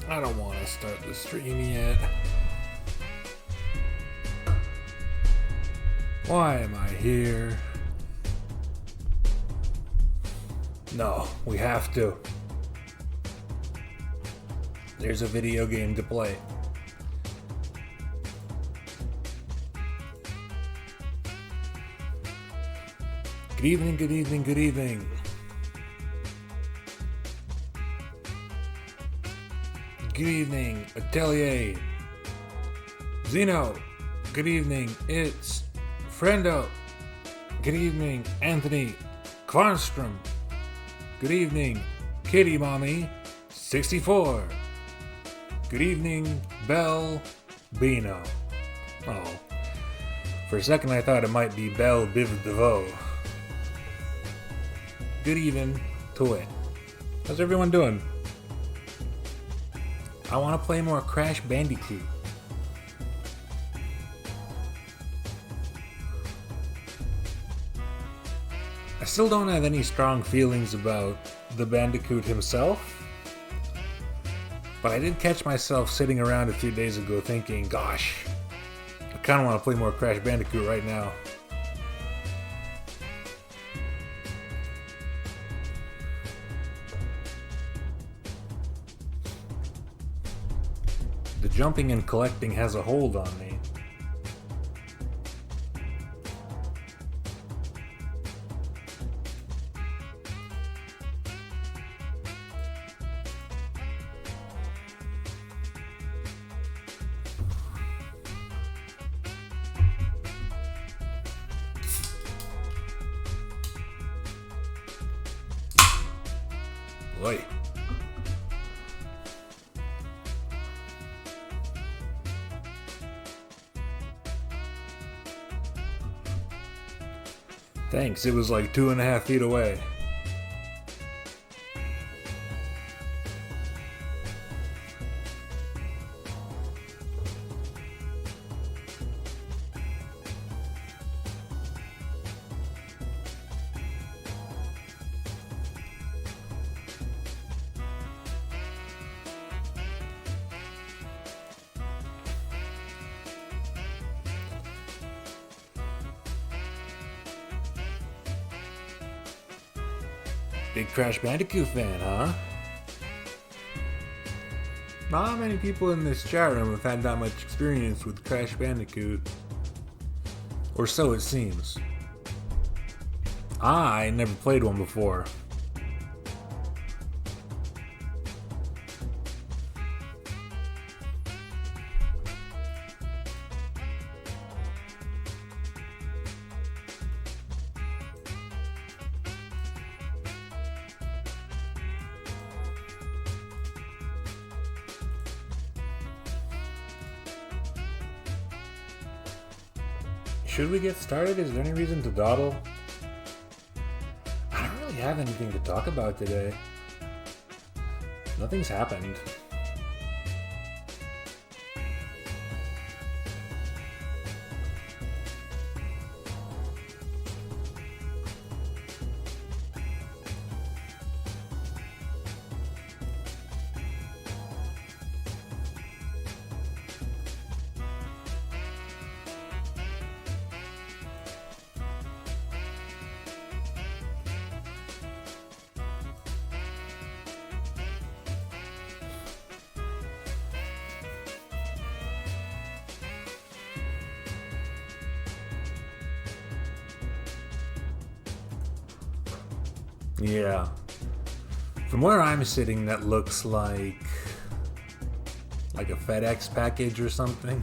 I don't want to start the stream yet. Why am I here? No, we have to. There's a video game to play. Good evening, good evening, good evening. Good evening, Atelier. Zeno. Good evening, it's Friendo. Good evening, Anthony Kvarnstrom. Good evening, Kitty Mommy 64. Good evening, Belle Bino. Oh, for a second I thought it might be Belle Biv DeVoe. Good evening to it. How's everyone doing? I want to play more Crash Bandicoot. I still don't have any strong feelings about the Bandicoot himself, but I did catch myself sitting around a few days ago thinking, gosh, I kind of want to play more Crash Bandicoot right now. The jumping and collecting has a hold on me. Oi. Thanks, it was like 2.5 feet away. Big Crash Bandicoot fan, huh? Not many people in this chat room have had that much experience with Crash Bandicoot. Or so it seems. I never played one before. Should we get started? Is there any reason to dawdle? I don't really have anything to talk about today. Nothing's happened. Yeah. From where I'm sitting, that looks like a FedEx package or something.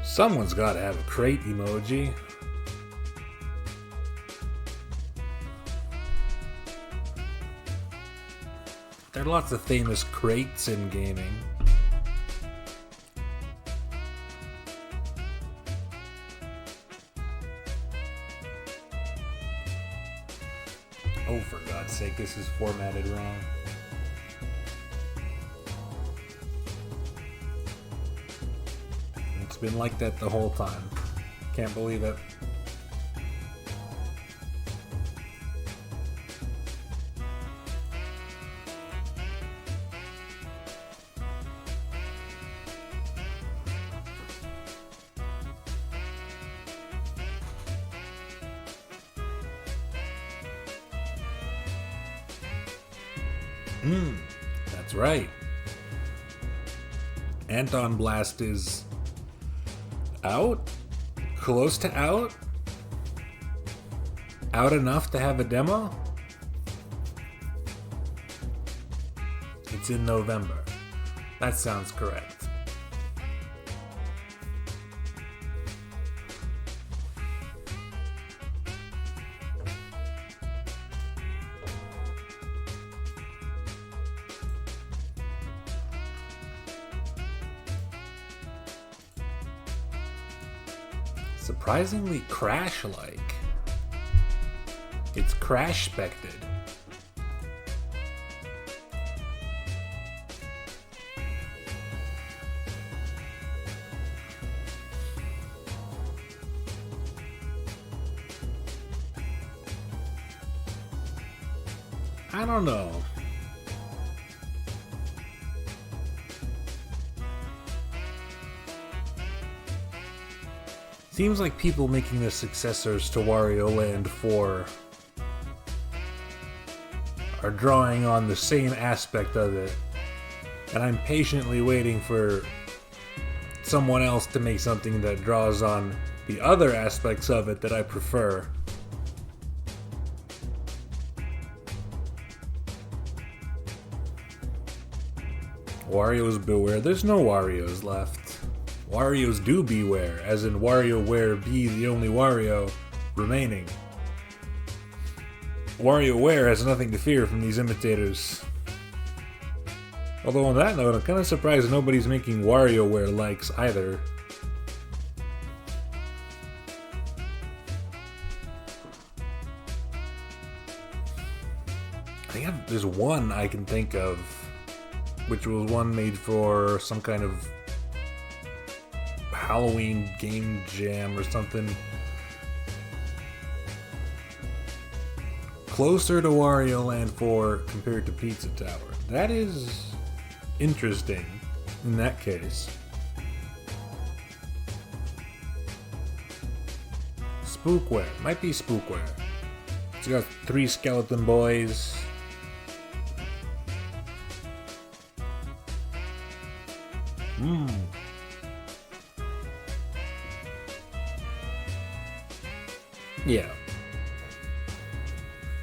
Someone's got to have a crate emoji. There are lots of famous crates in gaming. Oh, for God's sake, this is formatted wrong. It's been like that the whole time. Can't believe it. That's right. Anton Blast is out? Close to out? Out enough to have a demo? It's in November. That sounds correct. Surprisingly Crash-like. It's Crash-spected. I don't know. Seems like people making the successors to Wario Land 4 are drawing on the same aspect of it, and I'm patiently waiting for someone else to make something that draws on the other aspects of it that I prefer. Wario's beware. There's no Warios left. Warios do beware, as in WarioWare be the only Wario remaining. WarioWare has nothing to fear from these imitators. Although on that note, I'm kind of surprised nobody's making WarioWare likes either. I think there's one I can think of, which was one made for some kind of Halloween game jam or something. Closer to Wario Land 4 compared to Pizza Tower. That is interesting in that case. Spookware. Might be Spookware. It's got 3 skeleton boys. Yeah.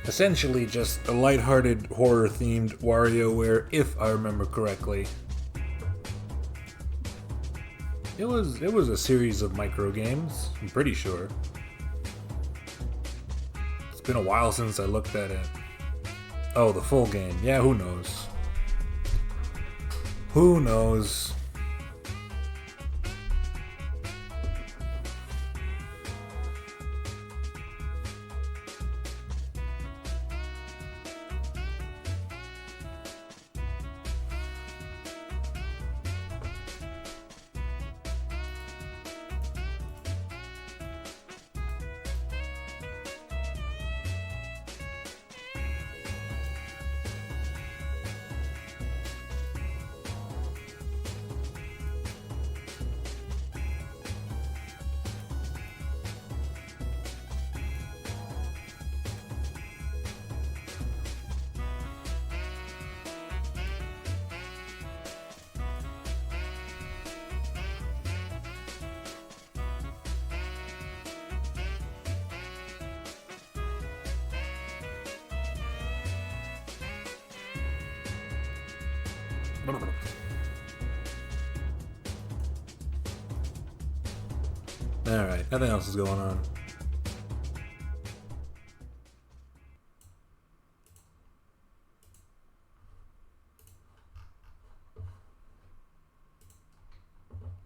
Essentially just a lighthearted horror-themed WarioWare, if I remember correctly. It was a series of micro games, I'm pretty sure. It's been a while since I looked at it. Oh, the full game. Yeah, who knows? Who knows? Alright, nothing else is going on.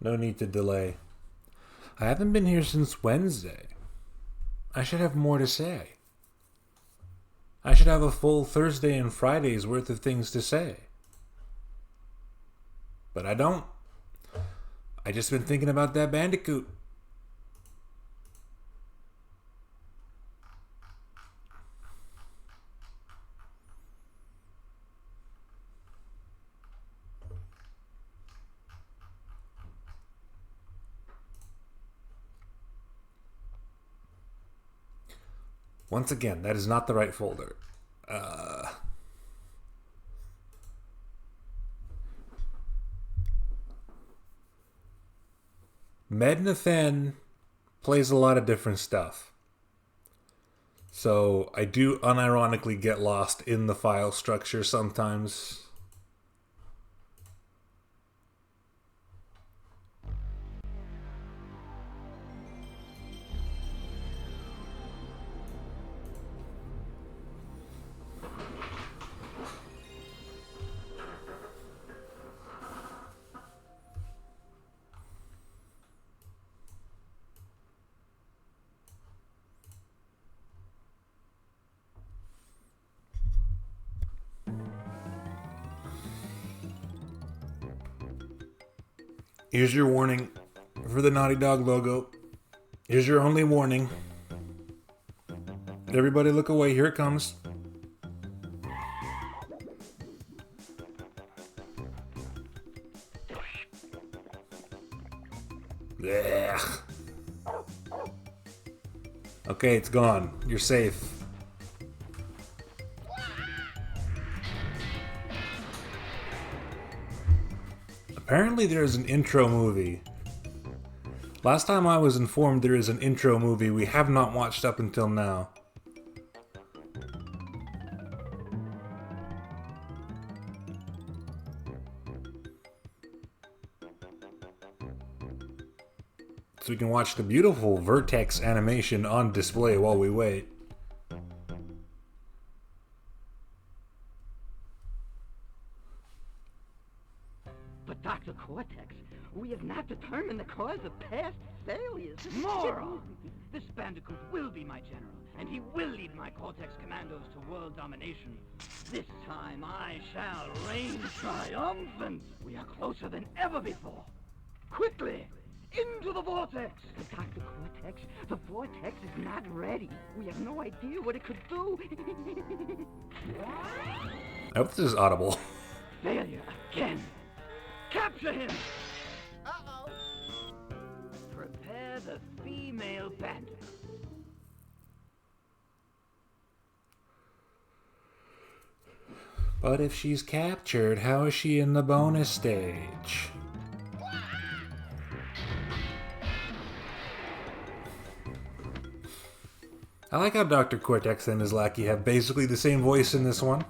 No need to delay. I haven't been here since Wednesday. I should have more to say. I should have a full Thursday and Friday's worth of things to say. But I don't. I just been thinking about that Bandicoot. Once again, that is not the right folder. Mednathan plays a lot of different stuff. So I do unironically get lost in the file structure sometimes. Here's your warning for the Naughty Dog logo. Here's your only warning. Everybody look away, here it comes. Ugh. Okay, it's gone. You're safe. Apparently there is an intro movie. Last time I was informed there is an intro movie we have not watched up until now. So we can watch the beautiful Vertex animation on display while we wait. But Dr. Cortex, we have not determined the cause of past failures. Moron! This Bandicoot will be my general, and he will lead my Cortex commandos to world domination. This time I shall reign triumphant. We are closer than ever before. Quickly! Into the vortex! But Dr. Cortex, the vortex is not ready. We have no idea what it could do. I hope this is audible. Failure again. Capture him! Uh-oh. Prepare the female bandit. But if she's captured, how is she in the bonus stage? I like how Dr. Cortex and his lackey have basically the same voice in this one.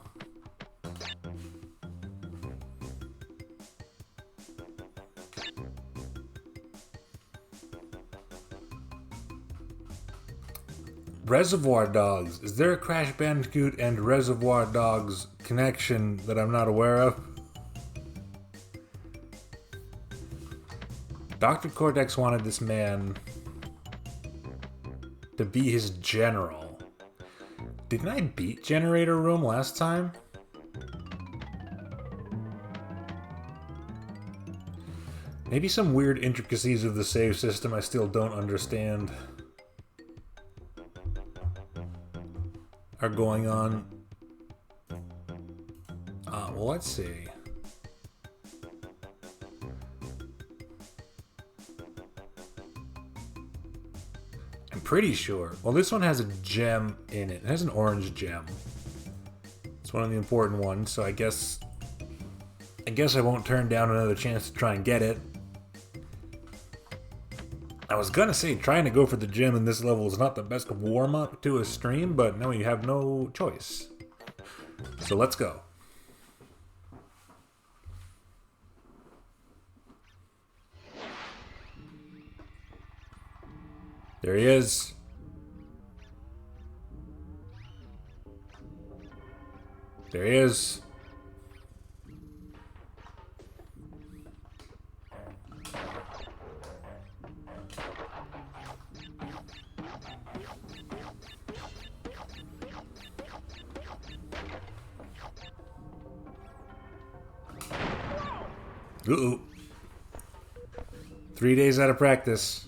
Reservoir Dogs. Is there a Crash Bandicoot and Reservoir Dogs connection that I'm not aware of? Dr. Cortex wanted this man to be his general. Didn't I beat Generator Room last time? Maybe some weird intricacies of the save system I still don't understand are going on. Well, let's see. I'm pretty sure. Well, this one has a gem in it. It has an orange gem. It's one of the important ones, so I guess I won't turn down another chance to try and get it. I was gonna say trying to go for the gem in this level is not the best warm-up to a stream, but now you have no choice. So let's go. There he is. There he is. Uh-oh. 3 days out of practice.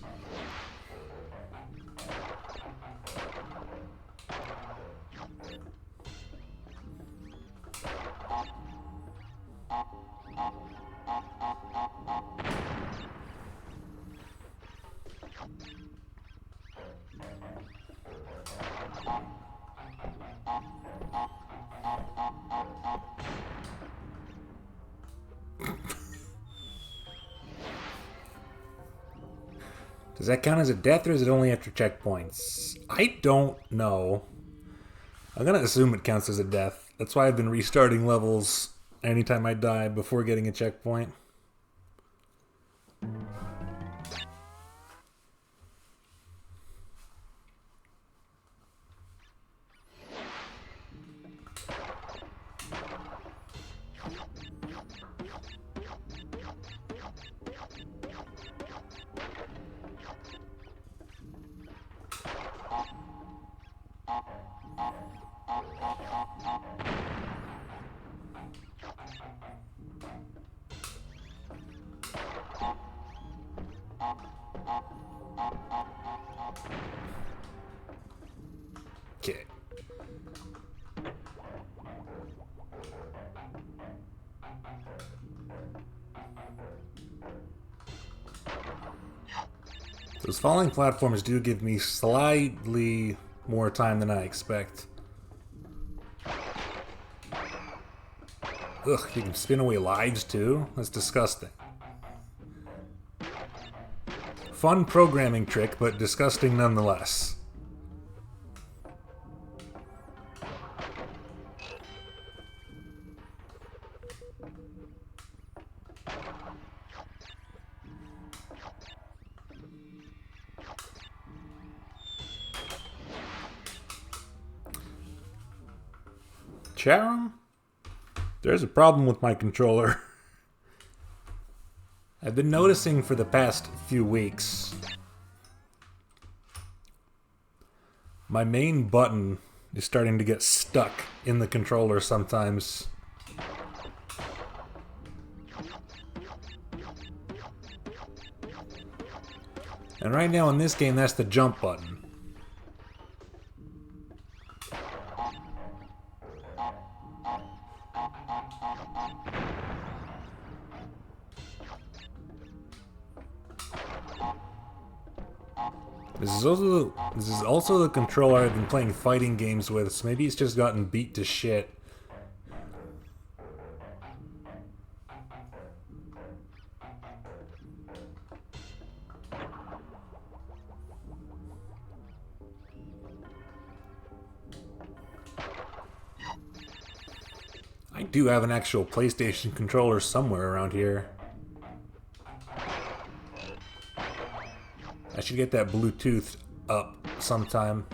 Does that count as a death, or is it only after checkpoints? I don't know. I'm gonna assume it counts as a death. That's why I've been restarting levels anytime I die before getting a checkpoint. Okay. Those falling platforms do give me slightly more time than I expect. Ugh, you can spin away lives too? That's disgusting. Fun programming trick, but disgusting nonetheless. Charum? There's a problem with my controller. I've been noticing for the past few weeks, my main button is starting to get stuck in the controller sometimes. And right now in this game, that's the jump button. This is also the controller I've been playing fighting games with, so maybe it's just gotten beat to shit. I do have an actual PlayStation controller somewhere around here. I should get that Bluetooth up sometime.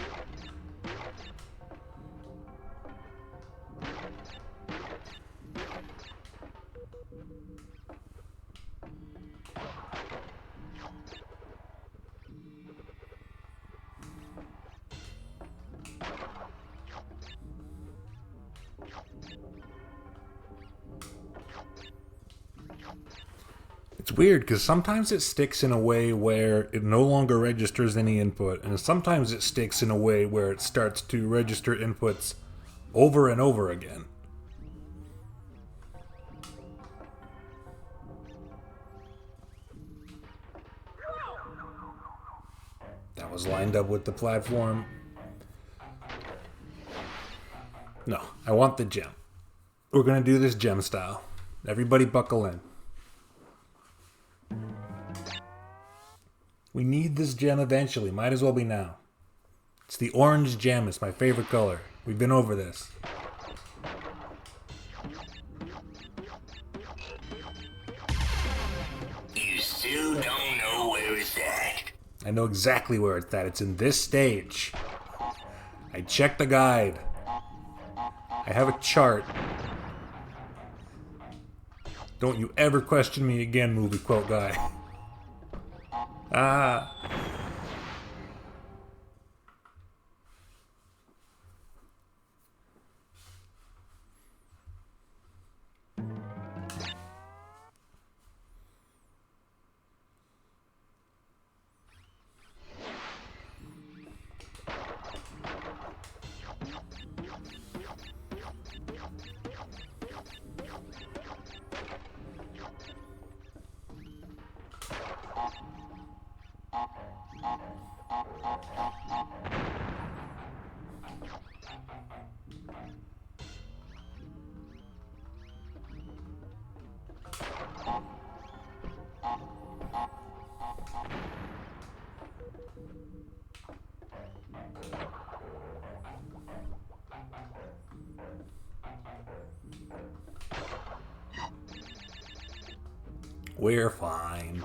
It's weird because sometimes it sticks in a way where it no longer registers any input, and sometimes it sticks in a way where it starts to register inputs over and over again. That was lined up with the platform. No, I want the gem. We're gonna do this gem style. Everybody buckle in. We need this gem eventually. Might as well be now. It's the orange gem. It's my favorite color. We've been over this. You still don't know where it's at. I know exactly where it's at. It's in this stage. I checked the guide. I have a chart. Don't you ever question me again, movie quote guy. Ah. We're fine.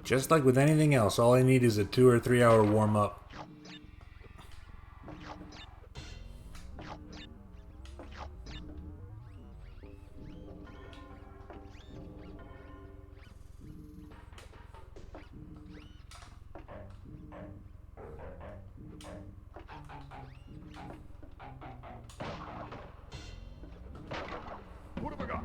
Just like with anything else, all I need is a 2 or 3 hour warm up. What have I got?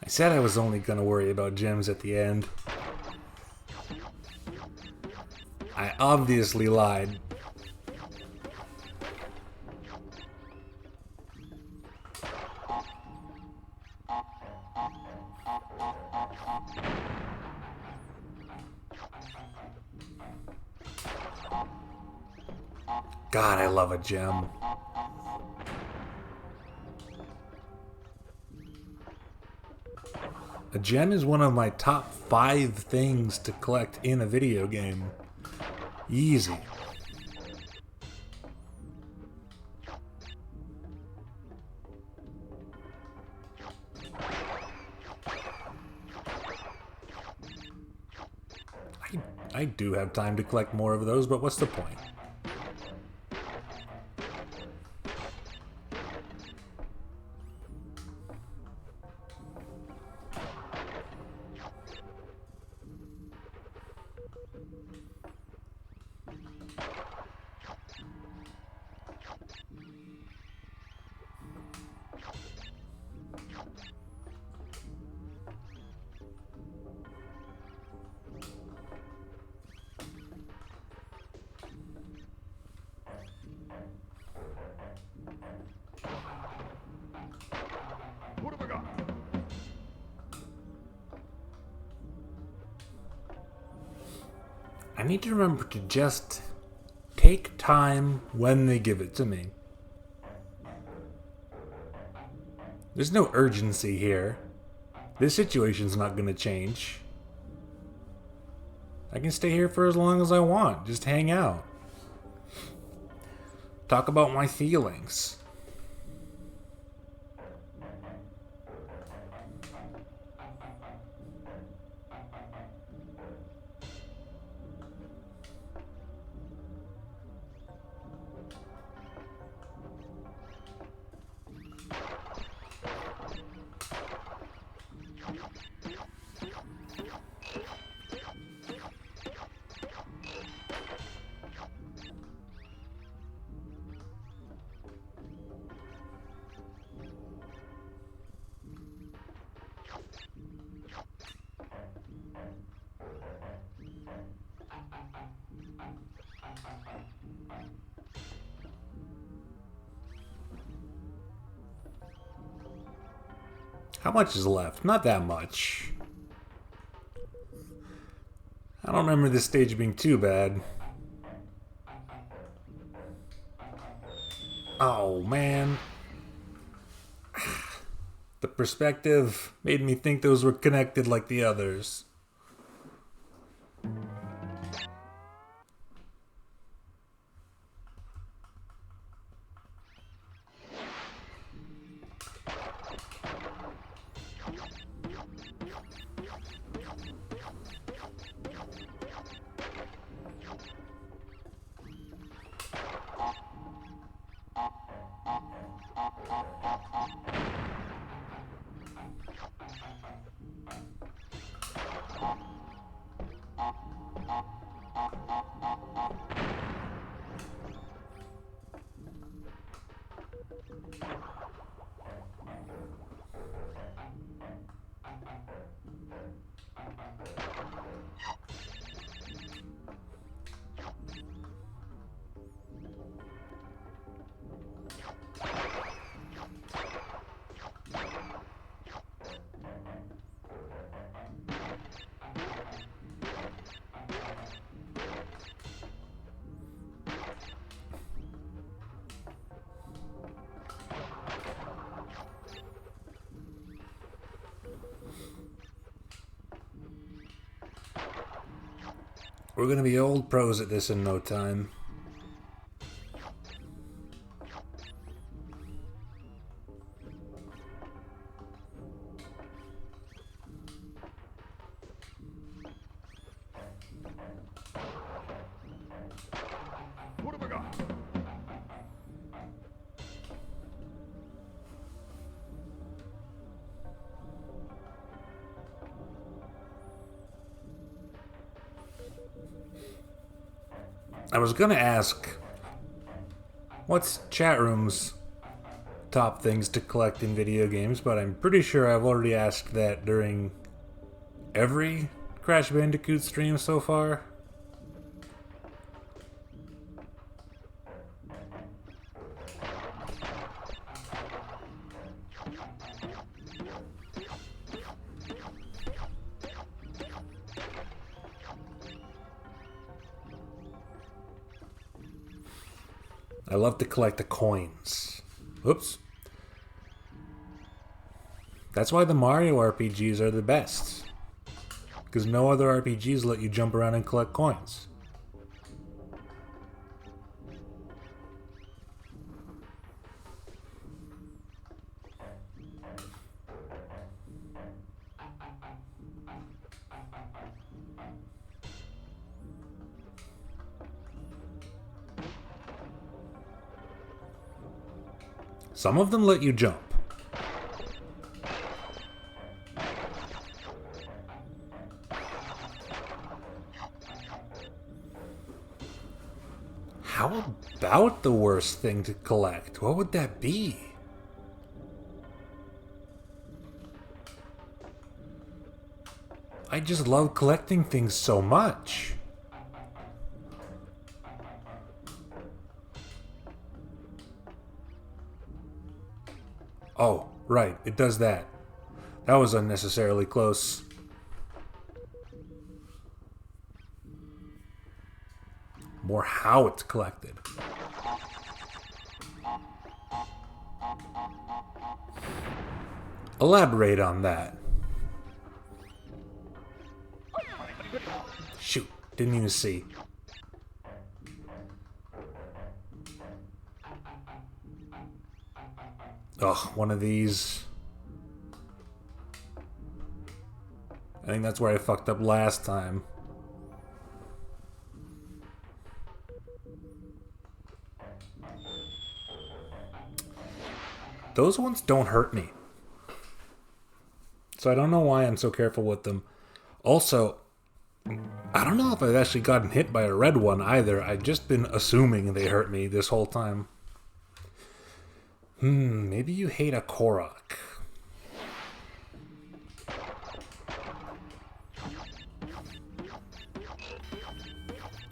I said I was only gonna worry about gems at the end. I obviously lied. God, I love a gem. A gem is one of my top 5 things to collect in a video game. Easy. I do have time to collect more of those, but what's the point? What have I got? I need to remember to just take time when they give it to me. There's no urgency here. This situation's not going to change. I can stay here for as long as I want. Just hang out. Talk about my feelings. How much is left? Not that much. I don't remember this stage being too bad. Oh, man. The perspective made me think those were connected like the others. We're gonna be old pros at this in no time. What have I got? I was gonna ask, what's chat room's top things to collect in video games, but I'm pretty sure I've already asked that during every Crash Bandicoot stream so far. I love to collect the coins. Oops. That's why the Mario RPGs are the best. Because no other RPGs let you jump around and collect coins. Some of them let you jump. How about the worst thing to collect? What would that be? I just love collecting things so much. Oh, right, it does that. That was unnecessarily close. More how it's collected. Elaborate on that. Shoot, didn't even see. Ugh, one of these. I think that's where I fucked up last time. Those ones don't hurt me. So I don't know why I'm so careful with them. Also, I don't know if I've actually gotten hit by a red one either. I've just been assuming they hurt me this whole time. Maybe you hate a Korok.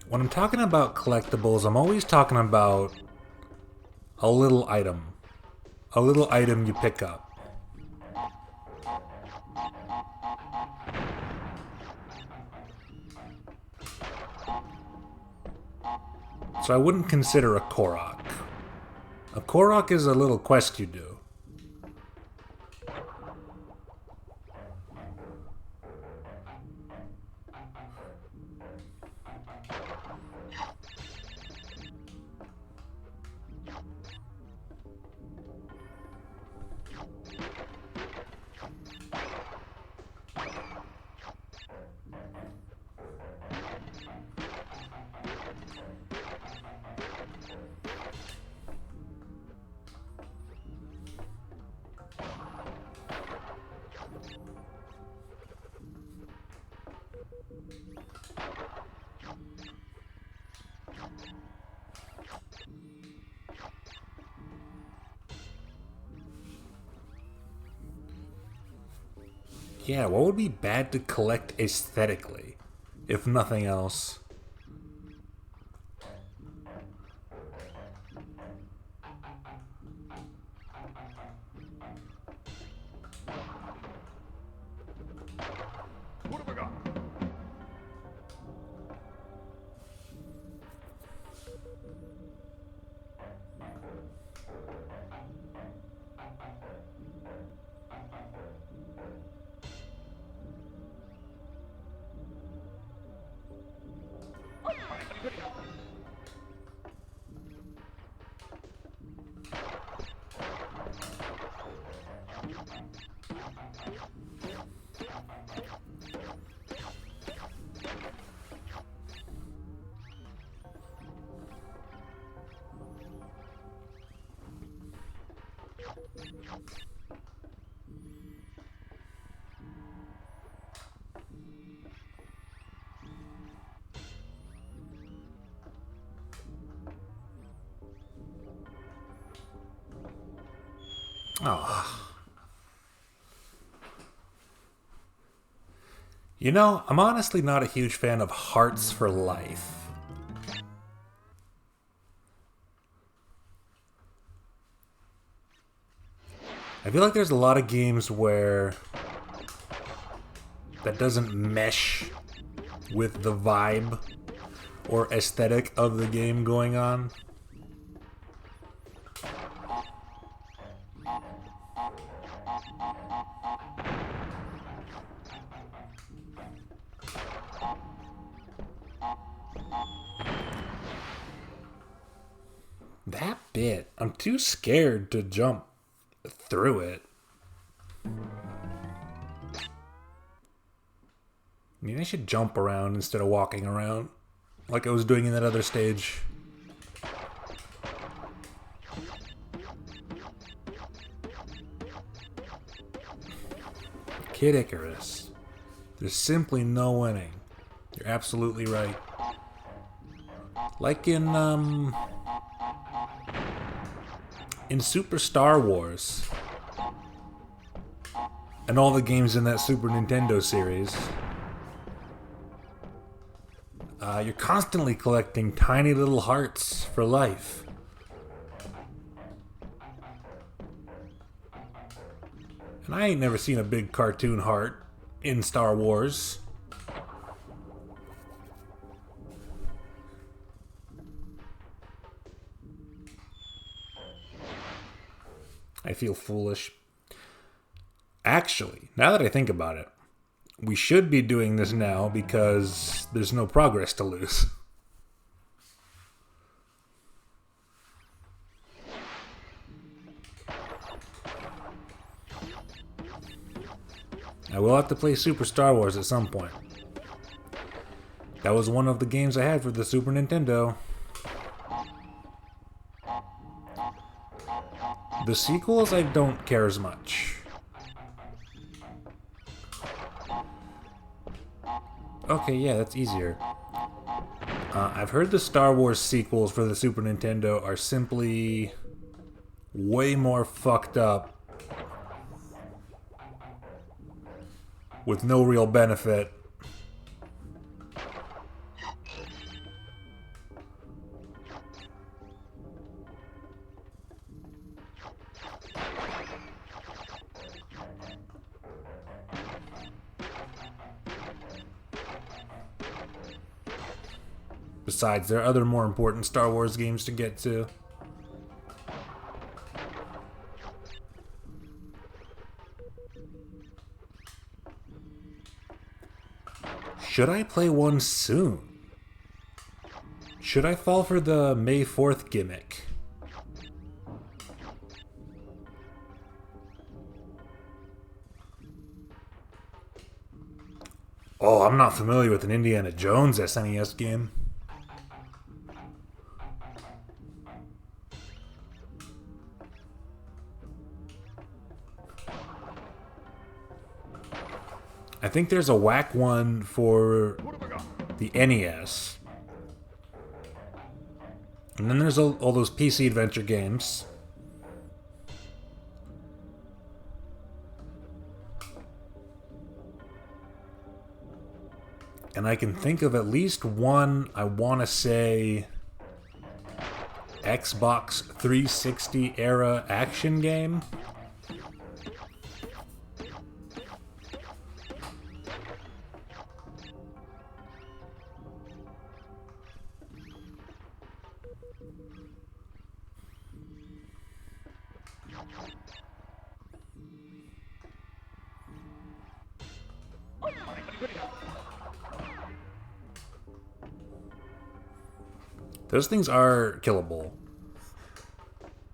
When I'm talking about collectibles, I'm always talking about a little item. A little item you pick up. So I wouldn't consider a Korok. A Korok is a little quest you do. Yeah, what would be bad to collect aesthetically, if nothing else? What have I got? Oh. You know, I'm honestly not a huge fan of Hearts for Life. I feel like there's a lot of games where that doesn't mesh with the vibe or aesthetic of the game going on. That bit, I'm too scared to jump through it. I mean, I should jump around instead of walking around like I was doing in that other stage. Kid Icarus. There's simply no winning. You're absolutely right. Like in Super Star Wars and all the games in that Super Nintendo series, you're constantly collecting tiny little hearts for life. And I ain't never seen a big cartoon heart in Star Wars. I feel foolish. Actually, now that I think about it, we should be doing this now because there's no progress to lose. I will have to play Super Star Wars at some point. That was one of the games I had for the Super Nintendo. The sequels, I don't care as much. Okay, yeah, that's easier. I've heard the Star Wars sequels for the Super Nintendo are simply way more fucked up with no real benefit. Besides, there are other more important Star Wars games to get to. Should I play one soon? Should I fall for the May 4th gimmick? Oh, I'm not familiar with an Indiana Jones SNES game. I think there's a whack one for the NES. And then there's all those PC adventure games. And I can think of at least one, I want to say, Xbox 360 era action game. Those things are killable.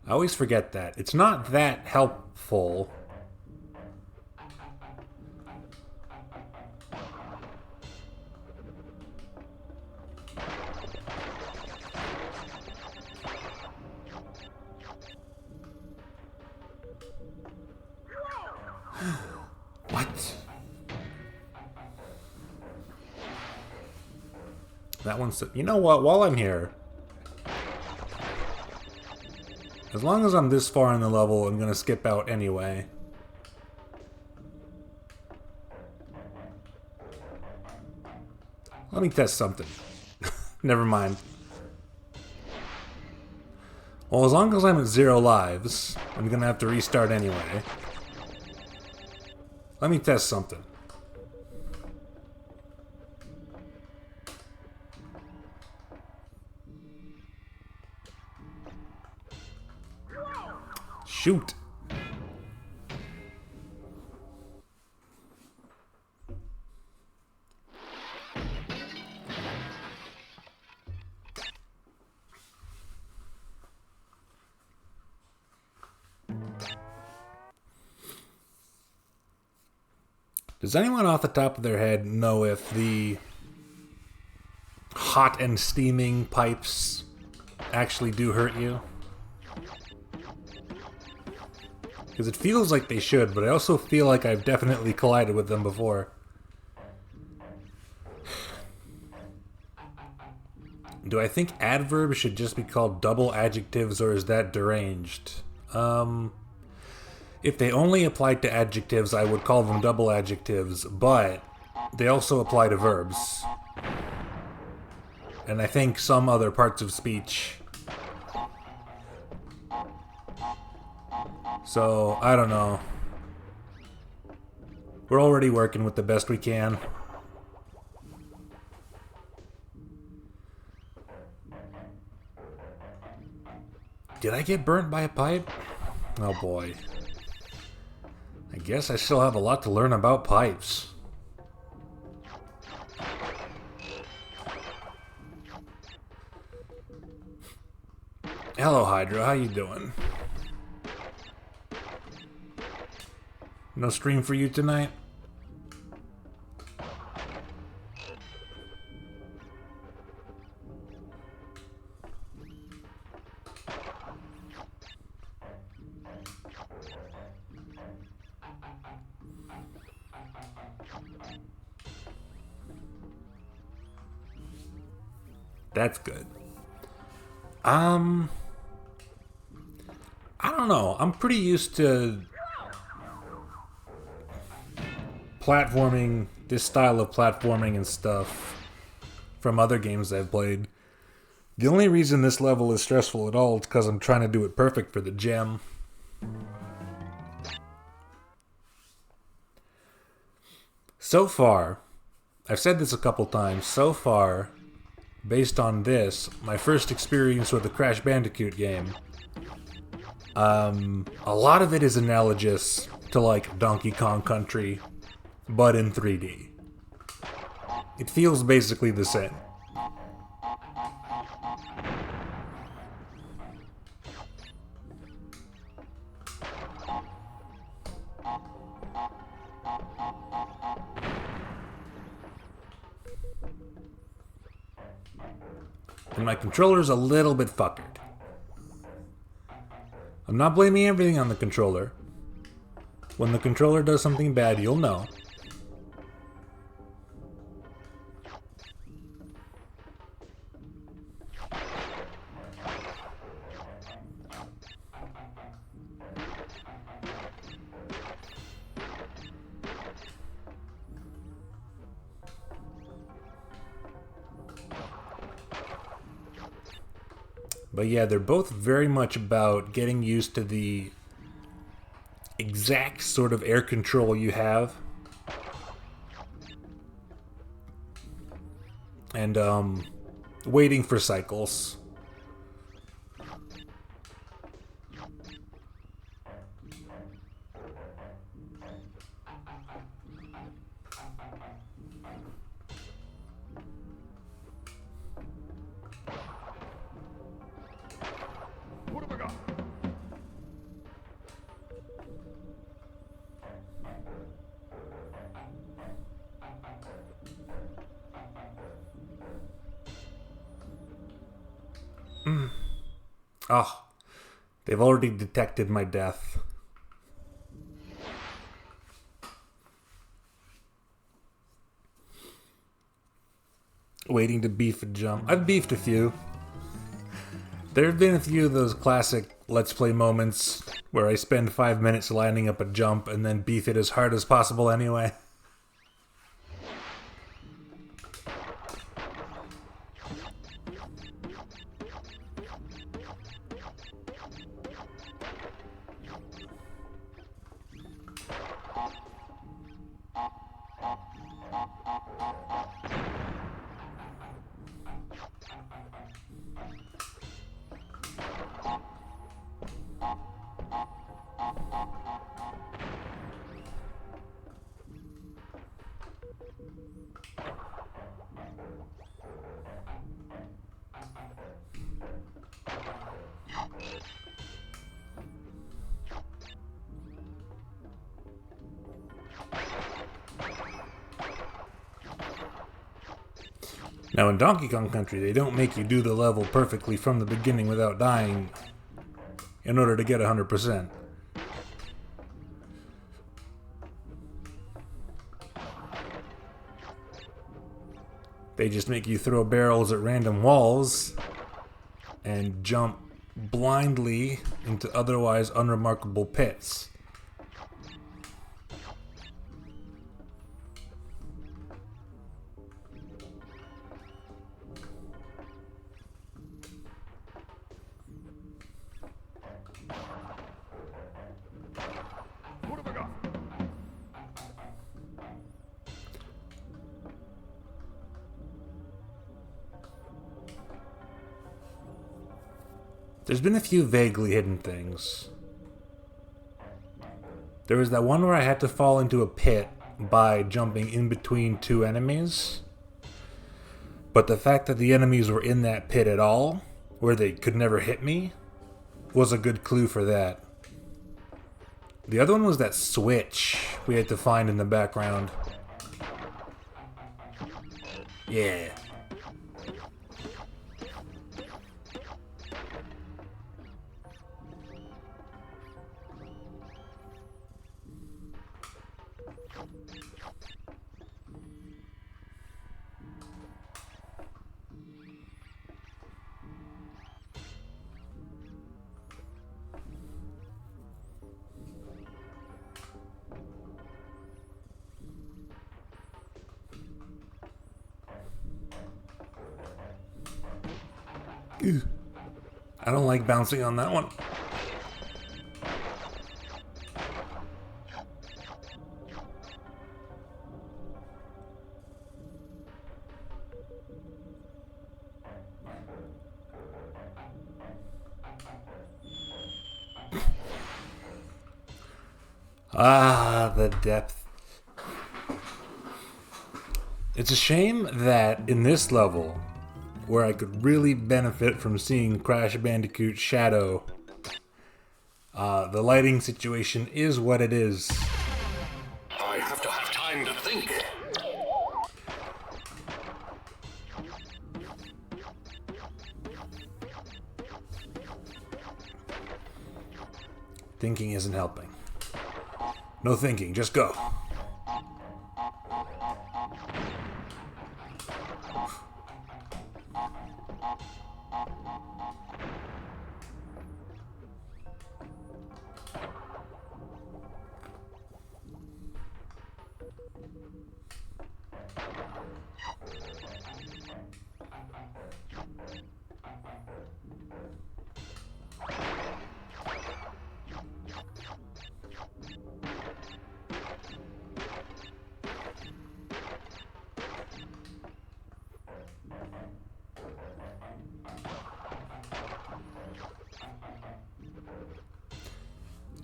I always forget that. It's not that helpful. What? That one's... You know what? While I'm here... As long as I'm this far in the level, I'm gonna skip out anyway. Let me test something. Never mind. Well, as long as I'm at 0 lives, I'm gonna have to restart anyway. Let me test something. Shoot! Does anyone off the top of their head know if the hot and steaming pipes actually do hurt you? Because it feels like they should, but I also feel like I've definitely collided with them before. Do I think adverbs should just be called double adjectives, or is that deranged? If they only applied to adjectives, I would call them double adjectives, but they also apply to verbs. And I think some other parts of speech. So, I don't know. We're already working with the best we can. Did I get burnt by a pipe? Oh boy. I guess I still have a lot to learn about pipes. Hello, Hydra. How you doing? No stream for you tonight? That's good. I don't know. I'm pretty used to platforming, this style of platforming and stuff from other games I've played. The only reason this level is stressful at all is because I'm trying to do it perfect for the gem. So far, I've said this a couple times, so far, based on this, my first experience with a Crash Bandicoot game, a lot of it is analogous to like Donkey Kong Country, but in 3D. It feels basically the same. And my controller's a little bit fuckered. I'm not blaming everything on the controller. When the controller does something bad, you'll know. But yeah, they're both very much about getting used to the exact sort of air control you have. And waiting for cycles. Oh, they've already detected my death. Waiting to beef a jump. I've beefed a few. There have been a few of those classic Let's Play moments where I spend 5 minutes lining up a jump and then beef it as hard as possible anyway. Now in Donkey Kong Country, they don't make you do the level perfectly from the beginning without dying in order to get 100%. They just make you throw barrels at random walls and jump blindly into otherwise unremarkable pits. What have I got? There's been a few vaguely hidden things. There was that one where I had to fall into a pit by jumping in between two enemies. But the fact that the enemies were in that pit at all, where they could never hit me, was a good clue for that. The other one was that switch we had to find in the background. Yeah. Ew. I don't like bouncing on that one. Ah, the depth. It's a shame that in this level, where I could really benefit from seeing Crash Bandicoot's shadow, the lighting situation is what it is. I have to have time to think. Thinking isn't helping. No thinking, just go.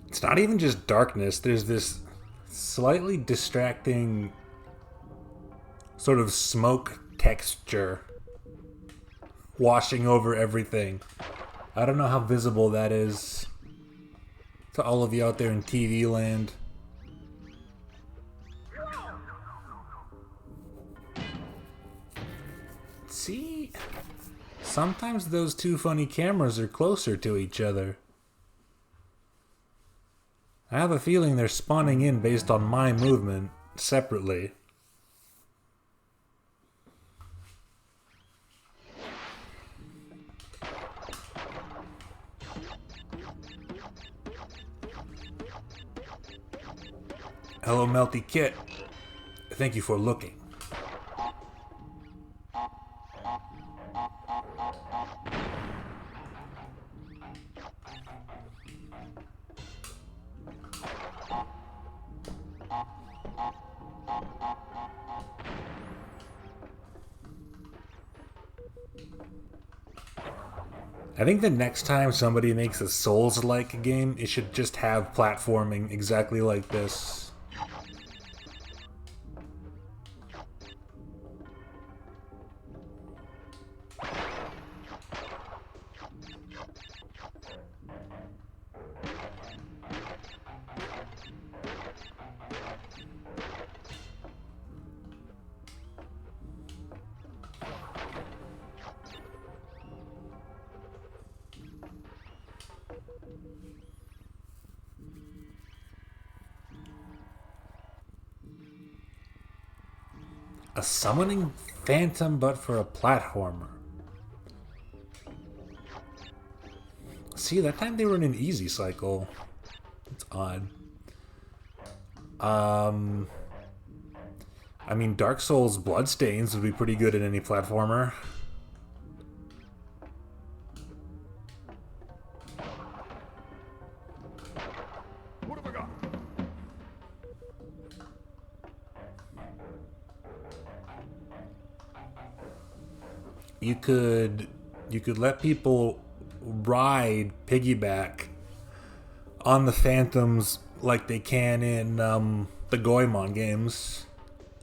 It's not even just darkness, there's this slightly distracting sort of smoke texture washing over everything. I don't know how visible that is to all of you out there in TV land. Sometimes those two funny cameras are closer to each other. I have a feeling they're spawning in based on my movement, separately. Hello, Melty Kit. Thank you for looking. I think the next time somebody makes a Souls-like game, it should just have platforming exactly like this. A summoning phantom, but for a platformer. See, that time they were in an easy cycle. It's odd. I mean, Dark Souls Bloodstains would be pretty good in any platformer. What have I got? You could let people ride piggyback on the phantoms like they can in the Goemon games,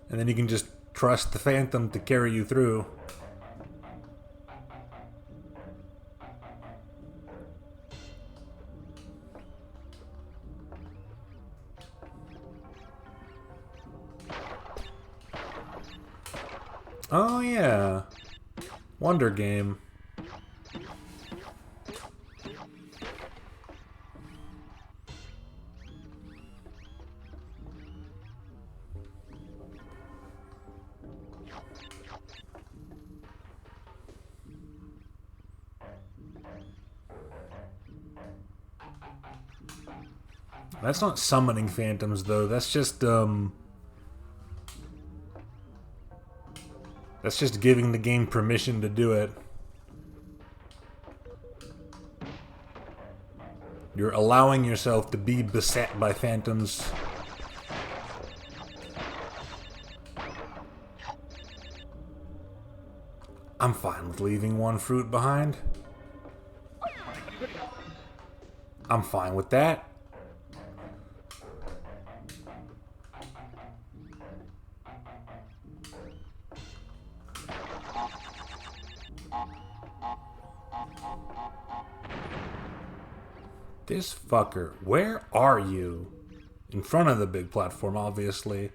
and then you can just trust the phantom to carry you through. Oh yeah, Wonder Game. That's not summoning phantoms though. That's just giving the game permission to do it. You're allowing yourself to be beset by phantoms. I'm fine with leaving one fruit behind. I'm fine with that. This fucker, where are you? In front of the big platform, obviously.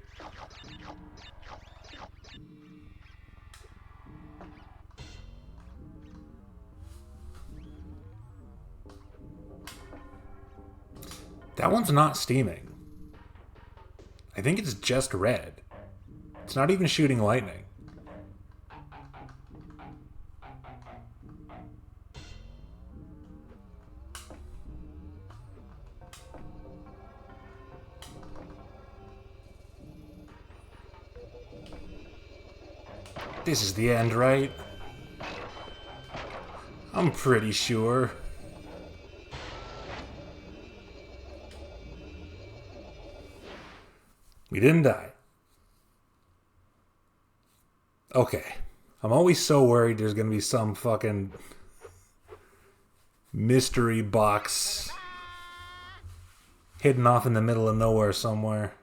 That one's not steaming. I think it's just red. It's not even shooting lightning. This is the end, right? I'm pretty sure. We didn't die. Okay. I'm always so worried there's gonna be some fucking mystery box hidden off in the middle of nowhere somewhere.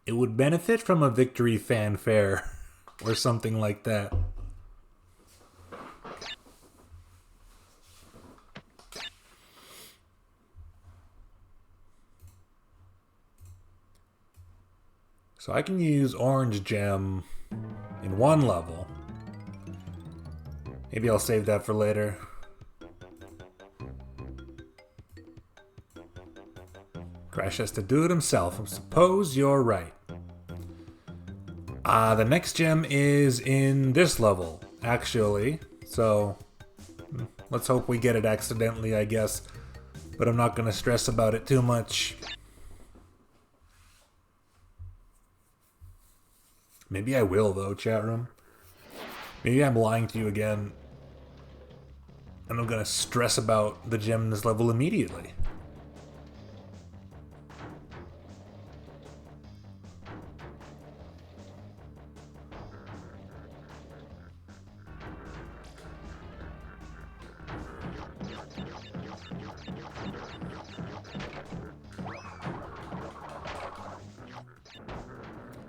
It would benefit from a victory fanfare or something like that. So I can use orange gem in one level. Maybe I'll save that for later. Crash has to do it himself. I suppose you're right. The next gem is in this level, actually. So let's hope we get it accidentally, I guess. But I'm not going to stress about it too much. Maybe I will, though, chat room. Maybe I'm lying to you again. And I'm going to stress about the gem in this level immediately.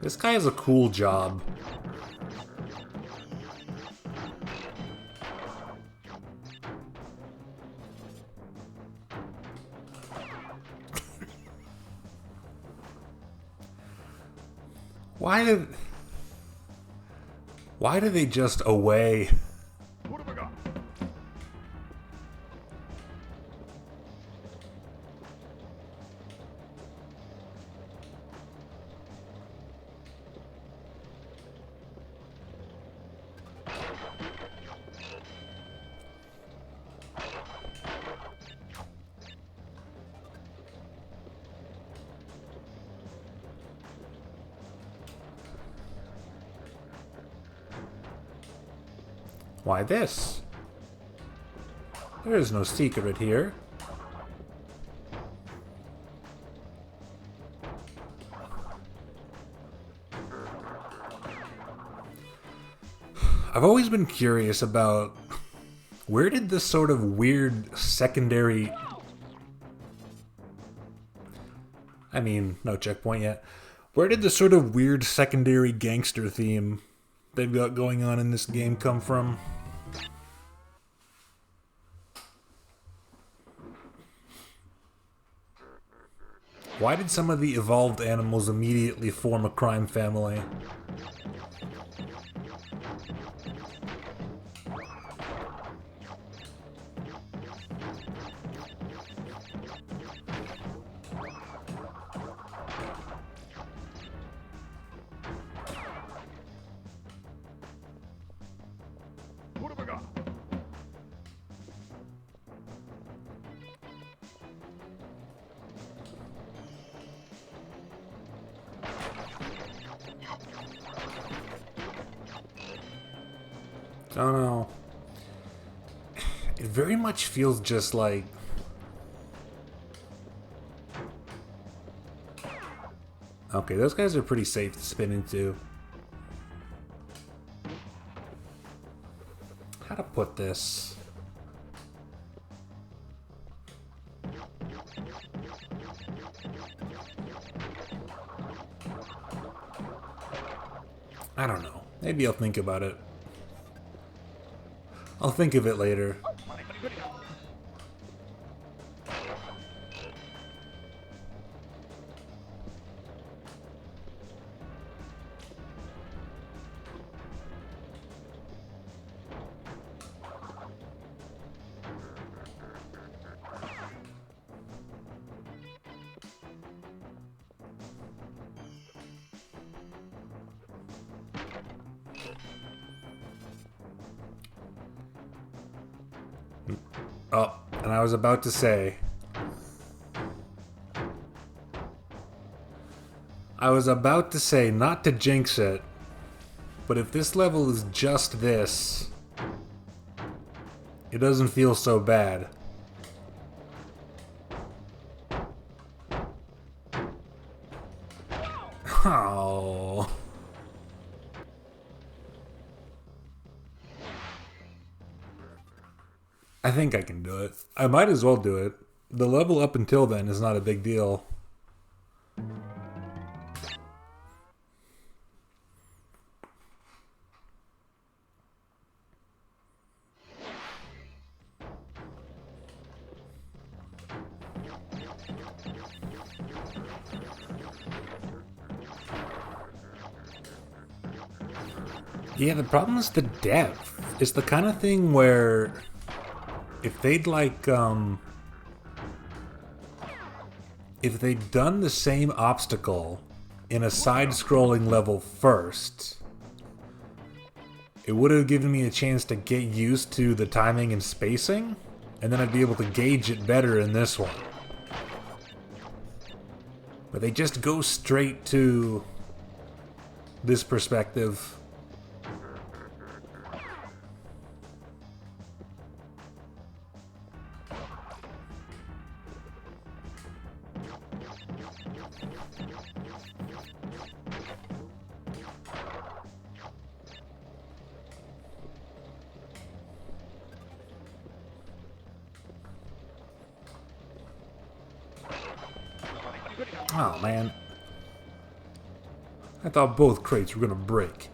This guy has a cool job. Why do they just away? What have I got? Why this? There is no secret here. I've always been curious about where did this sort of weird secondary... I mean, no checkpoint yet. Where did the sort of weird secondary gangster theme they've got going on in this game come from? Why did some of the evolved animals immediately form a crime family? What have I got? I don't know. It very much feels just like... Okay, those guys are pretty safe to spin into. How to put this? I don't know. Maybe I'll think about it. I'll think of it later. Oh, and I was about to say... not to jinx it, but if this level is just this, it doesn't feel so bad. Oh... I think I can do it. I might as well do it. The level up until then is not a big deal. Yeah, the problem is the depth. It's the kind of thing where if they'd if they'd done the same obstacle in a side-scrolling level first, it would have given me a chance to get used to the timing and spacing, and then I'd be able to gauge it better in this one. But they just go straight to this perspective. Oh man. I thought both crates were gonna break.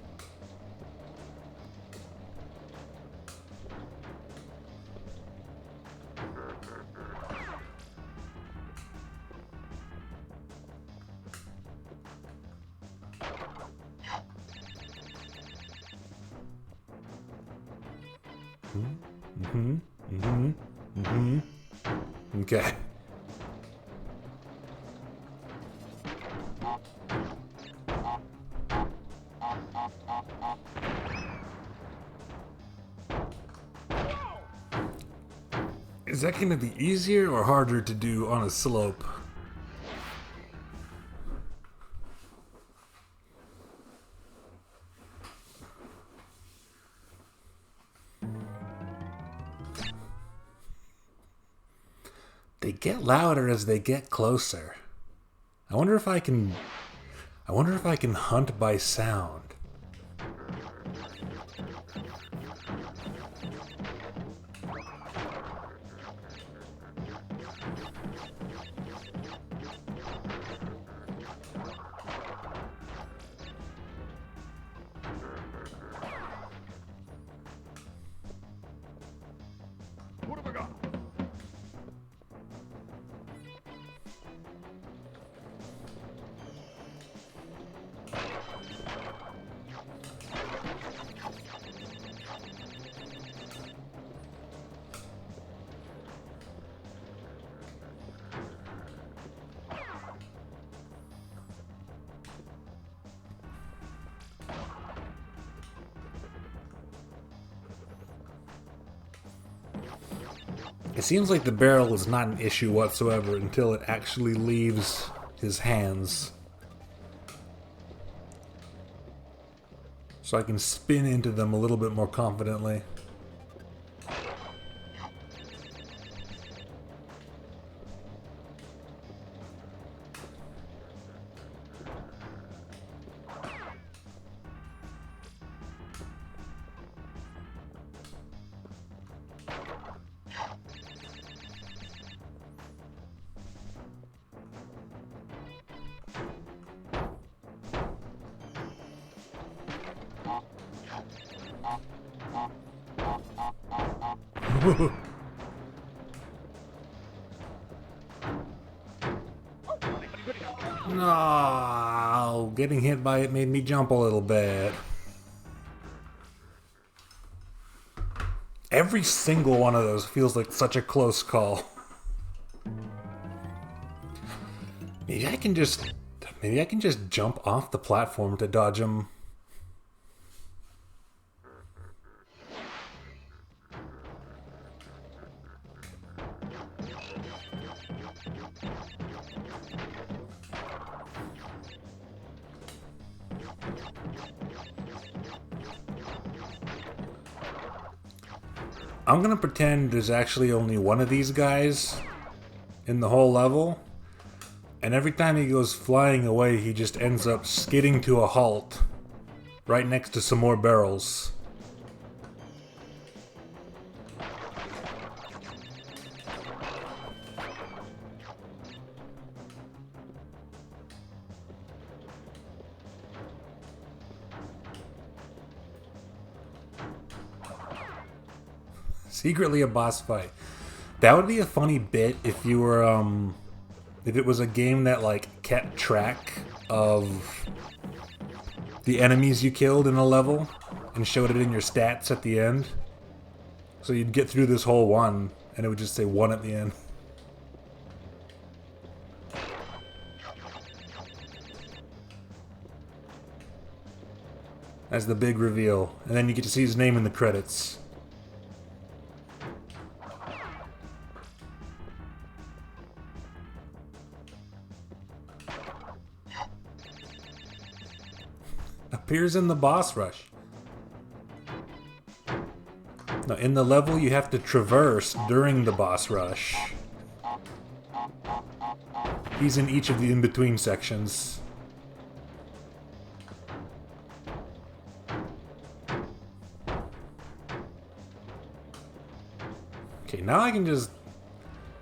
Okay. Is that going to be easier or harder to do on a slope? They get louder as they get closer. I wonder if I can hunt by sound. What have I got? It seems like the barrel is not an issue whatsoever until it actually leaves his hands. So I can spin into them a little bit more confidently. No, getting hit by it made me jump a little bit. Every single one of those feels like such a close call. Maybe I can just jump off the platform to dodge them. I'm gonna pretend there's actually only one of these guys in the whole level, and every time he goes flying away, he just ends up skidding to a halt right next to some more barrels. Secretly a boss fight. That would be a funny bit if you were, if it was a game that, like, kept track of the enemies you killed in a level, and showed it in your stats at the end. So you'd get through this whole one, and it would just say 1 at the end. That's the big reveal. And then you get to see his name in the credits. Appears in the boss rush. Now, in the level you have to traverse during the boss rush. He's in each of the in-between sections. Okay, now I can just...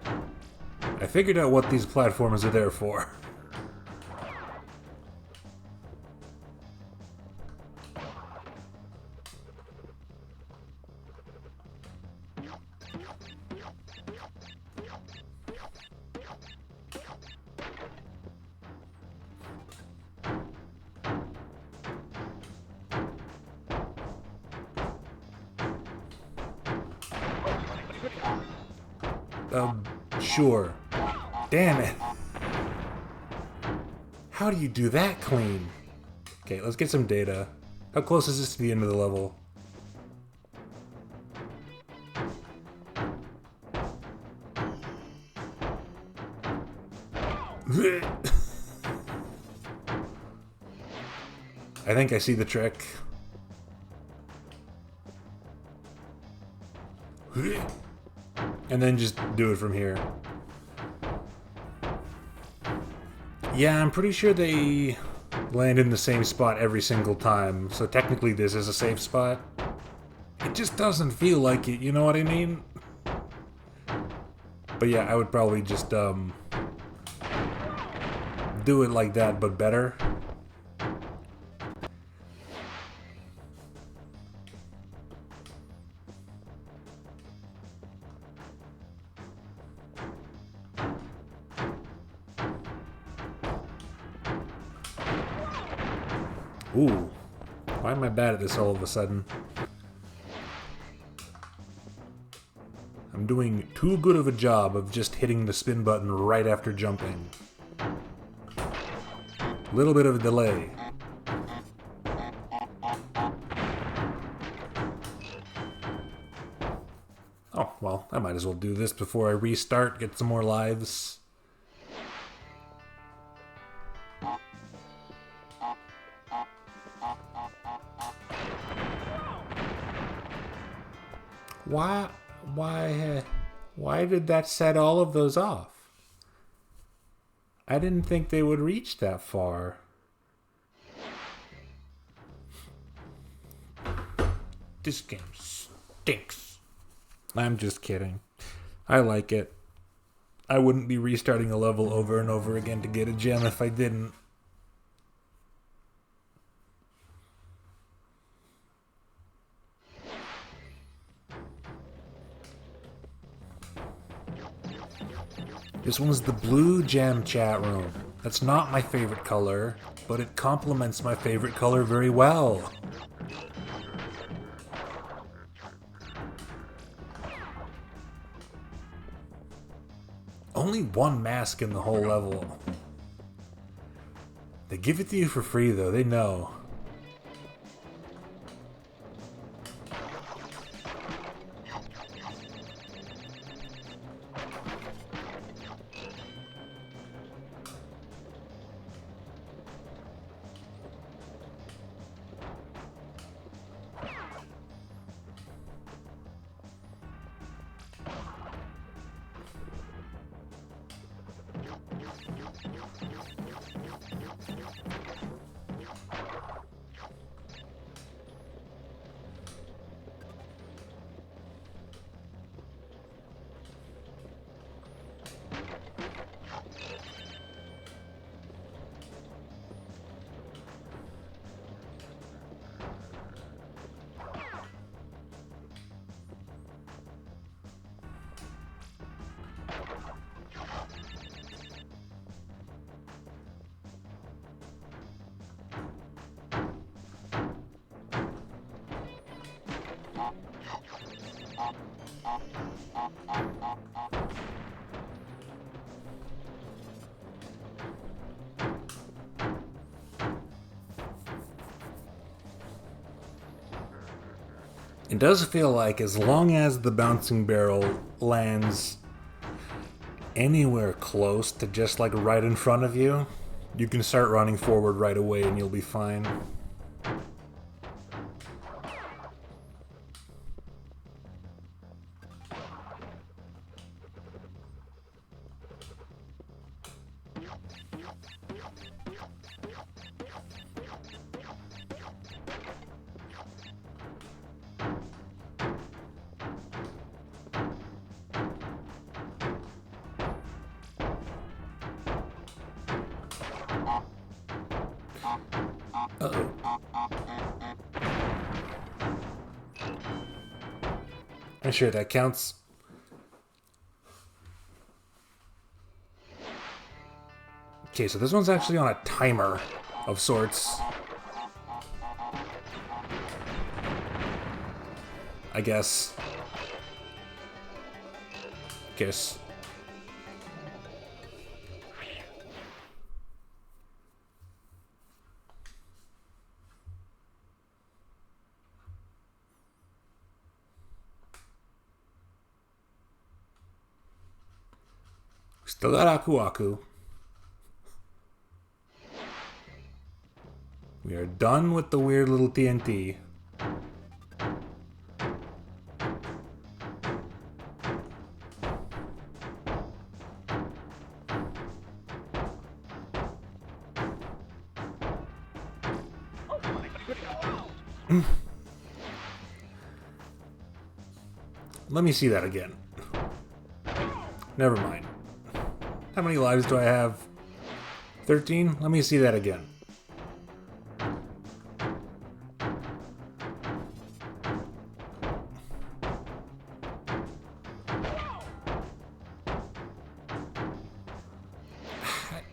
I figured out what these platformers are there for. Sure. Damn it. How do you do that clean? Okay, let's get some data. How close is this to the end of the level? I think I see the trick. And then just do it from here. Yeah, I'm pretty sure they land in the same spot every single time, so technically this is a safe spot. It just doesn't feel like it, you know what I mean? But yeah, I would probably just do it like that, but better. Ooh, why am I bad at this all of a sudden? I'm doing too good of a job of just hitting the spin button right after jumping. Little bit of a delay. Oh, well, I might as well do this before I restart, get some more lives. Why did that set all of those off? I didn't think they would reach that far. This game stinks. I'm just kidding. I like it. I wouldn't be restarting a level over and over again to get a gem if I didn't. This one's the blue gem chat room. That's not my favorite color, but it complements my favorite color very well. Only one mask in the whole level. They give it to you for free though, they know. It does feel like as long as the bouncing barrel lands anywhere close to just like right in front of you, you can start running forward right away and you'll be fine. Uh-oh. I'm sure that counts. Okay, so this one's actually on a timer of sorts. I guess. Guess. Still got Aku Aku. We are done with the weird little TNT. Let me see that again. Never mind. How many lives do I have? 13? Let me see that again.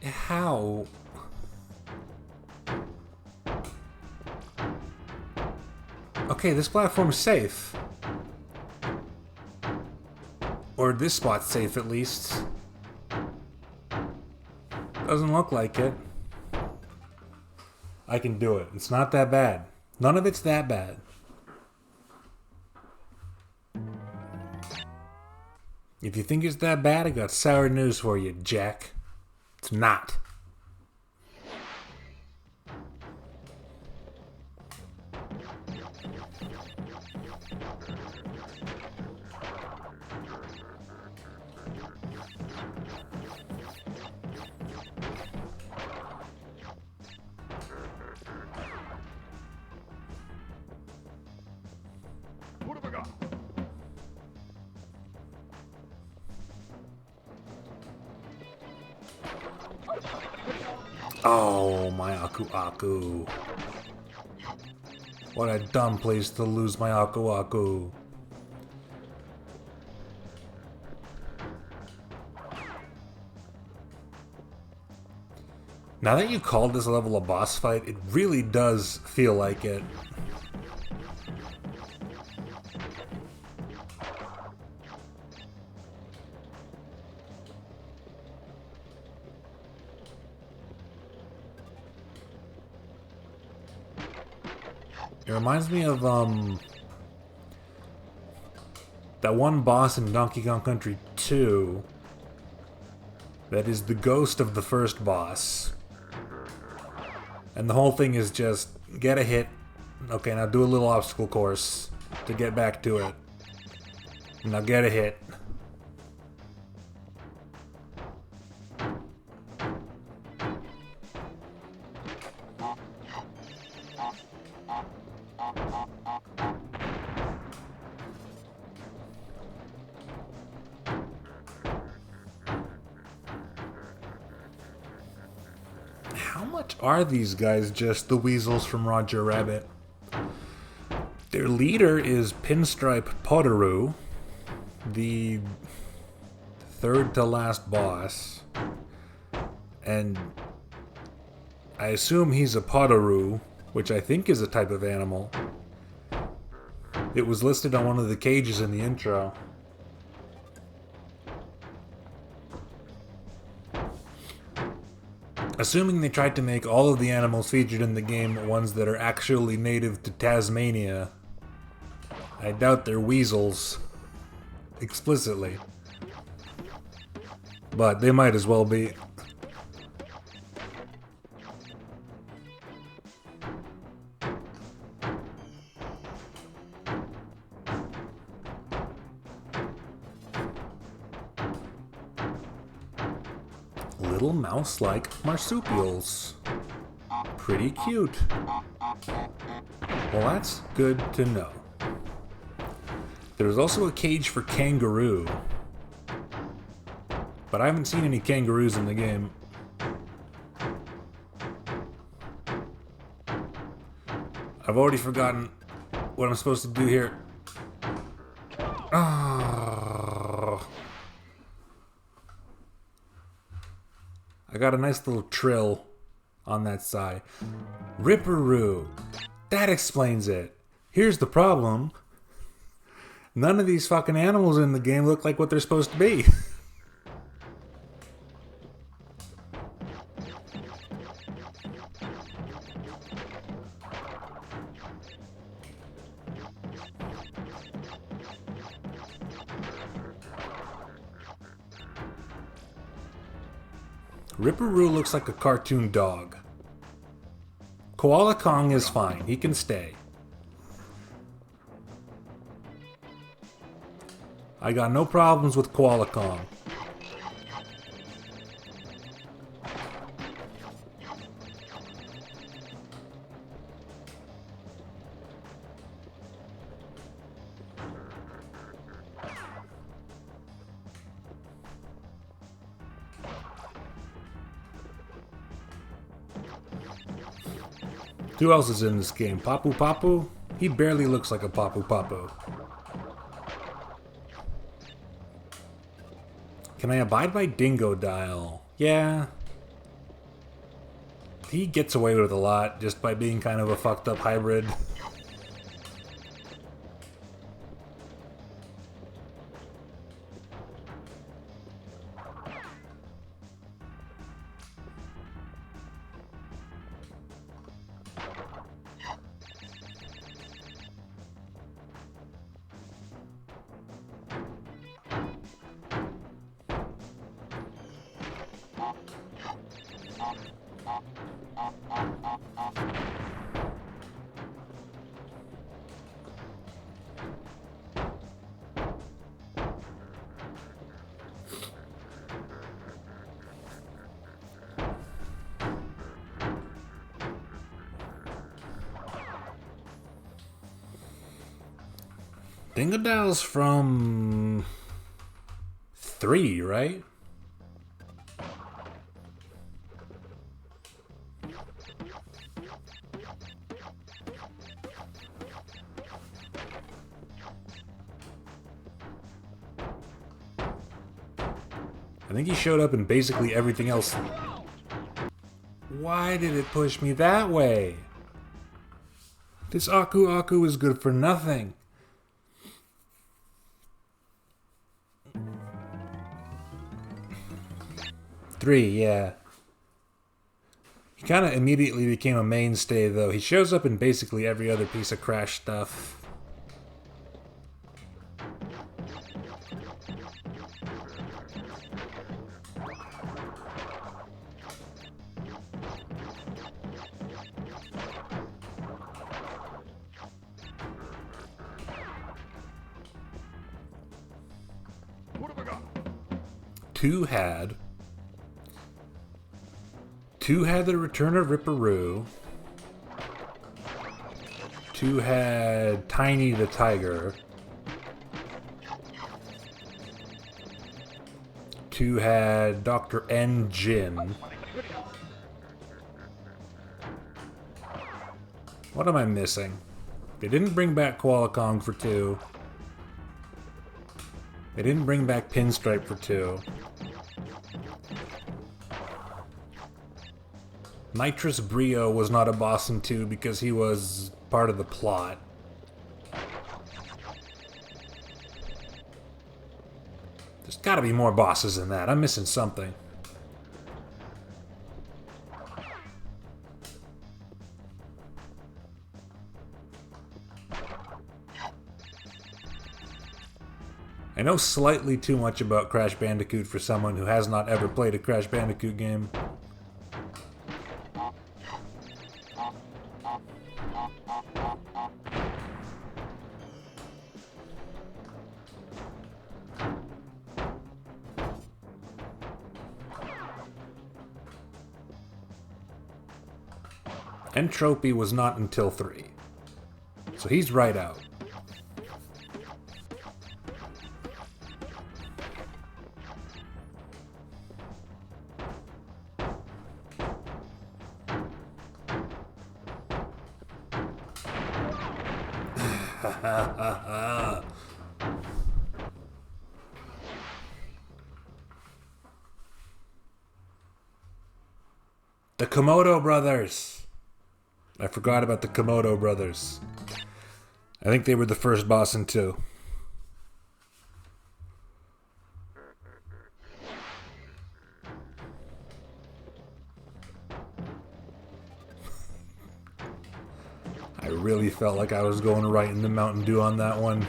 How? Okay, this platform's safe. Or this spot's safe at least. Doesn't look like it. I can do it. It's not that bad. None of it's that bad. If you think it's that bad, I got sour news for you, Jack. It's not. What have I got? Oh, my Aku Aku. What a dumb place to lose my Aku Aku. Now that you called this level a boss fight, it really does feel like it. It reminds me of, that one boss in Donkey Kong Country 2 that is the ghost of the first boss. And the whole thing is just get a hit. Okay, now do a little obstacle course to get back to it. Now get a hit. How much are these guys just the weasels from Roger Rabbit? Their leader is Pinstripe Potoroo, the third to last boss. And I assume he's a Potoroo, which I think is a type of animal. It was listed on one of the cages in the intro. Assuming they tried to make all of the animals featured in the game ones that are actually native to Tasmania, I doubt they're weasels explicitly. But they might as well be. Little mouse-like marsupials. Pretty cute. Well, that's good to know. There's also a cage for kangaroo. But I haven't seen any kangaroos in the game. I've already forgotten what I'm supposed to do here. Oh. I got a nice little trill on that side. Ripperoo. That explains it. Here's the problem. None of these fucking animals in the game look like what they're supposed to be. Ripperoo looks like a cartoon dog. Koala Kong is fine. He can stay. I got no problems with Koala Kong. Who else is in this game? Papu Papu? He barely looks like a Papu Papu. Can I abide by Dingo Dial? Yeah. He gets away with a lot just by being kind of a fucked up hybrid. Dingodale's from 3, right? I think he showed up in basically everything else. Why did it push me that way? This Aku Aku is good for nothing. Three, yeah. He kind of immediately became a mainstay, though. He shows up in basically every other piece of Crash stuff. What have I got? Two had the Return of Ripperoo. 2 had Tiny the Tiger. 2 had Dr. N. Jin. What am I missing? They didn't bring back Koala Kong for 2. They didn't bring back Pinstripe for 2. Nitrous Brio was not a boss in 2 because he was part of the plot. There's gotta be more bosses than that. I'm missing something. I know slightly too much about Crash Bandicoot for someone who has not ever played a Crash Bandicoot game. Entropy was not until 3. So he's right out. The Komodo brothers! I forgot about the Komodo brothers. I think they were the first boss in 2. I really felt like I was going right in the Mountain Dew on that one.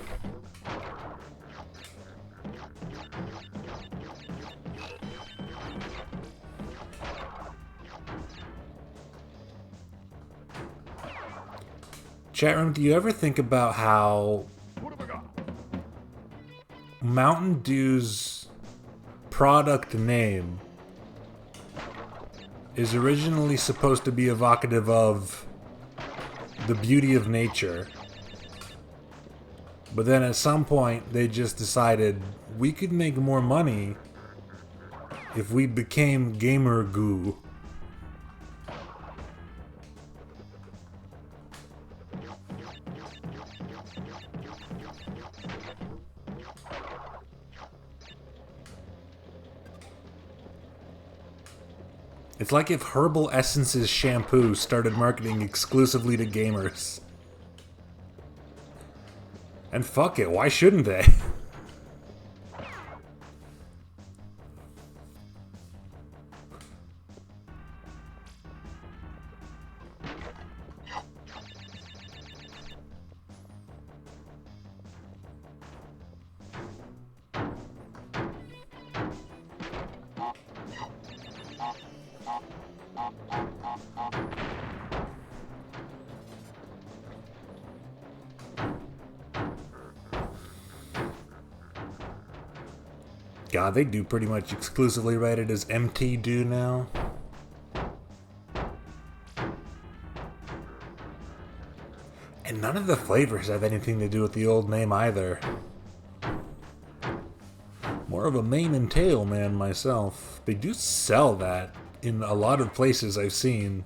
Chat room, do you ever think about how What have I got? Mountain Dew's product name is originally supposed to be evocative of the beauty of nature, but then at some point they just decided we could make more money if we became gamer goo? It's like if Herbal Essence's shampoo started marketing exclusively to gamers. And fuck it, why shouldn't they? God, they do pretty much exclusively write it as MT do now. And none of the flavors have anything to do with the old name either. More of a mane and tail man myself. They do sell that in a lot of places I've seen.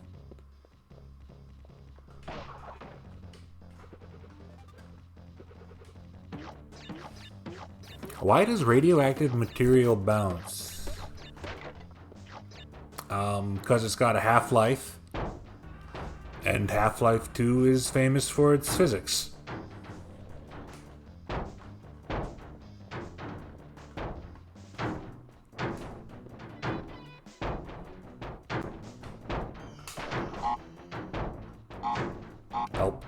Why does radioactive material bounce? Because it's got a half-life. And Half-Life 2 is famous for its physics. Help.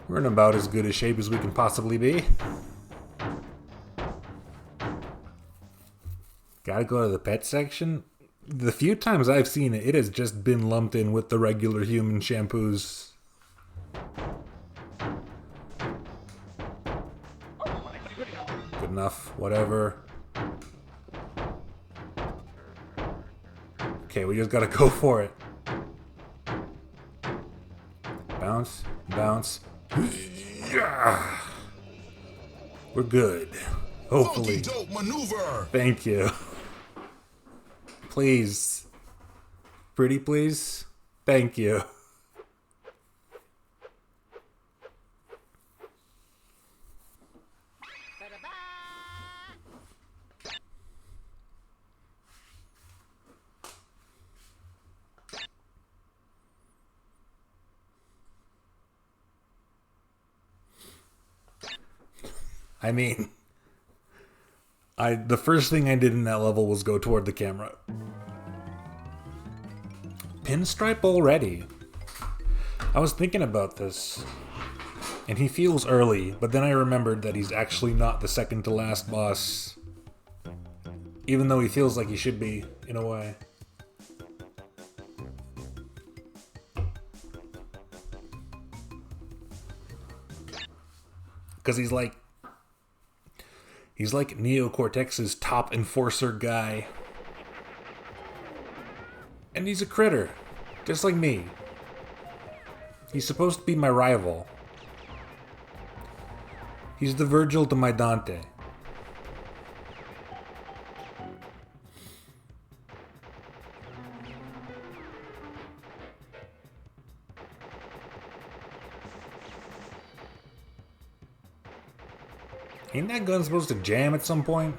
We're in about as good a shape as we can possibly be. Gotta go to the pet section? The few times I've seen it, it has just been lumped in with the regular human shampoos. Good enough, whatever. Okay, we just gotta go for it. Bounce, bounce. Yeah. We're good. Hopefully. Dope maneuver. Thank you. Please. Pretty please. Thank you. I mean, the first thing I did in that level was go toward the camera. Pinstripe already? I was thinking about this. And he feels early, but then I remembered that he's actually not the second to last boss. Even though he feels like he should be, in a way. Because he's like Neo Cortex's top enforcer guy. And he's a critter, just like me. He's supposed to be my rival. He's the Virgil to my Dante. Ain't that gun supposed to jam at some point?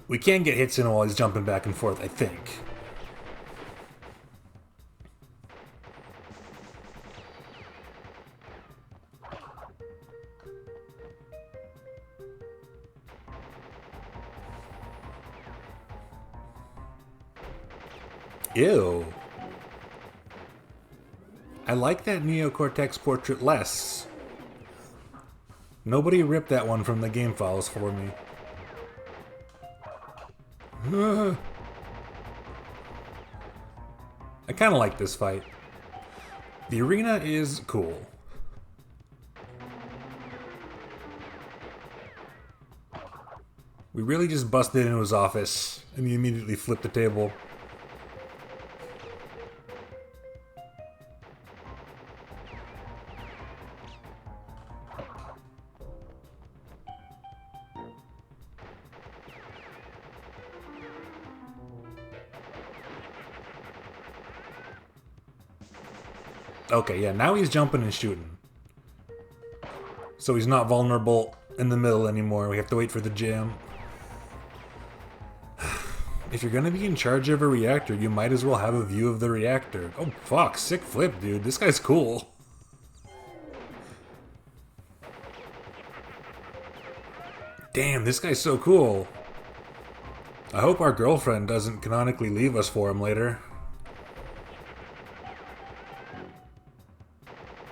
We can get hits in while he's jumping back and forth, I think. Ew. I like that Neo Cortex portrait less. Nobody ripped that one from the game files for me. I kind of like this fight. The arena is cool. We really just busted into his office and he immediately flipped the table. Okay, yeah, now he's jumping and shooting. So he's not vulnerable in the middle anymore. We have to wait for the jam. If you're gonna be in charge of a reactor, you might as well have a view of the reactor. Oh, fuck. Sick flip, dude. This guy's cool. Damn, this guy's so cool. I hope our girlfriend doesn't canonically leave us for him later.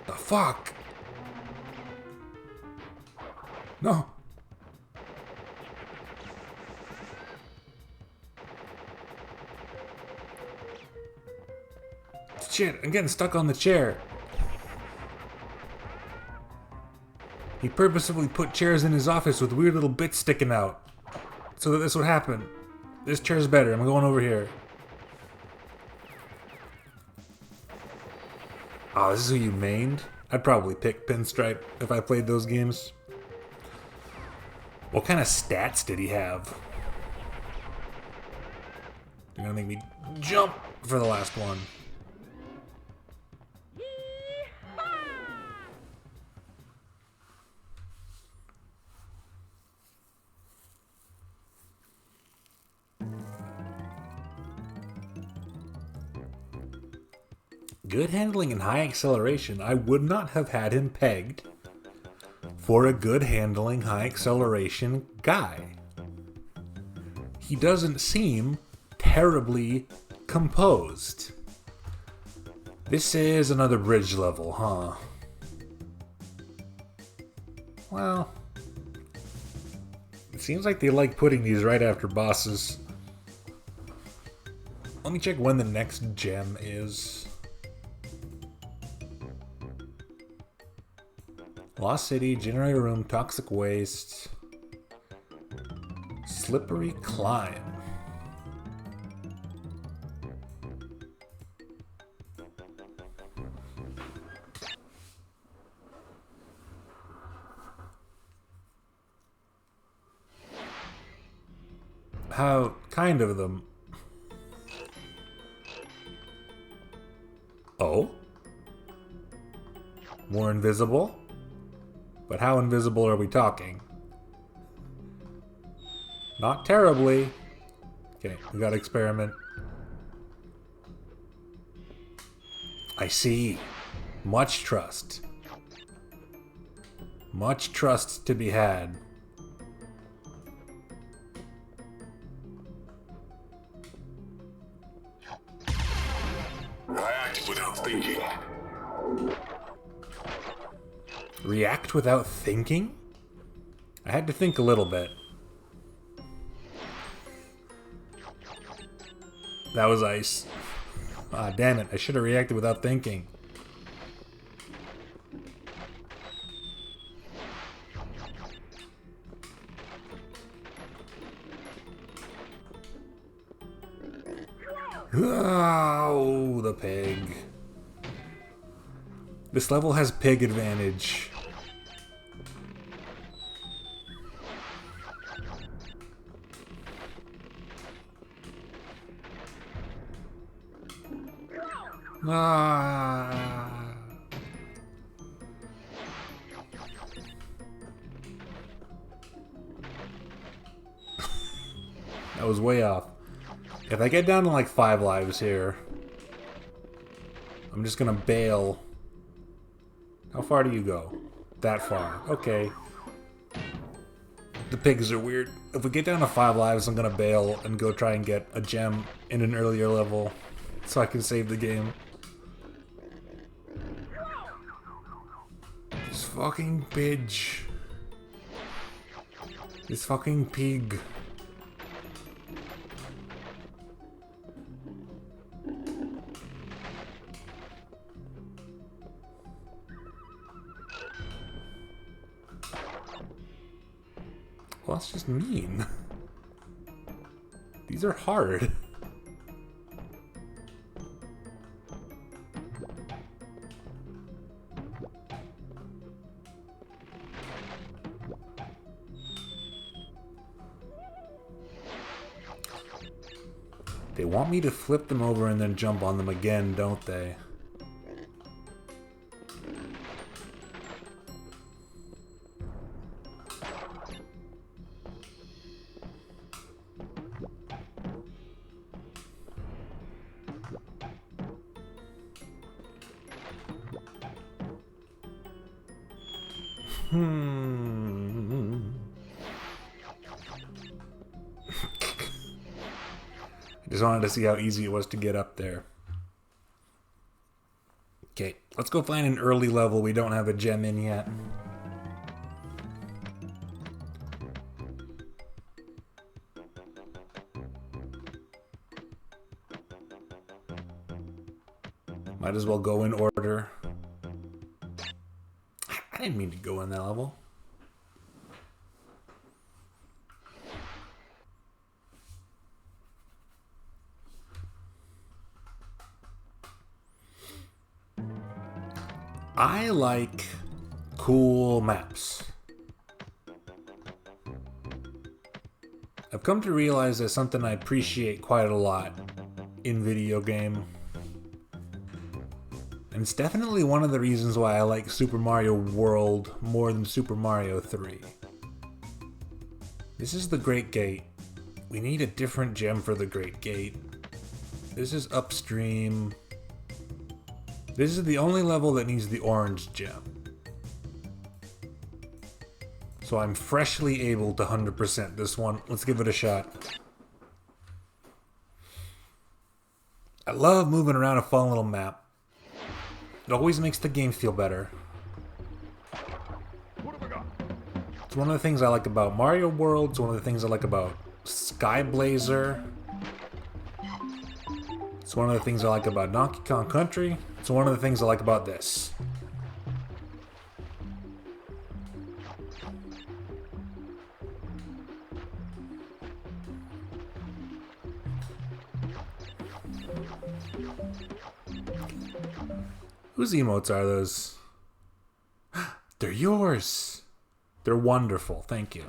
The fuck? No. Shit, I'm getting stuck on the chair. He purposefully put chairs in his office with weird little bits sticking out. So that this would happen. This chair's better. I'm going over here. Oh, this is who you mained? I'd probably pick Pinstripe if I played those games. What kind of stats did he have? They're gonna make me jump for the last one. Good handling and high acceleration. I would not have had him pegged for a good handling, high acceleration guy. He doesn't seem terribly composed. This is another bridge level, huh? Well, it seems like they like putting these right after bosses. Let me check when the next gem is. Lost City, Generator Room, Toxic Waste, Slippery Climb. How kind of them. Oh? More invisible? But how invisible are we talking? Not terribly. Okay, we got experiment. I see. Much trust. Much trust to be had. react without thinking. React without thinking? I had to think a little bit. That was ice. Ah, damn it. I should have reacted without thinking. Oh, the pig. This level has pig advantage. Ah. That was way off. If I get down to like 5 lives here, I'm just gonna bail. How far do you go? That far. Okay. The pigs are weird. If we get down to 5 lives, I'm gonna bail and go try and get a gem in an earlier level so I can save the game. This fucking bitch. This fucking pig. Well, that's just mean. These are hard. They want me to flip them over and then jump on them again, don't they? I just wanted to see how easy it was to get up there. Okay, let's go find an early level we don't have a gem in yet. Might as well go in order. I didn't mean to go in that level. I like cool maps. I've come to realize that's something I appreciate quite a lot in video game. And it's definitely one of the reasons why I like Super Mario World more than Super Mario 3. This is the Great Gate. We need a different gem for the Great Gate. This is upstream. This is the only level that needs the orange gem. So I'm freshly able to 100% this one. Let's give it a shot. I love moving around a fun little map. It always makes the game feel better. What have I got? It's one of the things I like about Mario World. It's one of the things I like about Sky Blazer. It's one of the things I like about Donkey Kong Country. It's one of the things I like about this. Whose emotes are those? They're yours. They're wonderful. Thank you.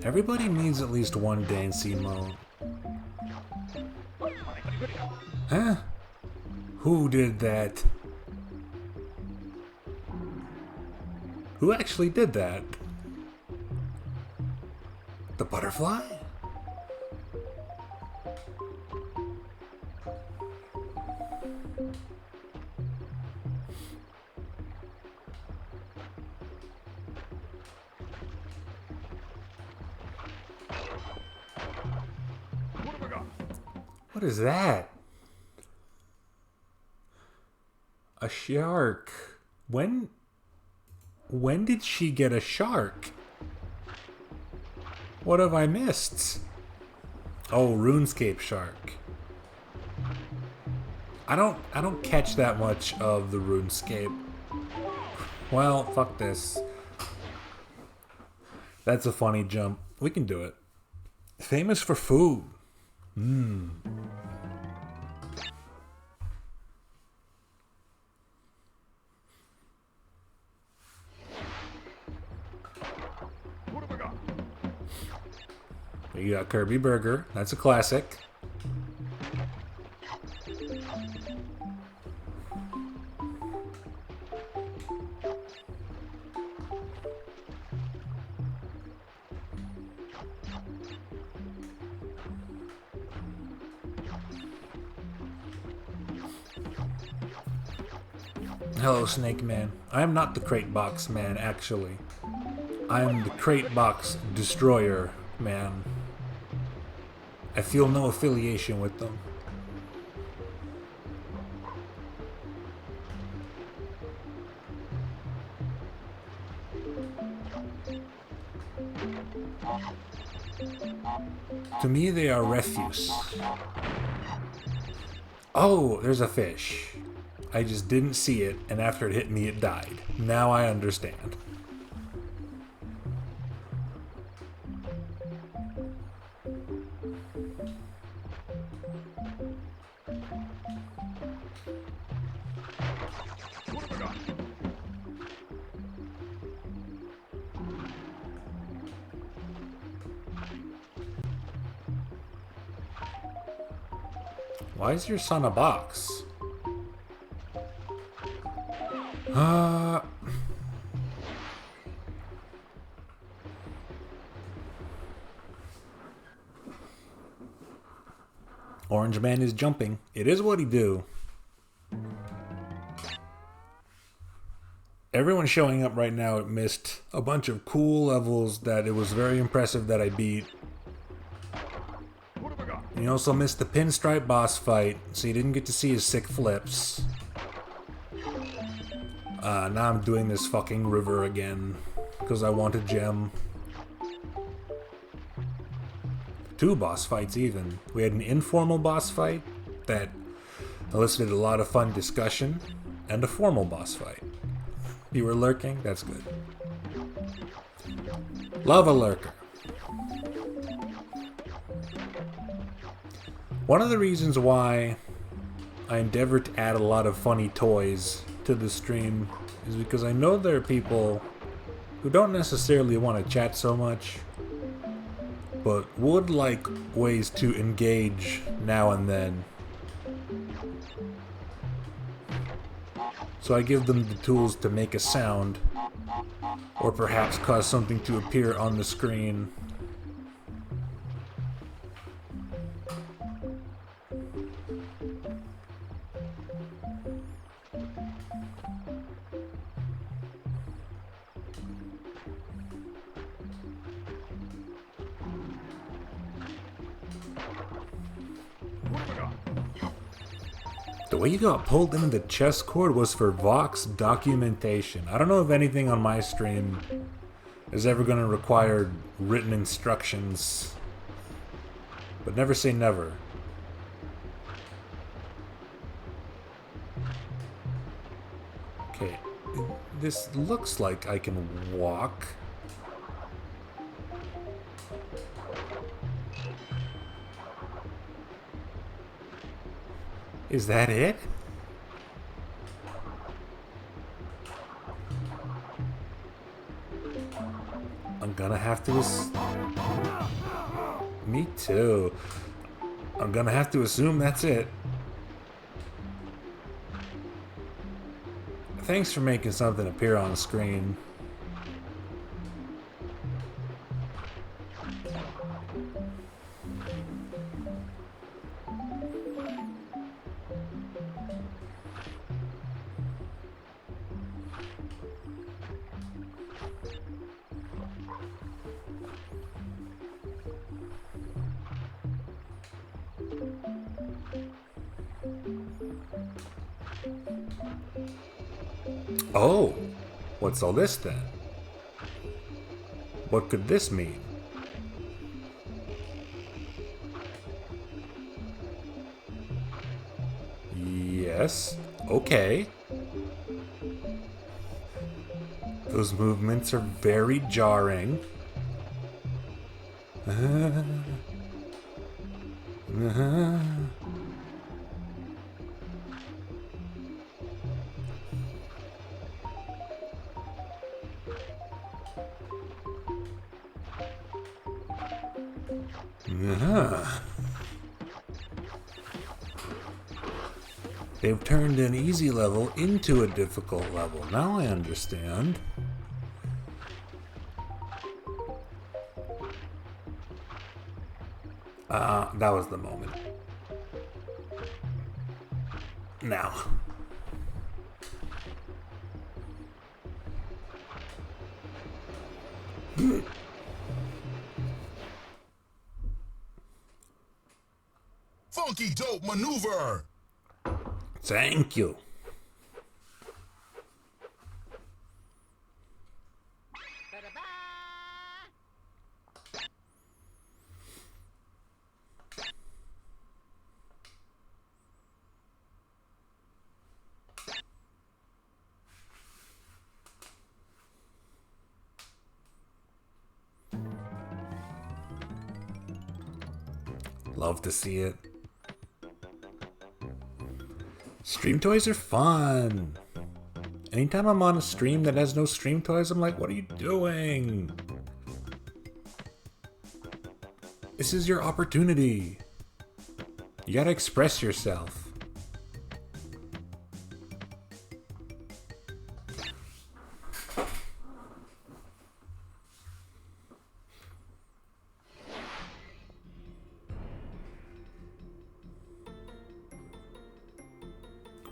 Everybody needs at least one dance emote. Huh? Who did that? Who actually did that? The butterfly? What have I got? What is that? A shark. When did she get a shark? What have I missed? Oh, RuneScape shark. I don't catch that much of the RuneScape. Well, fuck this. That's a funny jump. We can do it. Famous for food. What have I got? You got Kirby Burger. That's a classic. Hello, Snake Man. I am not the Crate Box Man, actually. I am the Crate Box Destroyer Man. I feel no affiliation with them. To me, they are refuse. Oh, there's a fish. I just didn't see it, and after it hit me, it died. Now I understand. What have I got? Why is your son a box? Orange Man is jumping. It is what he do. Everyone showing up right now missed a bunch of cool levels that it was very impressive that I beat. What have I got? You also missed the pinstripe boss fight, so you didn't get to see his sick flips. Now I'm doing this fucking river again, because I want a gem. 2 boss fights even. We had an informal boss fight that elicited a lot of fun discussion, and a formal boss fight. You were lurking? That's good. Love a lurker. One of the reasons why I endeavor to add a lot of funny toys to the stream is because I know there are people who don't necessarily want to chat so much, but would like ways to engage now and then. So I give them the tools to make a sound, or perhaps cause something to appear on the screen. What have I got? The way you got pulled into the chess cord was for Vox documentation. I don't know if anything on my stream is ever going to require written instructions, but never say never. Okay, this looks like I can walk. Is that it? I'm gonna have to Me too. I'm gonna have to assume that's it. Thanks for making something appear on the screen. Oh, what's all this then? What could this mean? Yes, okay. Those movements are very jarring. They've turned an easy level into a difficult level. Now I understand. That was the moment. Now. Funky dope maneuver. Thank you. Love to see it. Stream toys are fun. Anytime I'm on a stream that has no stream toys, I'm like, what are you doing? This is your opportunity. You gotta express yourself.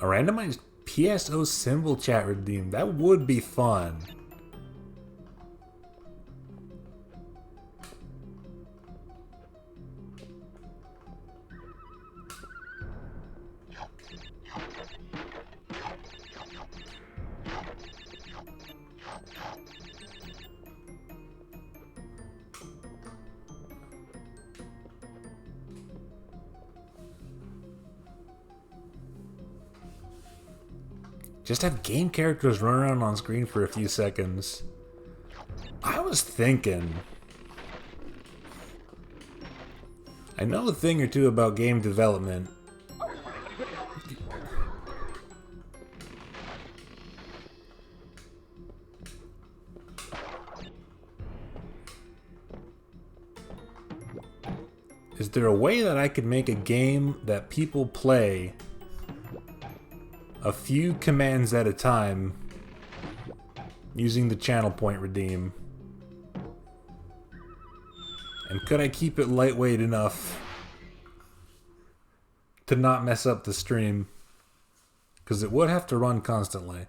A randomized PSO symbol chat redeem. That would be fun. Just have game characters run around on screen for a few seconds. I was thinking, I know a thing or two about game development. Is there a way that I could make a game that people play a few commands at a time using the channel point redeem? And could I keep it lightweight enough to not mess up the stream? Because it would have to run constantly.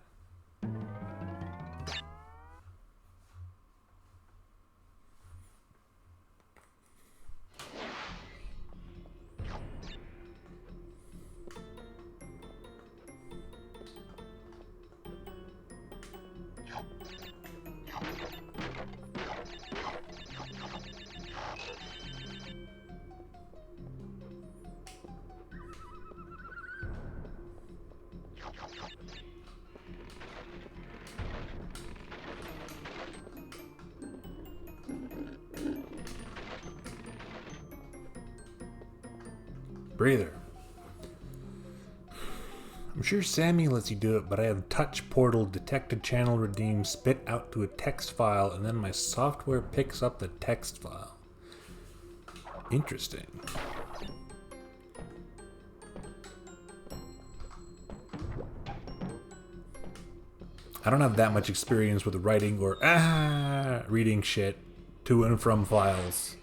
Breather. I'm sure Sammy lets you do it, but I have touch portal, detect a channel redeem, spit out to a text file, and then my software picks up the text file. Interesting. I don't have that much experience with writing or reading shit to and from files.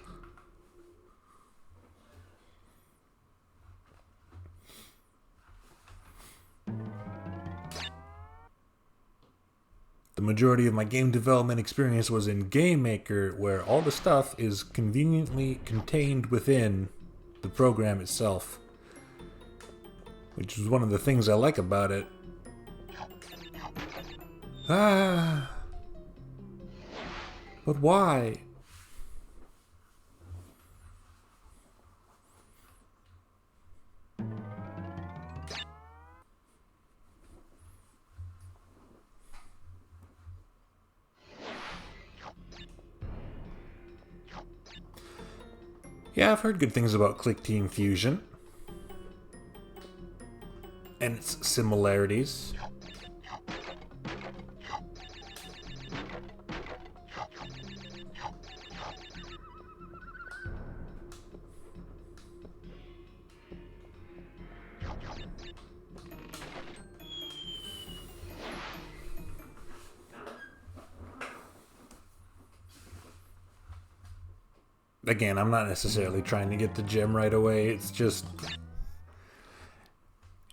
The majority of my game development experience was in Game Maker, where all the stuff is conveniently contained within the program itself, which is one of the things I like about it. Ah. But why? Yeah, I've heard good things about Click Team Fusion and its similarities. Again, I'm not necessarily trying to get the gem right away, it's just...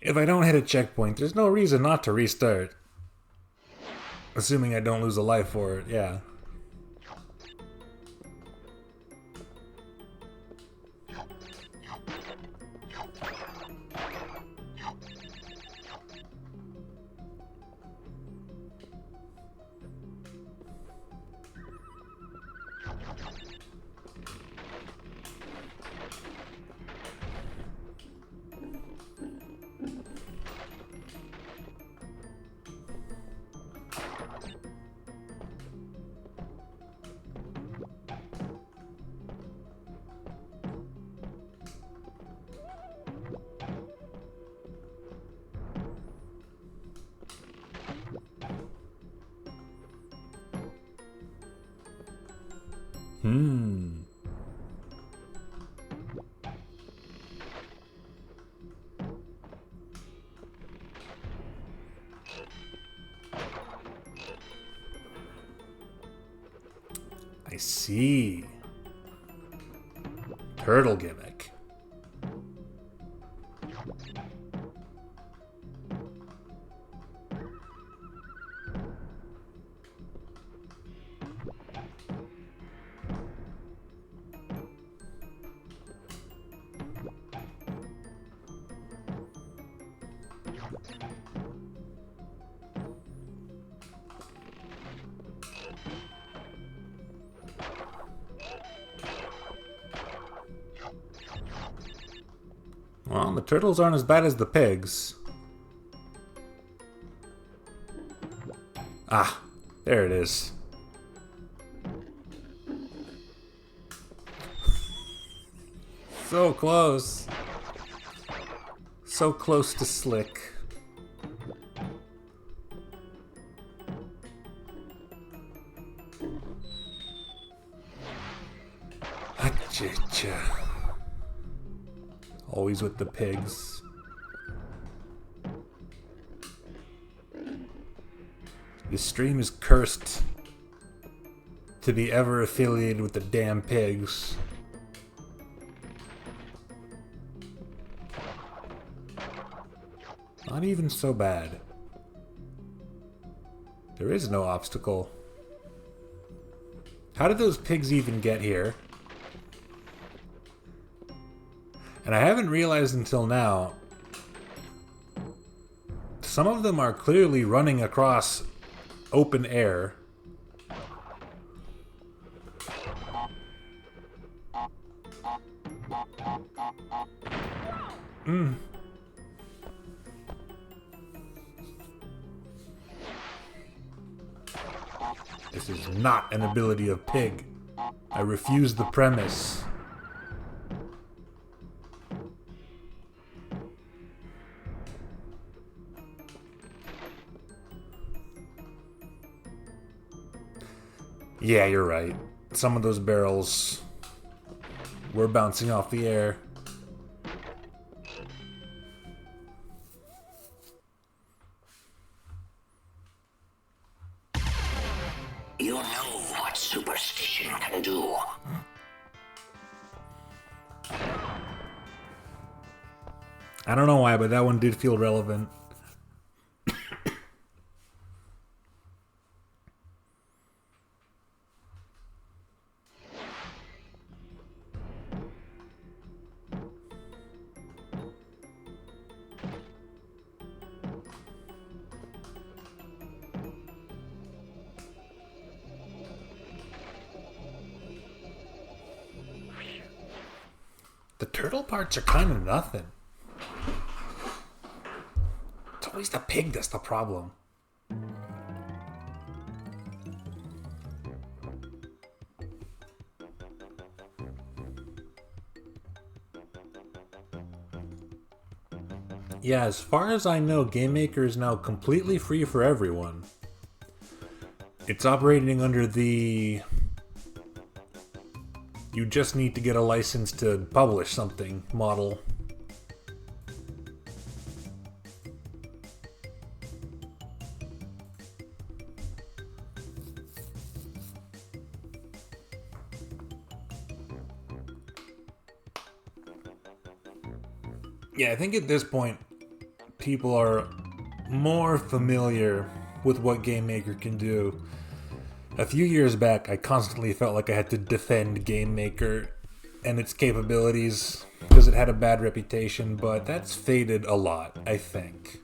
if I don't hit a checkpoint, there's no reason not to restart. Assuming I don't lose a life for it, yeah. I see. Turtle gimmick. Well, the turtles aren't as bad as the pigs. Ah, there it is. So close. So close to slick. Acha-cha. Always with the pigs. This stream is cursed to be ever affiliated with the damn pigs. Not even so bad. There is no obstacle. How did those pigs even get here? And I haven't realized until now, some of them are clearly running across open air. This is not an ability of pig. I refuse the premise. Yeah, you're right. Some of those barrels were bouncing off the air. You know what superstition can do. I don't know why, but that one did feel relevant. The turtle parts are kind of nothing. It's always the pig that's the problem. Yeah, as far as I know, Game Maker is now completely free for everyone. It's operating under the... you just need to get a license to publish something model. Yeah, I think at this point, people are more familiar with what Game Maker can do. A few years back, I constantly felt like I had to defend Game Maker and its capabilities because it had a bad reputation, but that's faded a lot, I think.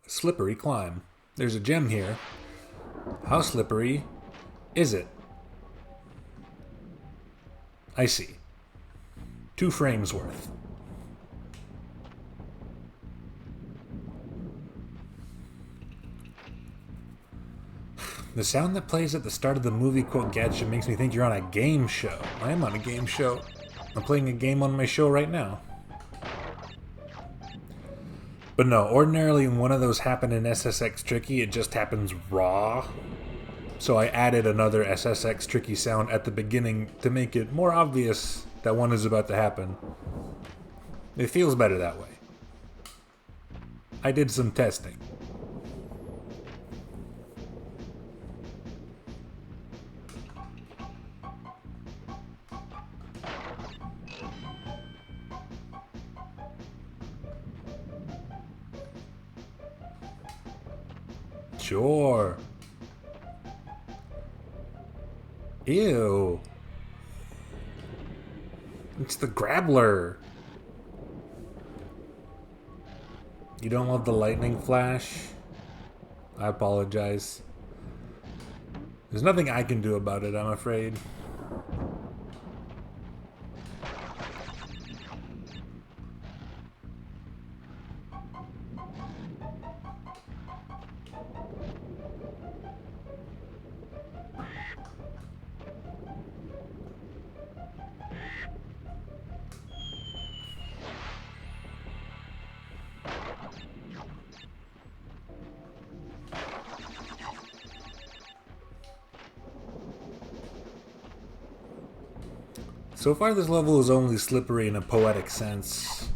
Slippery climb. There's a gem here. How slippery is it? I see. 2 frames worth. The sound that plays at the start of the movie quote Gacha makes me think you're on a game show. I am on a game show. I'm playing a game on my show right now. But no, ordinarily when one of those happen in SSX Tricky, it just happens raw. So I added another SSX Tricky sound at the beginning to make it more obvious that one is about to happen. It feels better that way. I did some testing. Sure. Ew. It's the Grabbler. You don't love the lightning flash? I apologize. There's nothing I can do about it, I'm afraid. So far this level is only slippery in a poetic sense.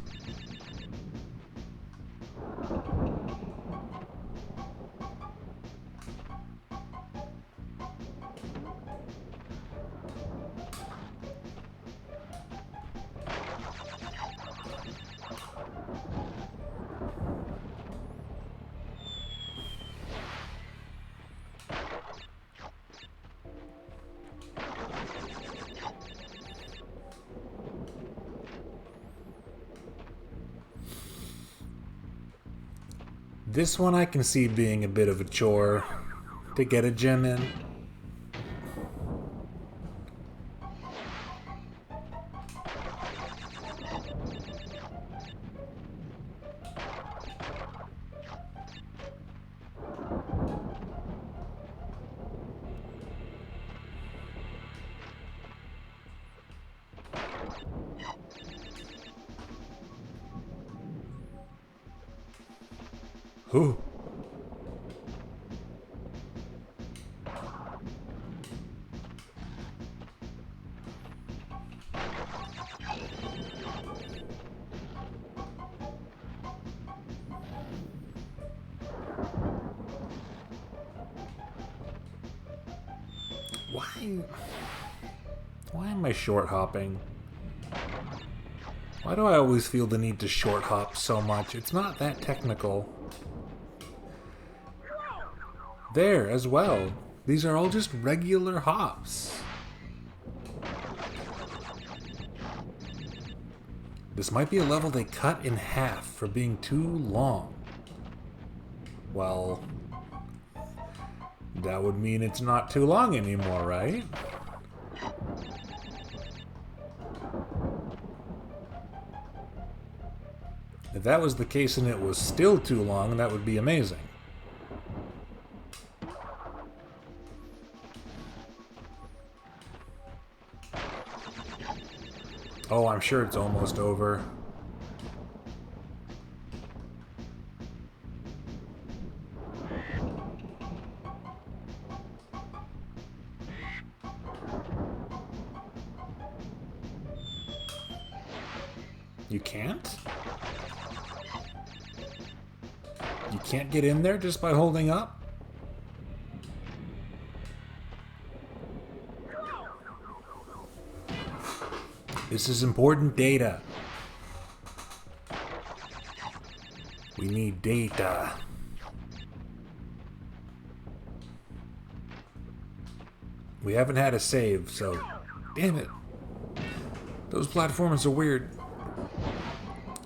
This one I can see being a bit of a chore to get a gem in. Ooh. Why am I short hopping? Why do I always feel the need to short hop so much? It's not that technical. There as well. These are all just regular hops. This might be a level they cut in half for being too long. Well, that would mean it's not too long anymore, right? If that was the case and it was still too long, that would be amazing. Oh, I'm sure it's almost over. You can't? You can't get in there just by holding up? This is important data. We need data. We haven't had a save, so... Damn it. Those platforms are weird.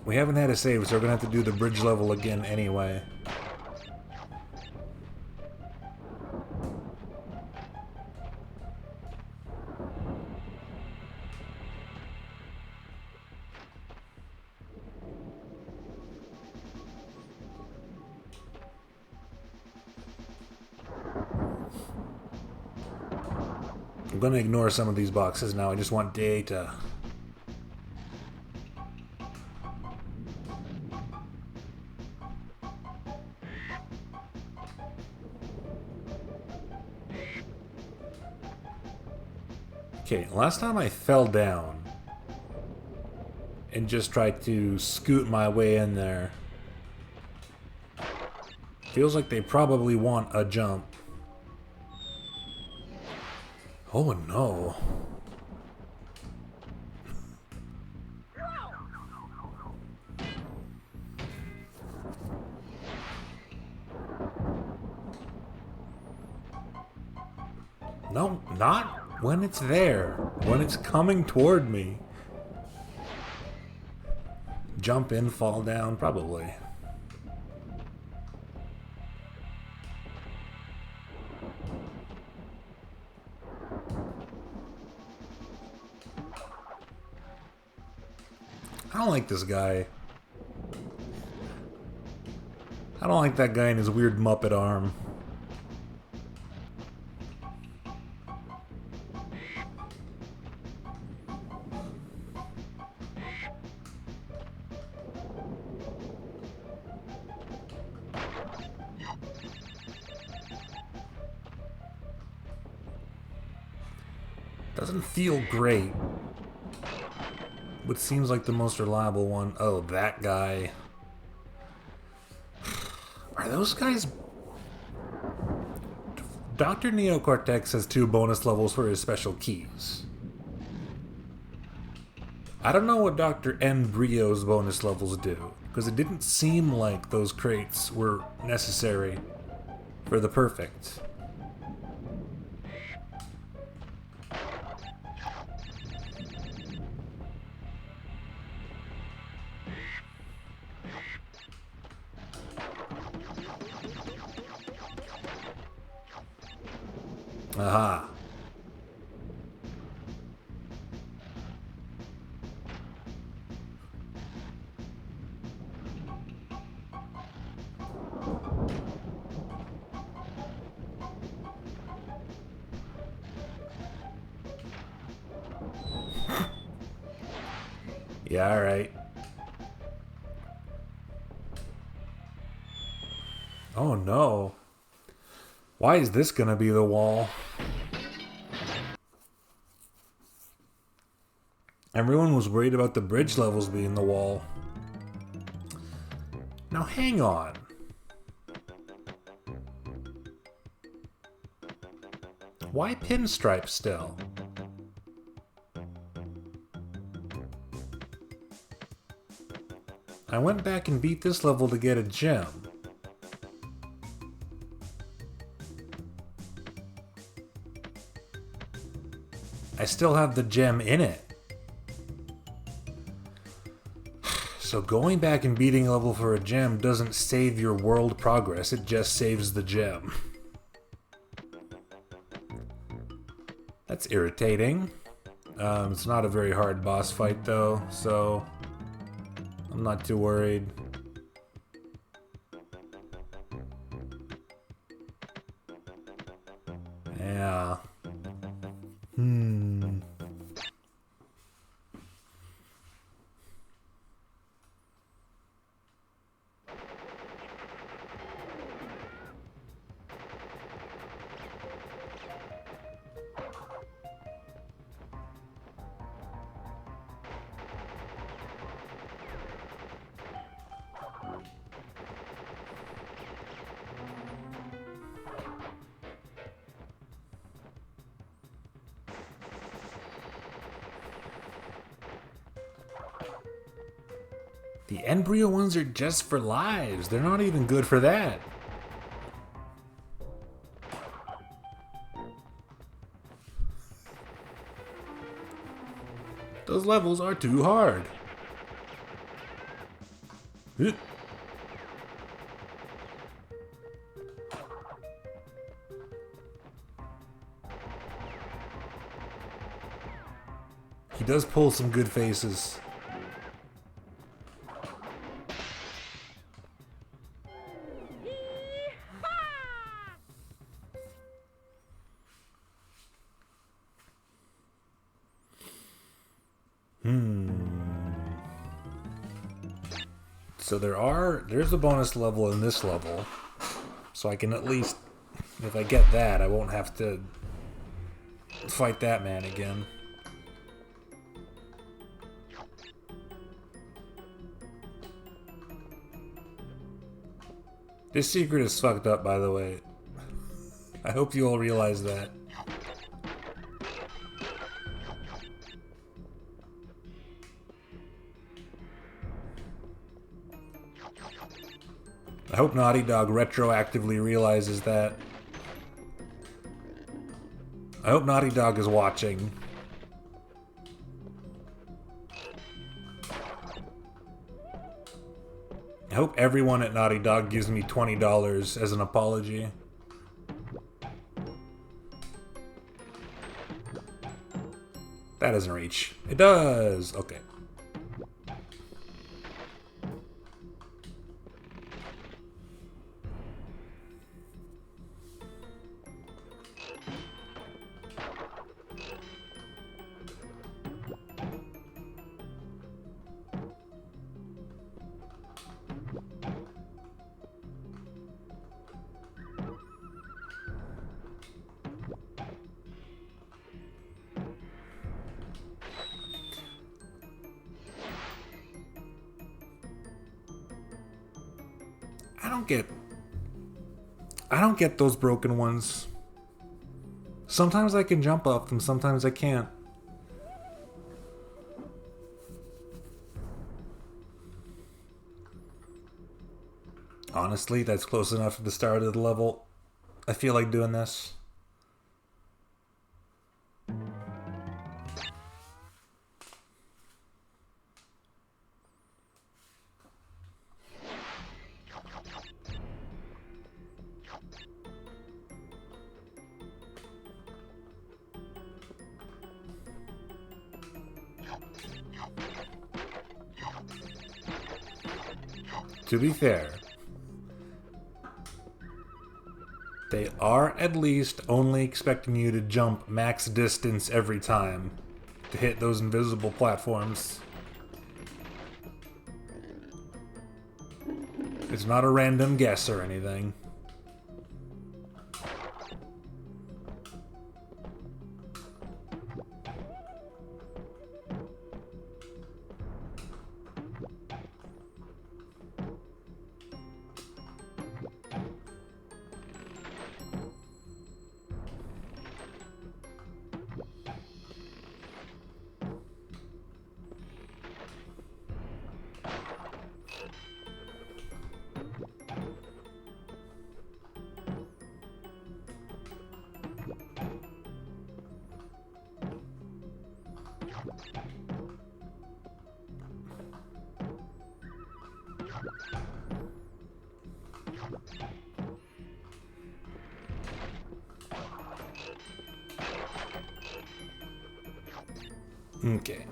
We haven't had a save, so we're gonna have to do the bridge level again anyway. I'm gonna ignore some of these boxes now, I just want data. Okay, last time I fell down and just tried to scoot my way in there. Feels like they probably want a jump. Oh no. No, not when it's there. When it's coming toward me. Jump in, fall down, probably. I don't like this guy. I don't like that guy and his weird Muppet arm. Doesn't feel great. But seems like the most reliable one. Oh, that guy. Are those guys... Dr. Neocortex has 2 bonus levels for his special keys. I don't know what Dr. Embryo's bonus levels do, because it didn't seem like those crates were necessary for the perfect. Aha. Yeah, alright. Oh no. Why is this gonna be the wall? Everyone was worried about the bridge levels being the wall. Now hang on. Why pinstripe still? I went back and beat this level to get a gem. I still have the gem in it. So going back and beating a level for a gem doesn't save your world progress, it just saves the gem. That's irritating. It's not a very hard boss fight though, so... I'm not too worried. Yeah. The embryo ones are just for lives. They're not even good for that. Those levels are too hard. He does pull some good faces. So there's a bonus level in this level. So I can at least, if I get that, I won't have to fight that man again. This secret is fucked up, by the way. I hope you all realize that. I hope Naughty Dog retroactively realizes that. I hope Naughty Dog is watching. I hope everyone at Naughty Dog gives me $20 as an apology. That doesn't reach. It does! Okay. I don't get those broken ones. Sometimes I can jump up them, sometimes I can't. Honestly, that's close enough to the start of the level. I feel like doing this. To be fair, they are at least only expecting you to jump max distance every time to hit those invisible platforms. It's not a random guess or anything. Okay.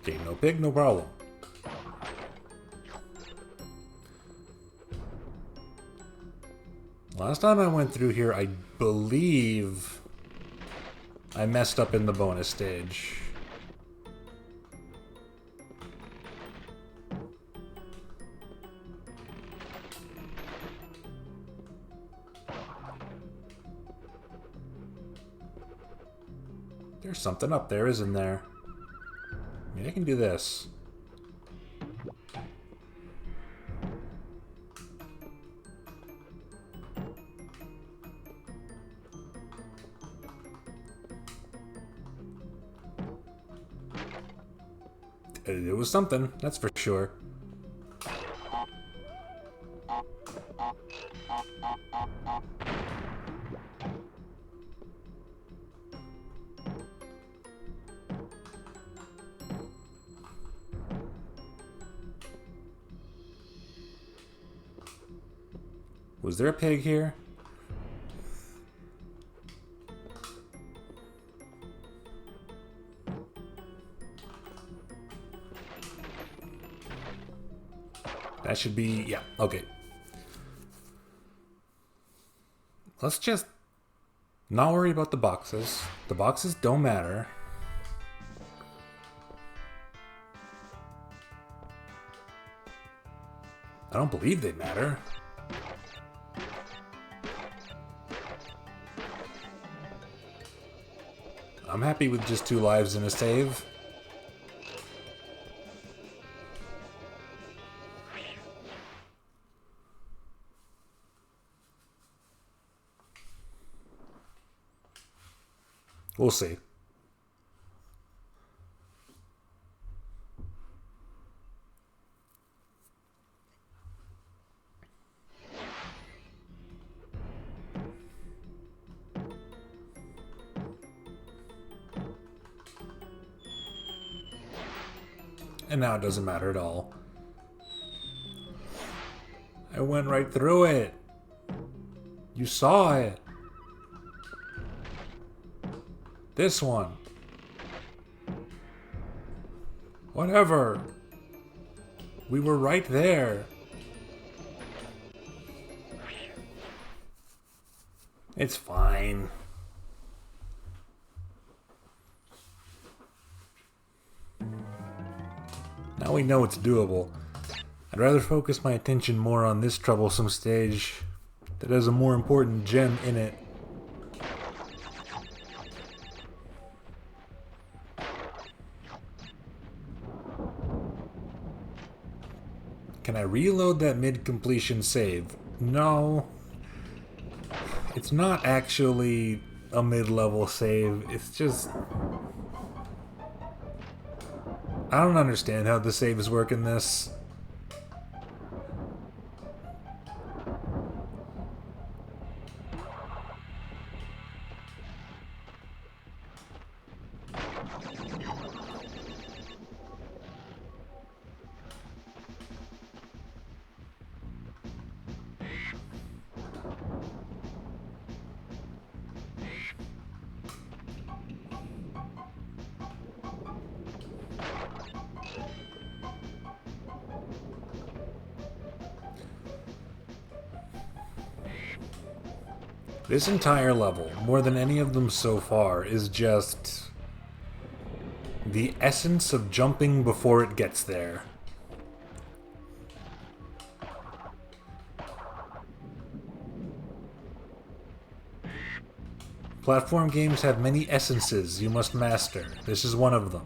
Okay, no pig, no problem. Last time I went through here, I believe I messed up in the bonus stage. There's something up there, isn't there? I mean, I can do this. It was something, that's for sure. Was there a pig here? That should be... yeah, okay. Let's just not worry about the boxes. The boxes don't matter. I don't believe they matter. I'm happy with just 2 lives and a save. We'll see. And now it doesn't matter at all. I went right through it. You saw it. This one. Whatever. We were right there. It's fine. Now we know it's doable. I'd rather focus my attention more on this troublesome stage that has a more important gem in it. Can I reload that mid-completion save? No. It's not actually a mid-level save, it's just... I don't understand how the saves work in this. This entire level, more than any of them so far, is just the essence of jumping before it gets there. Platform games have many essences you must master. This is one of them.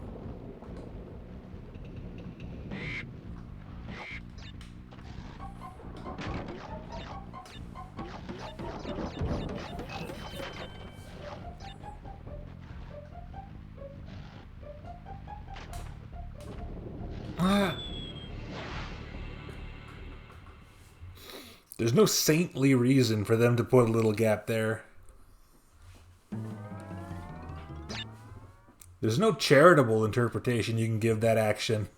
There's no saintly reason for them to put a little gap there. There's no charitable interpretation you can give that action.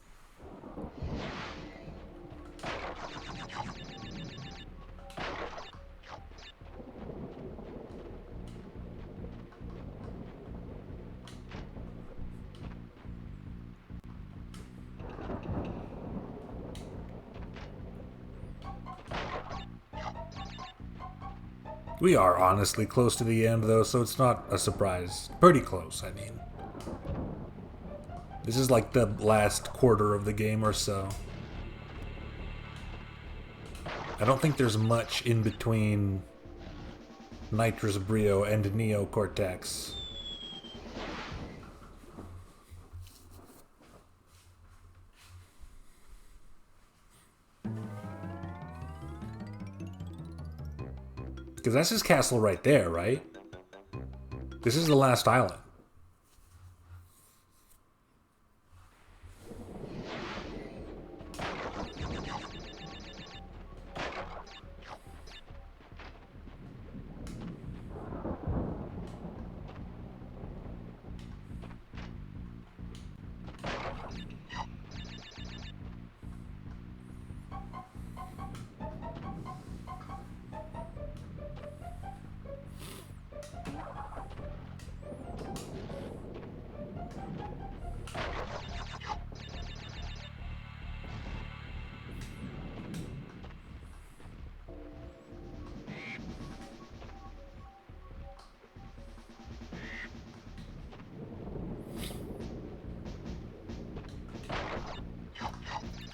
We are honestly close to the end, though, so it's not a surprise. Pretty close, I mean. This is like the last quarter of the game or so. I don't think there's much in between Nitrous Brio and Neo Cortex. Because that's his castle right there, right? This is the last island.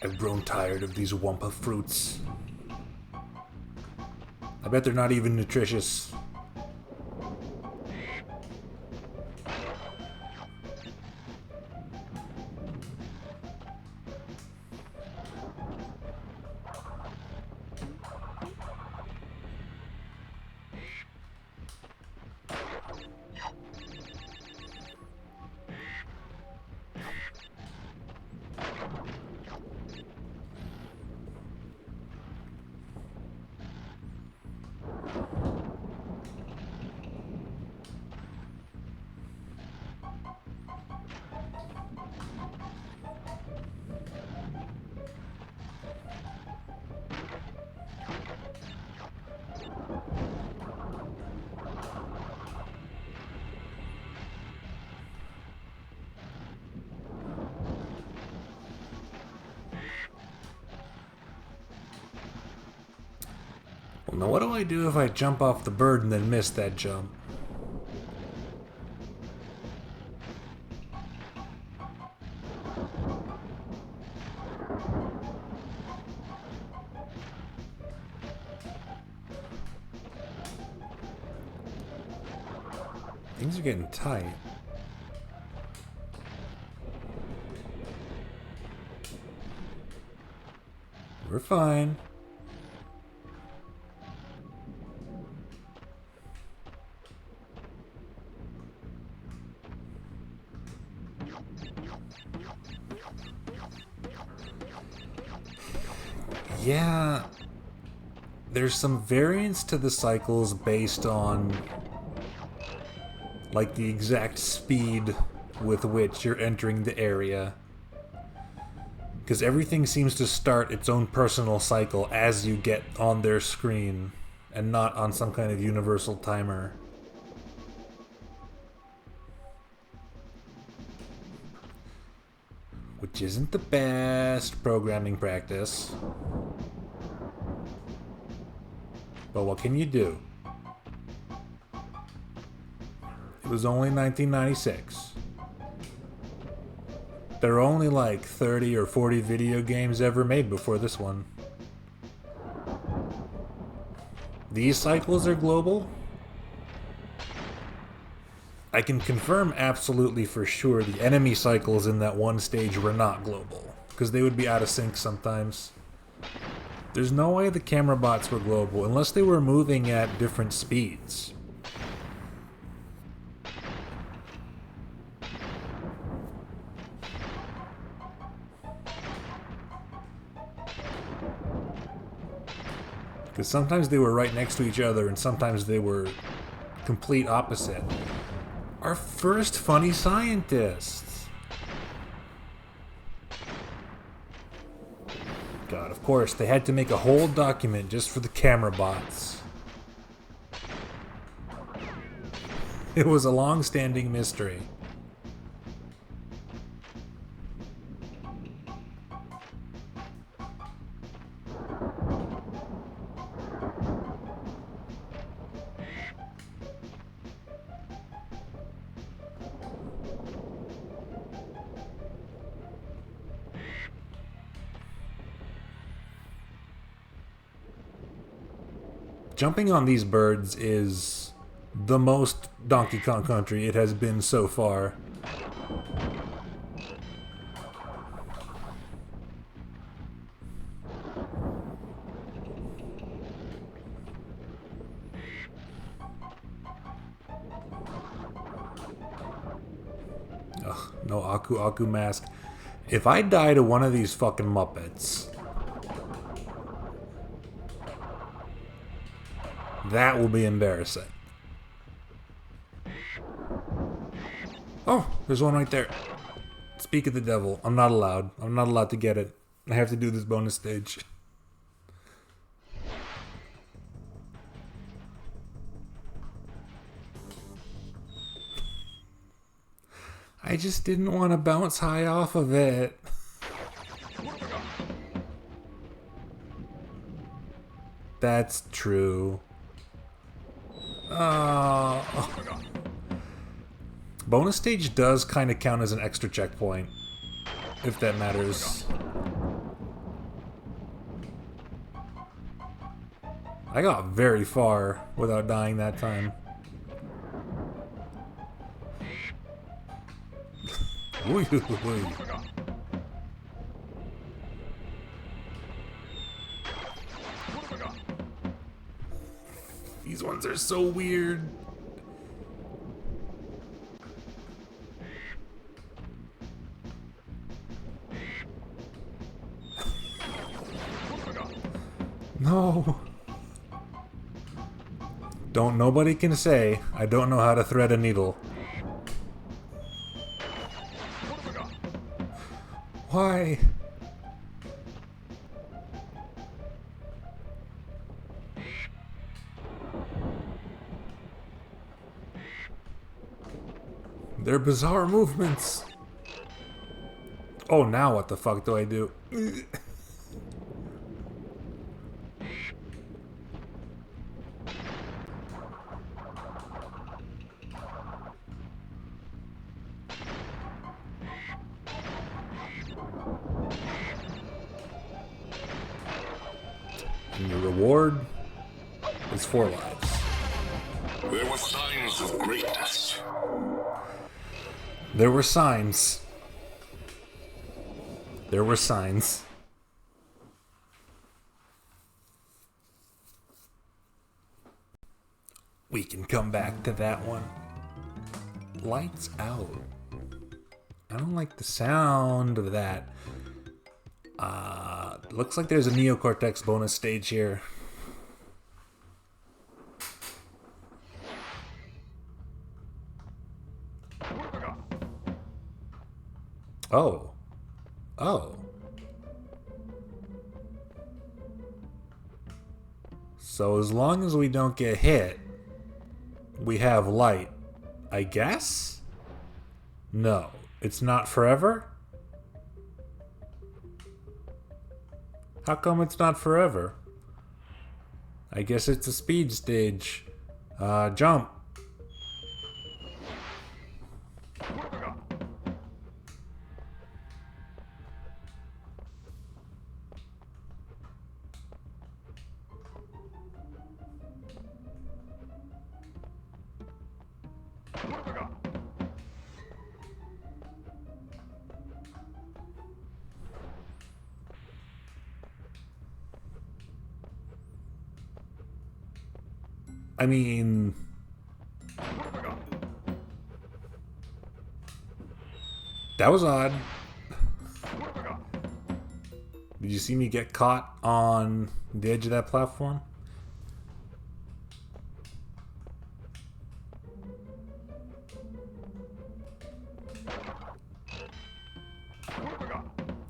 I've grown tired of these Wumpa fruits. I bet they're not even nutritious. Well, now what do I do if I jump off the bird and then miss that jump? Things are getting tight. We're fine. Yeah, there's some variance to the cycles based on like the exact speed with which you're entering the area. Because everything seems to start its own personal cycle as you get on their screen, and not on some kind of universal timer. Which isn't the best programming practice. But what can you do? It was only 1996. There are only like 30 or 40 video games ever made before this one. These cycles are global? I can confirm absolutely for sure the enemy cycles in that one stage were not global, because they would be out of sync sometimes. There's no way the camera bots were global unless they were moving at different speeds. Because sometimes they were right next to each other and sometimes they were complete opposite. Our first funny scientists! God, of course, they had to make a whole document just for the camera bots. It was a long-standing mystery. Jumping on these birds is the most Donkey Kong Country it has been so far. Ugh, no Aku Aku mask. If I die to one of these fucking Muppets, that will be embarrassing. Oh, there's one right there. Speak of the devil. I'm not allowed. I'm not allowed to get it. I have to do this bonus stage. I just didn't want to bounce high off of it. That's true. Oh. Bonus stage does kind of count as an extra checkpoint, if that matters. I got very far without dying that time. Ooh, ooh. These ones are so weird. No. Nobody can say I don't know how to thread a needle. Why? They're bizarre movements. Oh, now what the fuck do I do? And your reward is 4 lives. There were signs of greatness. There were signs. There were signs. We can come back to that one. Lights out. I don't like the sound of that. Looks like there's a Neocortex bonus stage here. Oh. Oh. So as long as we don't get hit, we have light. I guess? No. It's not forever? How come it's not forever? I guess it's a speed stage. Jump. I mean... that was odd. Did you see me get caught on the edge of that platform?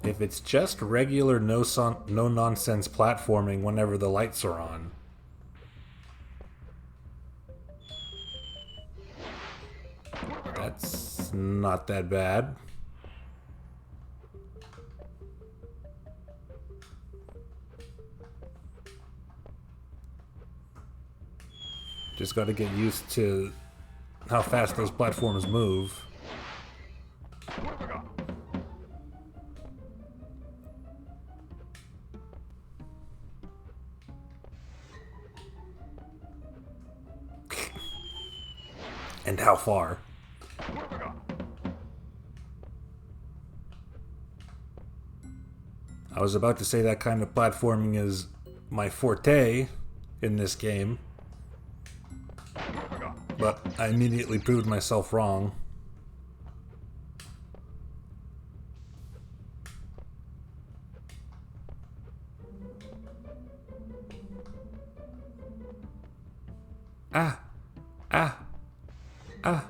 If it's just regular no-nonsense platforming whenever the lights are on, that's not that bad. Just gotta get used to how fast those platforms move. And how far? What have I got? I was about to say that kind of platforming is my forte in this game, What have I got? but I immediately proved myself wrong. Ah! Ah! Ah!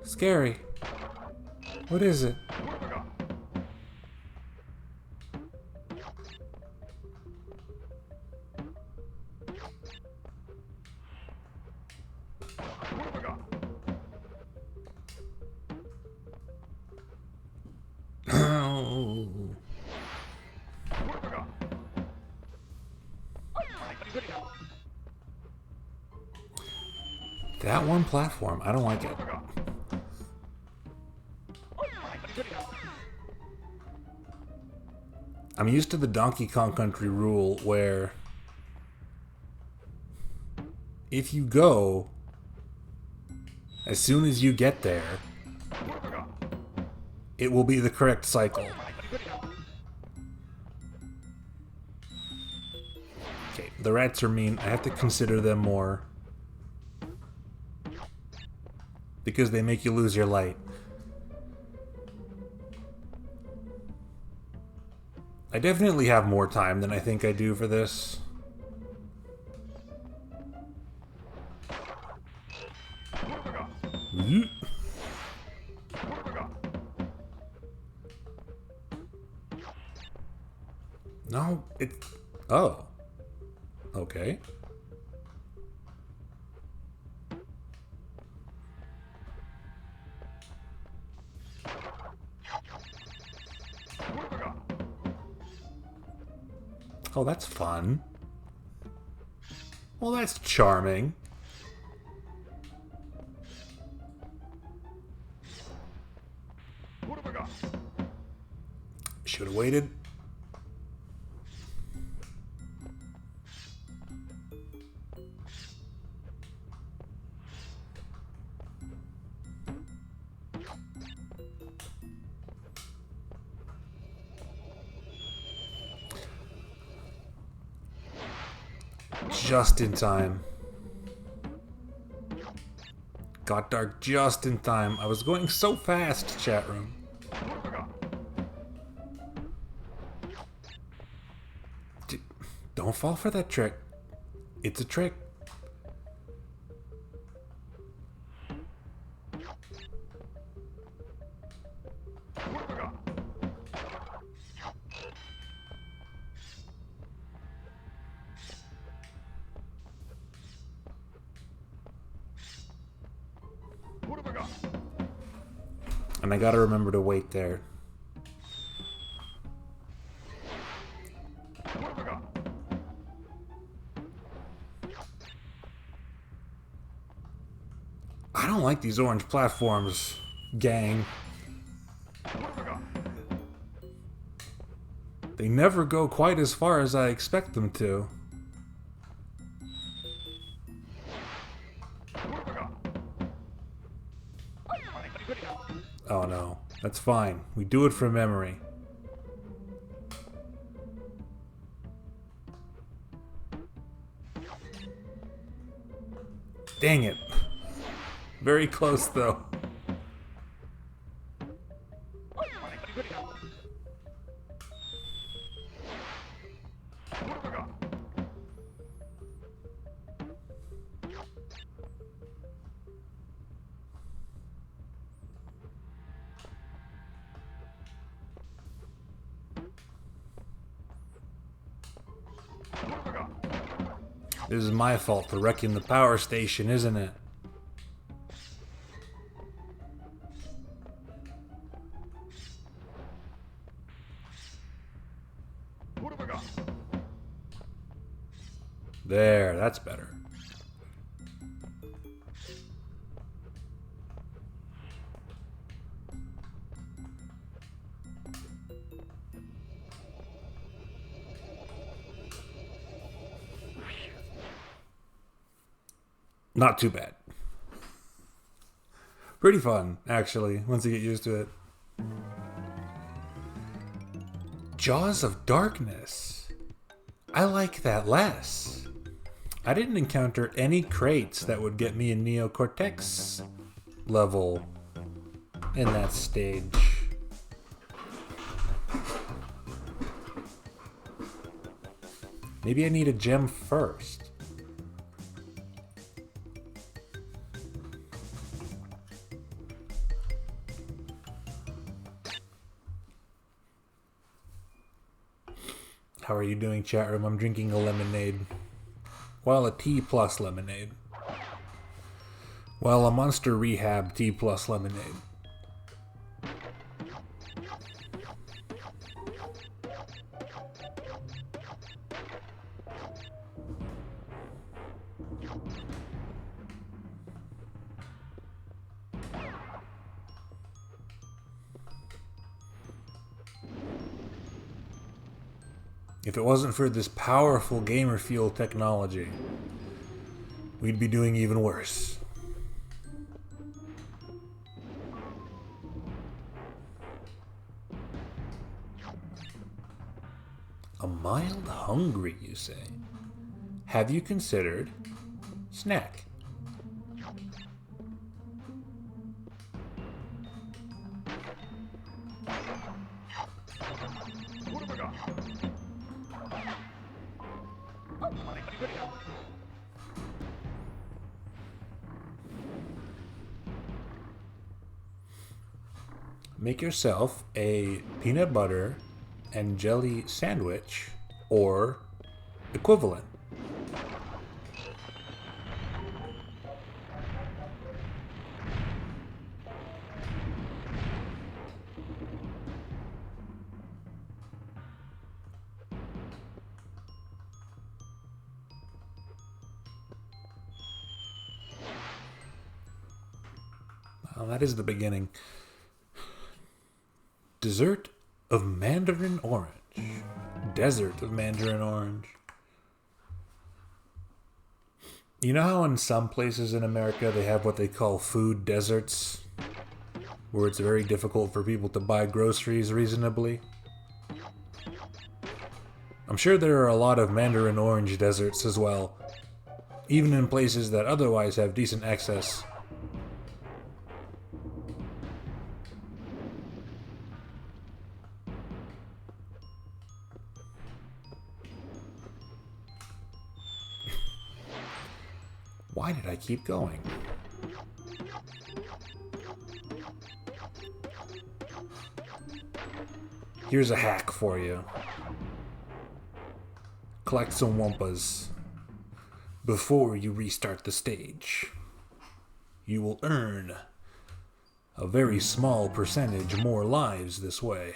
Scary. What is it? What have I got? What have I got? Oh. What have I got? That one platform, I don't like it. What have I got? I'm used to the Donkey Kong Country rule where if you go, as soon as you get there, What have I got? it will be the correct cycle. Okay, the rats are mean. I have to consider them more because they make you lose your light. I definitely have more time than I think I do for this. What have I got? Yeet. What have I got? No, it. Oh. Okay. What have I got? Oh, that's fun. Well, that's charming. What have I got? Should have waited. Just in time. Got dark just in time. I was going so fast, chat room. What have I got? Don't fall for that trick. It's a trick. What have I got? What have I got? And I gotta remember to wait there. What have I got? I don't like these orange platforms, gang. What have I got? They never go quite as far as I expect them to. What have I got? Oh no, that's fine. We do it from memory. Dang it. Very close though. What have I got? What have I got? This is my fault for wrecking the power station, isn't it? What have I got? There, that's better. Not too bad. Pretty fun, actually, once you get used to it. Jaws of Darkness. I like that less. I didn't encounter any crates that would get me a Neocortex level in that stage. Maybe I need a gem first. How are you doing, chat room? I'm drinking a lemonade. Well, a tea plus lemonade. Well, a Monster Rehab tea plus lemonade. If it wasn't for this powerful gamer fuel technology, we'd be doing even worse. A mild hungry, you say? Have you considered snack? What have I got? Make yourself a peanut butter and jelly sandwich or equivalent. Well, that is the beginning. Dessert of mandarin orange. Desert of mandarin orange. You know how in some places in America they have what they call food deserts? Where it's very difficult for people to buy groceries reasonably? I'm sure there are a lot of mandarin orange deserts as well. Even in places that otherwise have decent access. Why did I keep going? Here's a hack for you. Collect some Wumpas before you restart the stage. You will earn a very small percentage more lives this way.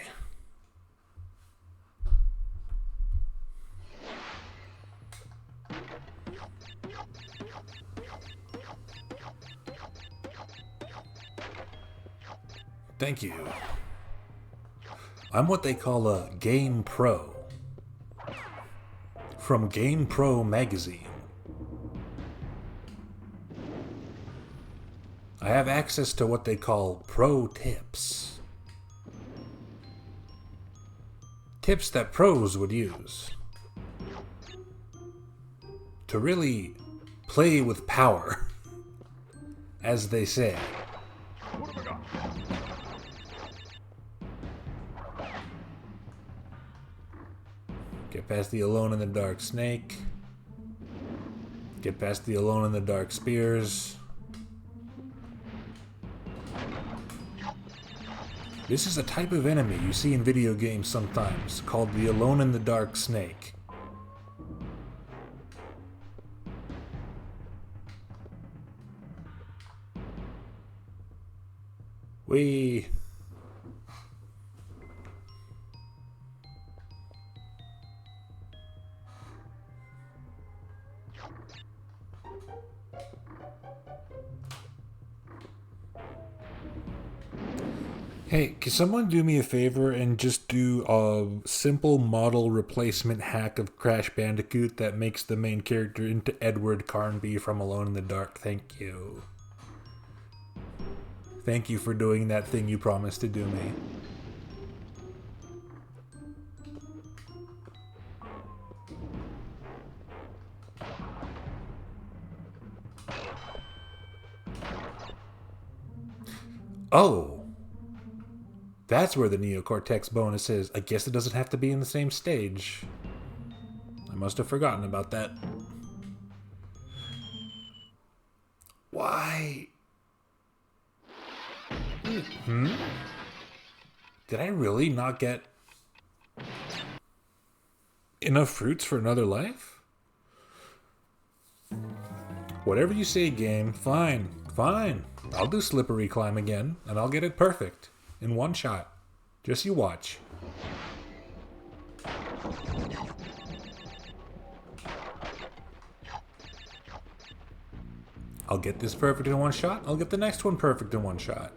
Thank you. I'm what they call a Game Pro. From Game Pro magazine. I have access to what they call pro tips. Tips that pros would use. To really play with power, as they say. What have I got? Get past the Alone in the Dark snake. Get past the Alone in the Dark spears. This is a type of enemy you see in video games sometimes, called the Alone in the Dark snake. Whee! Hey, can someone do me a favor and just do a simple model replacement hack of Crash Bandicoot that makes the main character into Edward Carnby from Alone in the Dark? Thank you. Thank you for doing that thing you promised to do me. Oh! That's where the Neocortex bonus is. I guess it doesn't have to be in the same stage. I must have forgotten about that. Why? Did I really not get enough fruits for another life? Whatever you say, game. Fine. Fine. I'll do slippery climb again, and I'll get it perfect. In one shot. Just you watch. I'll get this perfect in one shot. I'll get the next one perfect in one shot.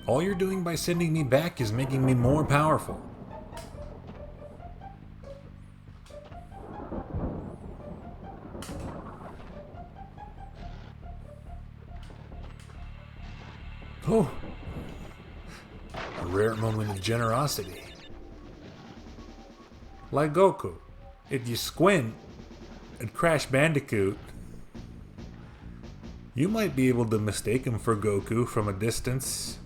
All you're doing by sending me back is making me more powerful. Oh, a rare moment of generosity. Like Goku, if you squint at Crash Bandicoot, you might be able to mistake him for Goku from a distance.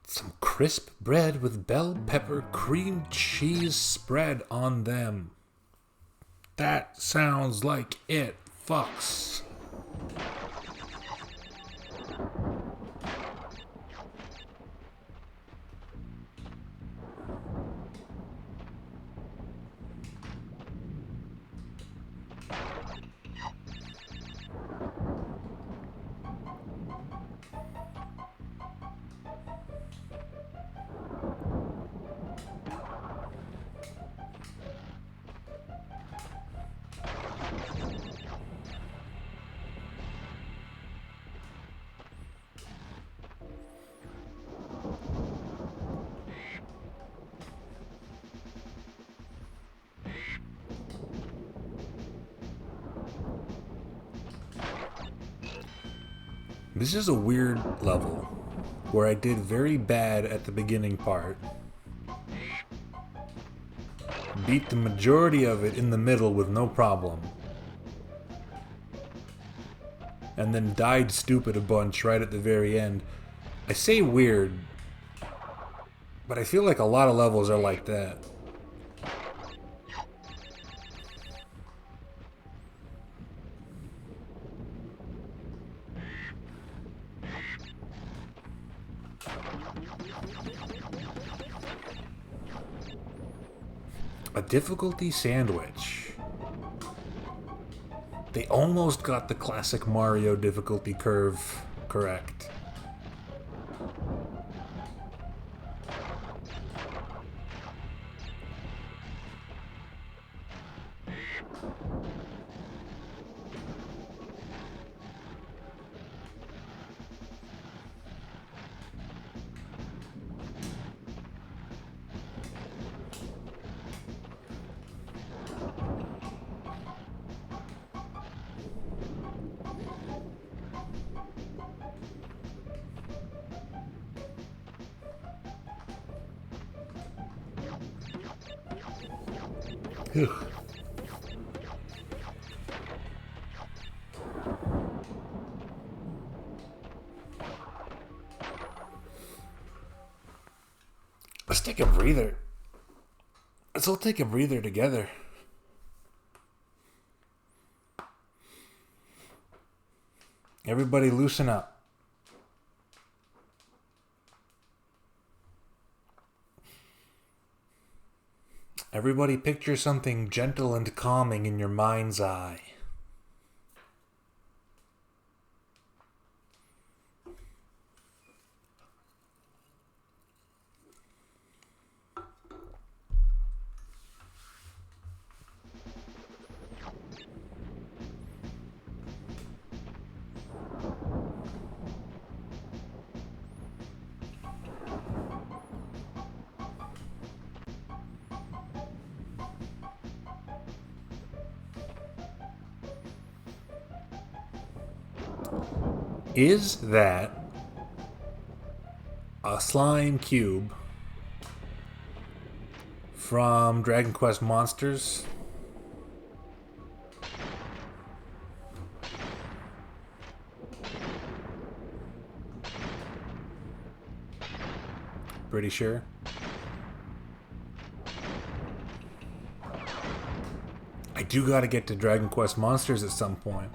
Some crisp bread with bell pepper cream cheese spread on them. That sounds like it fucks. This is a weird level where I did very bad at the beginning part. Beat the majority of it in the middle with no problem. And then died stupid a bunch right at the very end. I say weird, but I feel like a lot of levels are like that. A difficulty sandwich. They almost got the classic Mario difficulty curve correct. Ugh. Let's take a breather. Let's all take a breather together. Everybody loosen up. Everybody picture something gentle and calming in your mind's eye. Is that a slime cube from Dragon Quest Monsters? Pretty sure. I do gotta get to Dragon Quest Monsters at some point.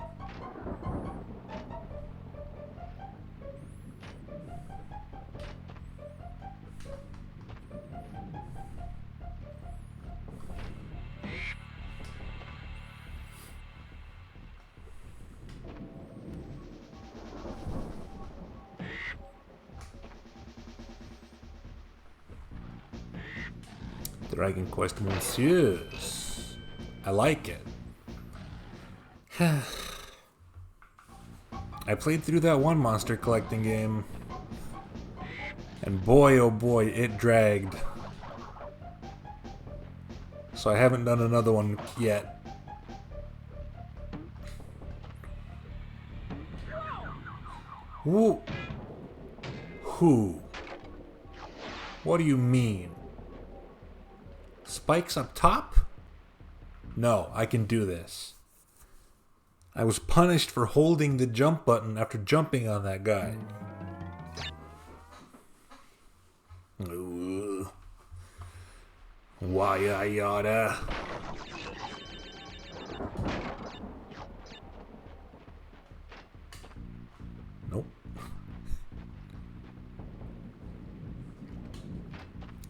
Dragon Quest Monsters. I like it. I played through that one monster collecting game, and boy oh boy, it dragged. So I haven't done another one yet. Who? Who? What do you mean? Spikes up top? No, I can do this. I was punished for holding the jump button after jumping on that guy. Ooh. Why I oughta. Nope.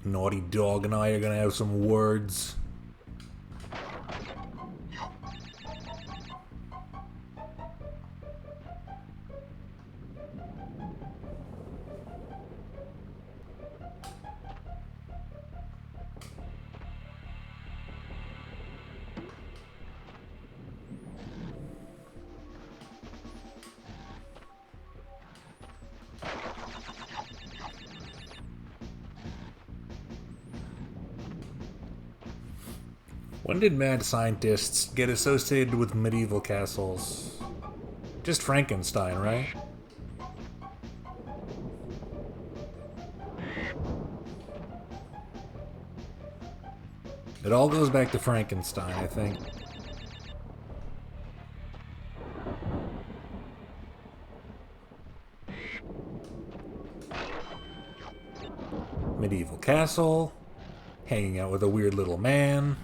Naughty Dog and I are gonna have some words. When did mad scientists get associated with medieval castles? Just Frankenstein, right? It all goes back to Frankenstein, I think. Medieval castle, hanging out with a weird little man.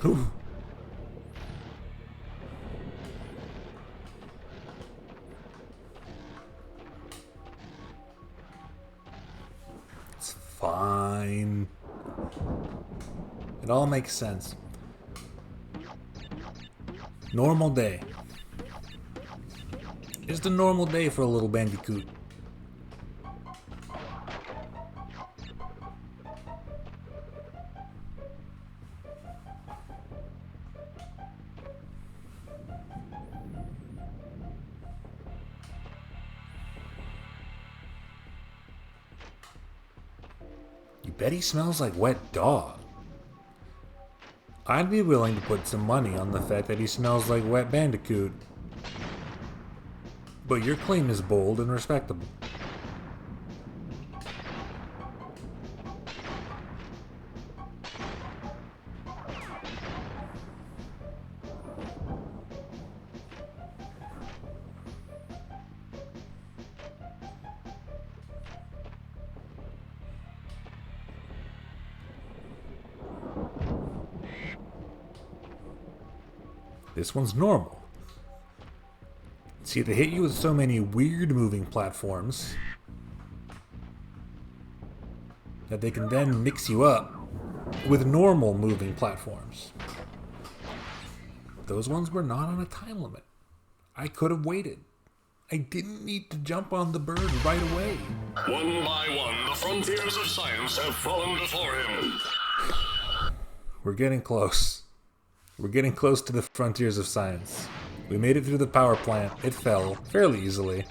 Ooh. It's fine. It all makes sense. Normal day. Just a normal day for a little Bandicoot. You bet he smells like wet dog. I'd be willing to put some money on the fact that he smells like wet Bandicoot. But your claim is bold and respectable. This one's normal. See, they hit you with so many weird moving platforms that they can then mix you up with normal moving platforms. Those ones were not on a time limit. I could have waited. I didn't need to jump on the bird right away. One by one, the frontiers of science have fallen before him. We're getting close. We're getting close to the frontiers of science. We made it through the power plant. It fell fairly easily.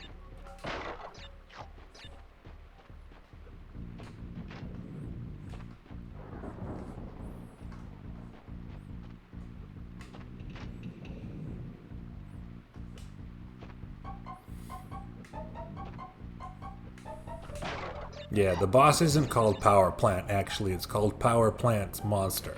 Yeah, the boss isn't called Power Plant, actually. It's called Power Plant's Monster.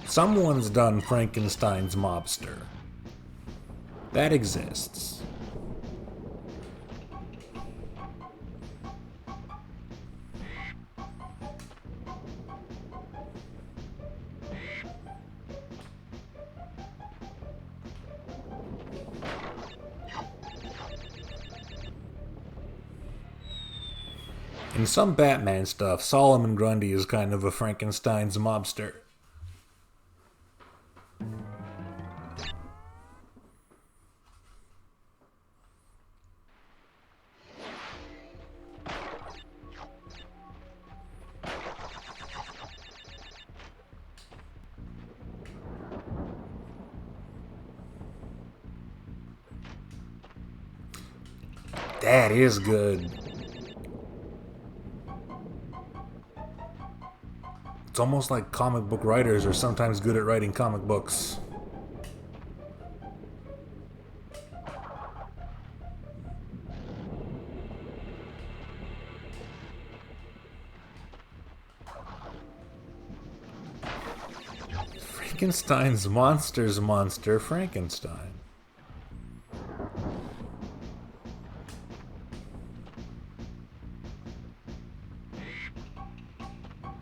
Someone's done Frankenstein's mobster. That exists. In some Batman stuff, Solomon Grundy is kind of a Frankenstein's mobster. That is good. It's almost like comic book writers are sometimes good at writing comic books. Frankenstein's monster's monster, Frankenstein.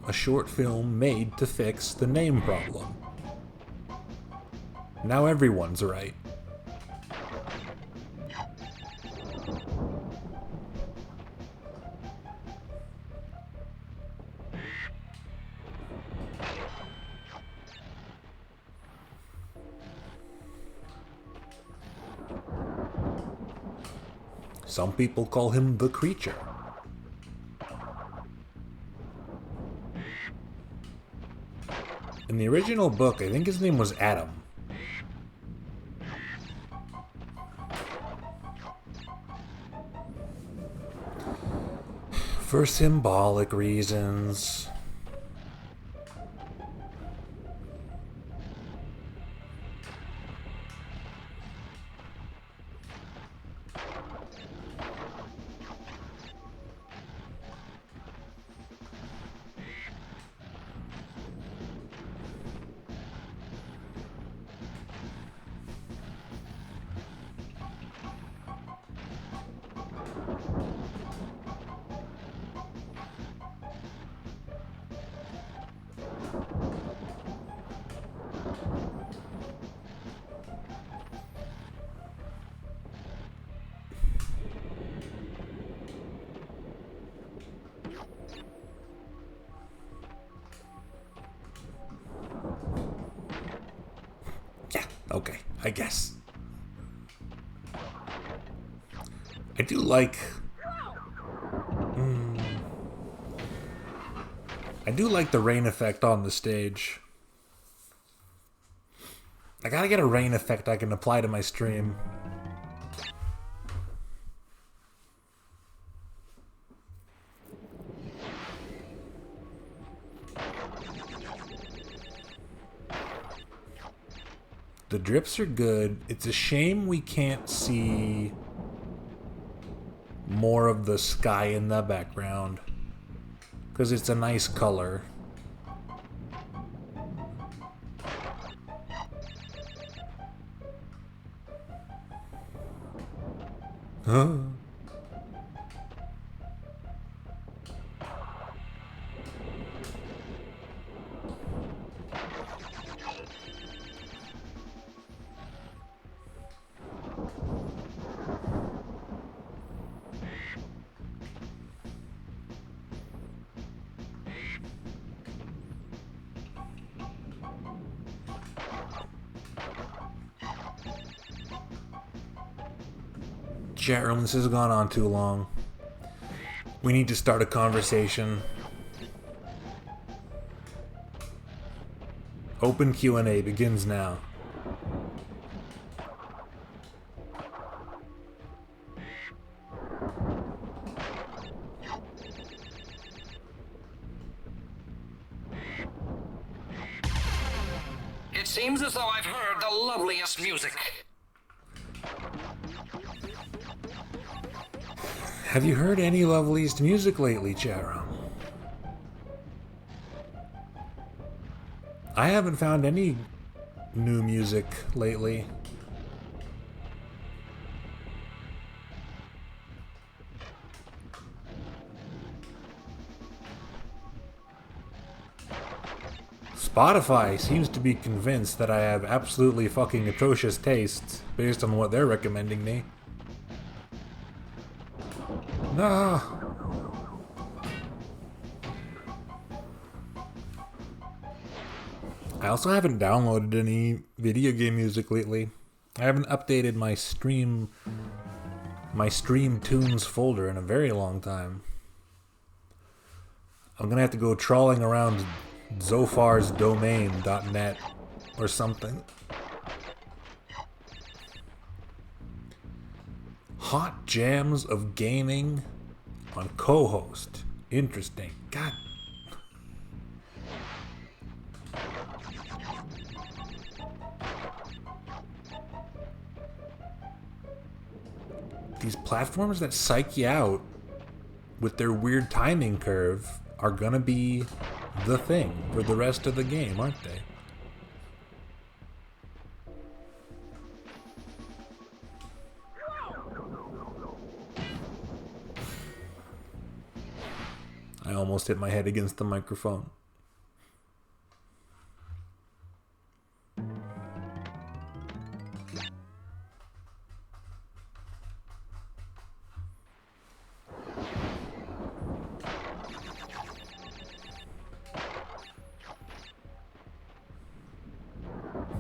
A short film made to fix the name problem. Now everyone's right. Some people call him the Creature. In the original book, I think his name was Adam. For symbolic reasons. Okay, I guess. I do like... I do like the rain effect on the stage. I gotta get a rain effect I can apply to my stream. The drips are good. It's a shame we can't see more of the sky in the background, because it's a nice color. Huh? Chat room, this has gone on too long. We need to start a conversation. Open Q&A begins now. It seems as though I've heard the loveliest music. Have you heard any loveliest music lately, chat room? I haven't found any new music lately. Spotify seems to be convinced that I have absolutely fucking atrocious tastes based on what they're recommending me. No. I also haven't downloaded any video game music lately. I haven't updated my stream tunes folder in a very long time. I'm gonna have to go trawling around zofarsdomain.net or something. Hot jams of gaming on co-host. Interesting. God. These platforms that psych you out with their weird timing curve are gonna be the thing for the rest of the game, aren't they? I almost hit my head against the microphone.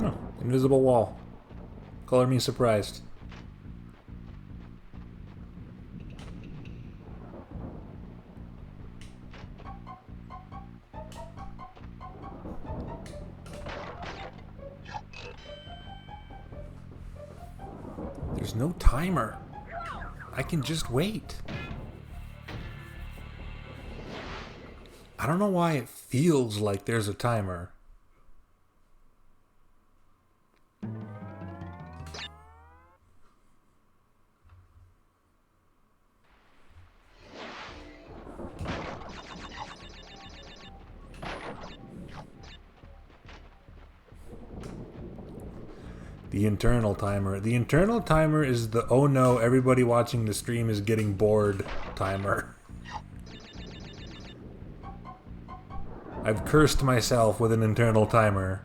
Oh, invisible wall. Color me surprised. There's no timer. I can just wait. I don't know why it feels like there's a timer. The internal timer. The internal timer is the oh no, everybody watching the stream is getting bored timer. I've cursed myself with an internal timer.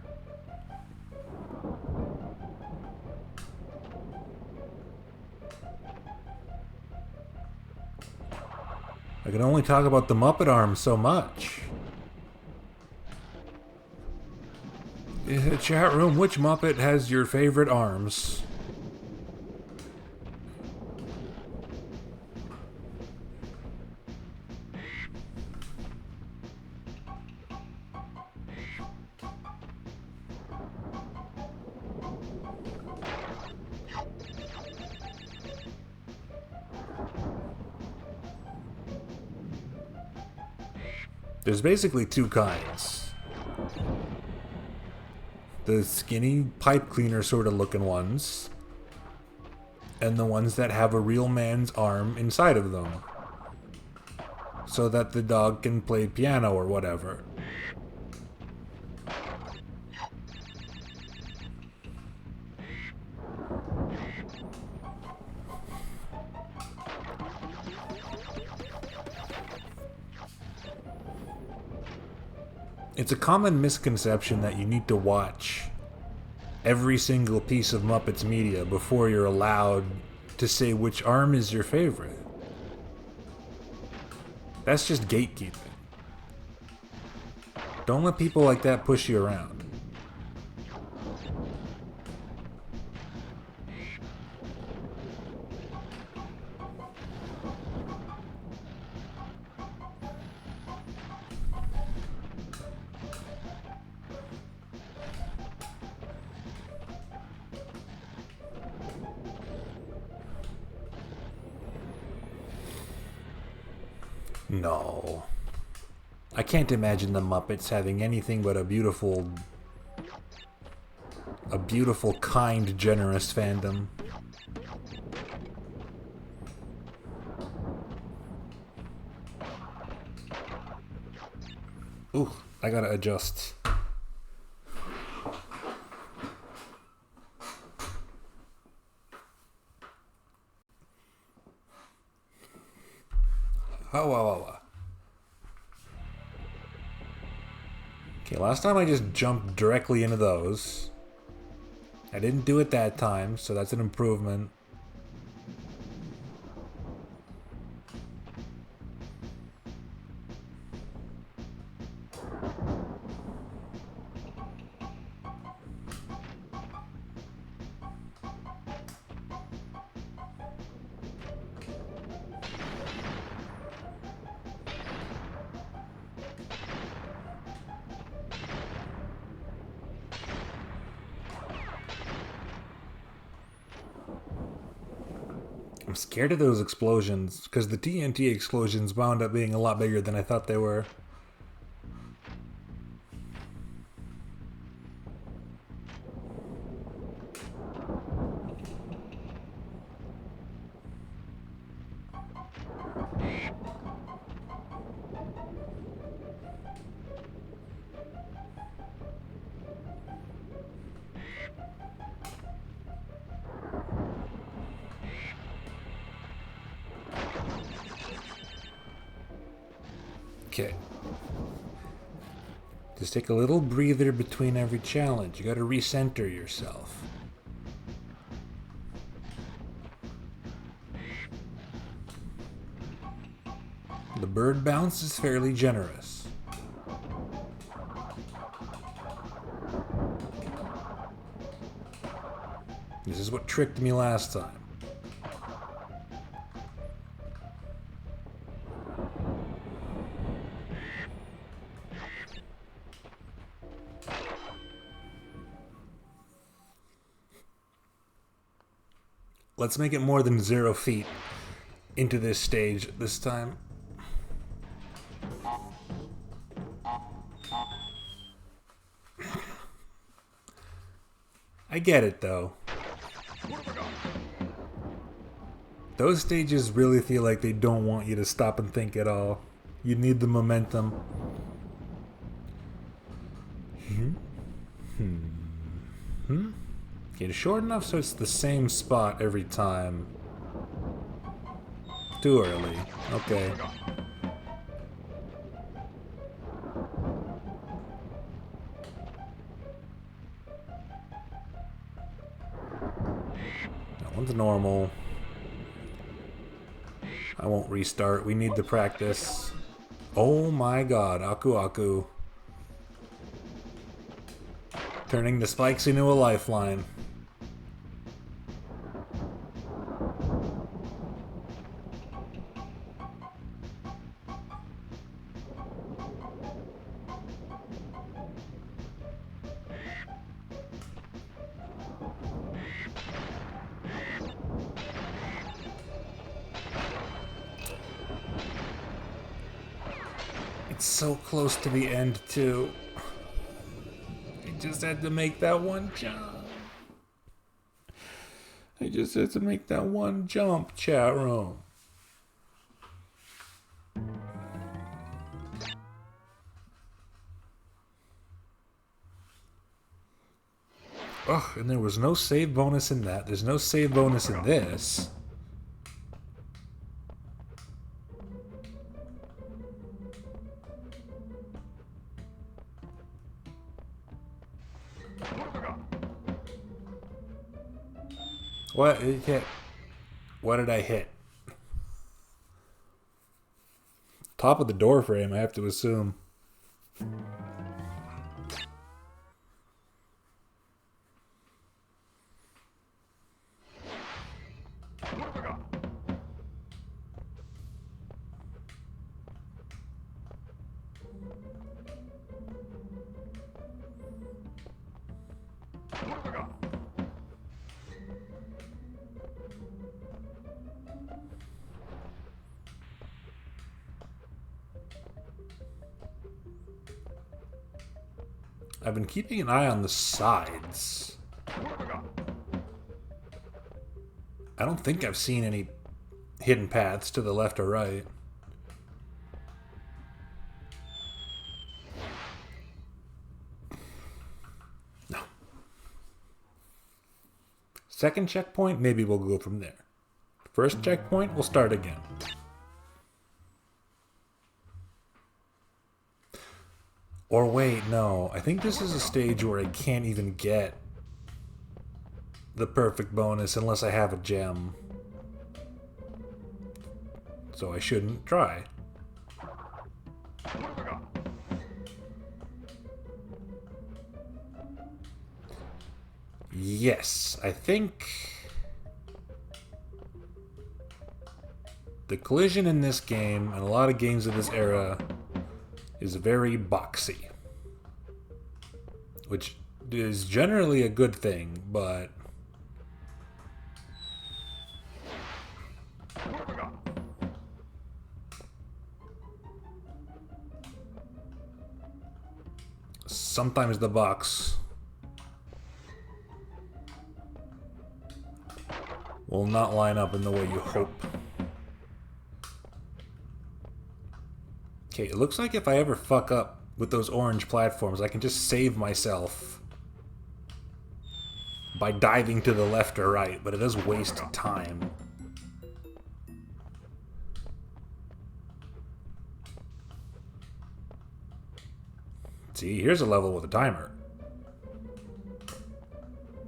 I can only talk about the Muppet arms so much. Chat room, which Muppet has your favorite arms? There's basically two kinds. The skinny pipe cleaner sort of looking ones, and the ones that have a real man's arm inside of them, so that the dog can play piano or whatever. It's a common misconception that you need to watch every single piece of Muppets media before you're allowed to say which arm is your favorite. That's just gatekeeping. Don't let people like that push you around. No. I can't imagine the Muppets having anything but a beautiful, kind, generous fandom. Ooh, I gotta adjust. Okay, last time I just jumped directly into those. I didn't do it that time, so that's an improvement. I'm scared of those explosions, because the TNT explosions wound up being a lot bigger than I thought they were. Okay. Just take a little breather between every challenge. You gotta recenter yourself. The bird bounce is fairly generous. This is what tricked me last time. Let's make it more than 0 feet into this stage this time. I get it, though. Those stages really feel like they don't want you to stop and think at all. You need the momentum. Get it short enough so it's the same spot every time. Too early. Okay. That one's normal. I won't restart. We need the practice. Oh my god, Aku Aku. Turning the spikes into a lifeline. It's so close to the end, too. I just had to make that one jump. I just had to make that one jump, chat room. Ugh, and there was no save bonus in that. There's no save bonus in this. What? It hit. What did I hit? Top of the door frame, I have to assume. What have I got? What have I got? I've been keeping an eye on the sides. What have I got? I don't think I've seen any hidden paths to the left or right. No. Second checkpoint, maybe we'll go from there. First checkpoint, we'll start again. Or wait, no. I think this is a stage where I can't even get the perfect bonus unless I have a gem. So I shouldn't try. What have I got? Yes, I think the collision in this game, and a lot of games of this era, is very boxy. Which is generally a good thing, but What have I got? sometimes the box will not line up in the way you hope. Okay, it looks like if I ever fuck up with those orange platforms, I can just save myself by diving to the left or right, but it does waste time. See, here's a level with a timer.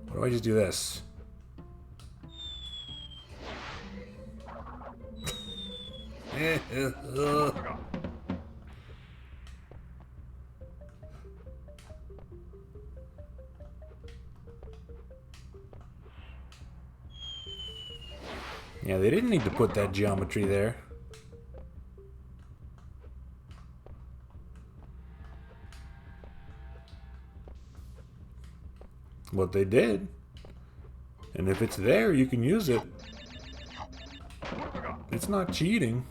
What do I just do this? Yeah, they didn't need to put that geometry there. But they did. And if it's there, you can use it. It's not cheating.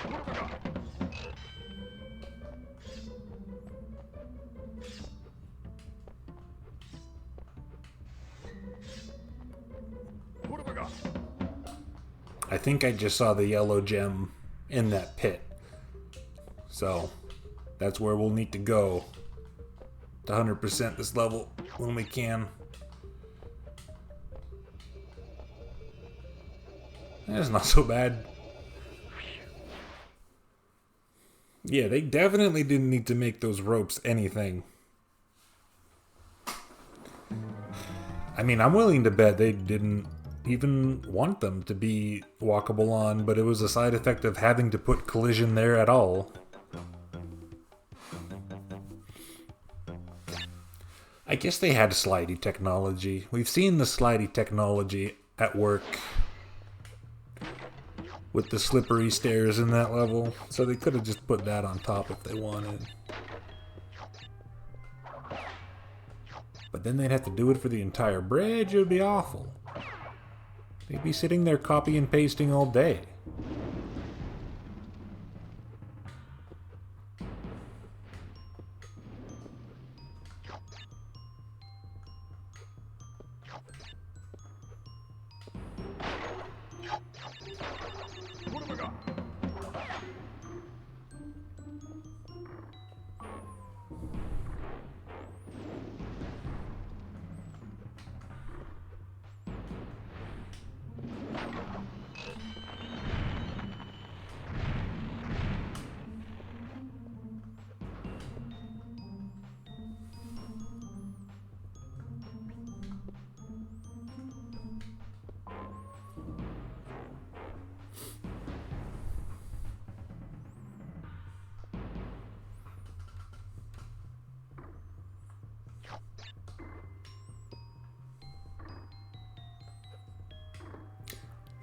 What have I got? What have I got? I think I just saw the yellow gem in that pit. So, that's where we'll need to go to 100% this level when we can. That's not so bad. Yeah, they definitely didn't need to make those ropes anything. I mean, I'm willing to bet they didn't even want them to be walkable on, but it was a side effect of having to put collision there at all. I guess they had slidey technology. We've seen the slidey technology at work with the slippery stairs in that level, so they could have just put that on top if they wanted. But then they'd have to do it for the entire bridge. It would be awful. They'd be sitting there copy and pasting all day.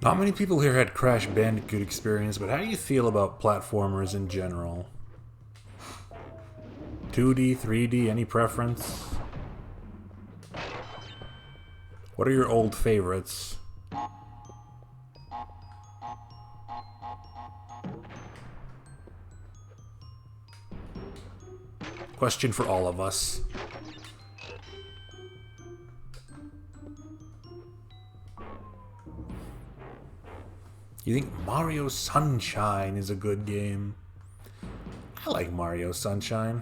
Not many people here had Crash Bandicoot experience, but how do you feel about platformers in general? 2D, 3D, any preference? What are your old favorites? Question for all of us. You think Mario Sunshine is a good game? I like Mario Sunshine.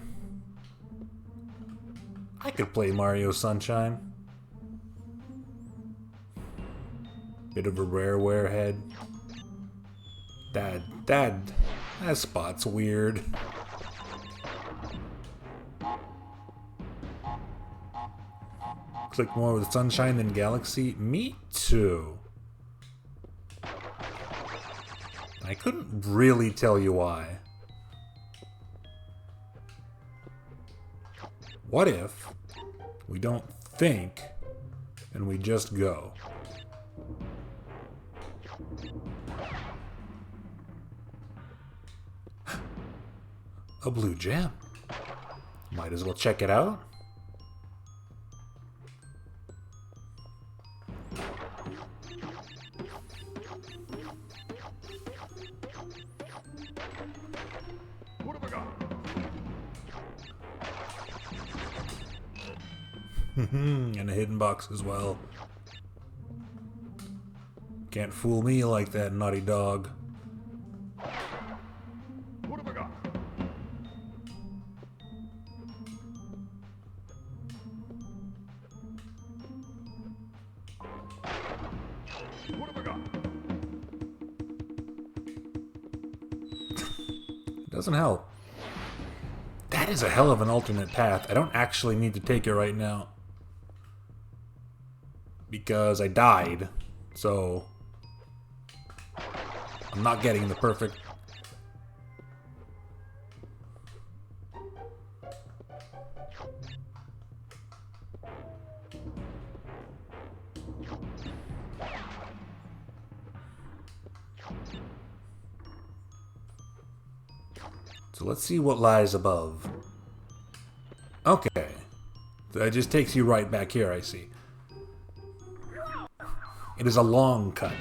I could play Mario Sunshine. Bit of a rare head. That spot's weird. Looks like more with Sunshine than Galaxy. Me too. I couldn't really tell you why. What if we don't think and we just go? A blue gem. Might as well check it out. What have I got? And a hidden box as well. Can't fool me like that, naughty dog. What have I got? What have I got? Doesn't help. That is a hell of an alternate path. I don't actually need to take it right now. Because I died. So I'm not getting the perfect... So let's see what lies above. Okay. That just takes you right back here, I see. It is a long cut.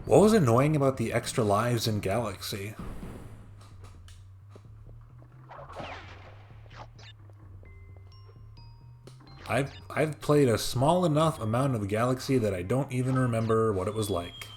What was annoying about the extra lives in Galaxy? I've played a small enough amount of Galaxy that I don't even remember what it was like.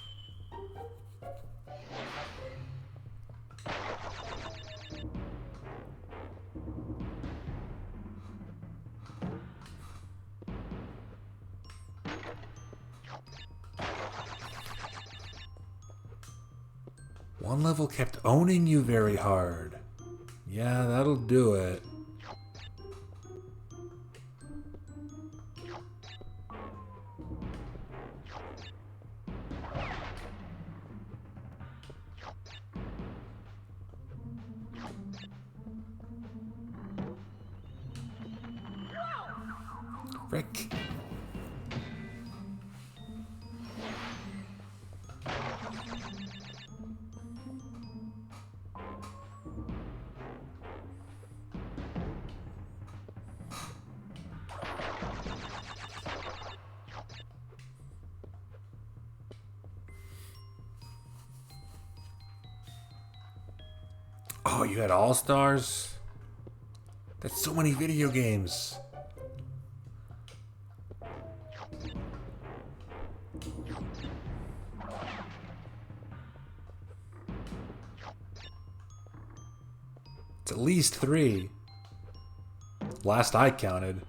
One level kept owning you very hard. Yeah, that'll do it. Frick. Oh, you had All-Stars? That's so many video games. It's at least 3. Last I counted.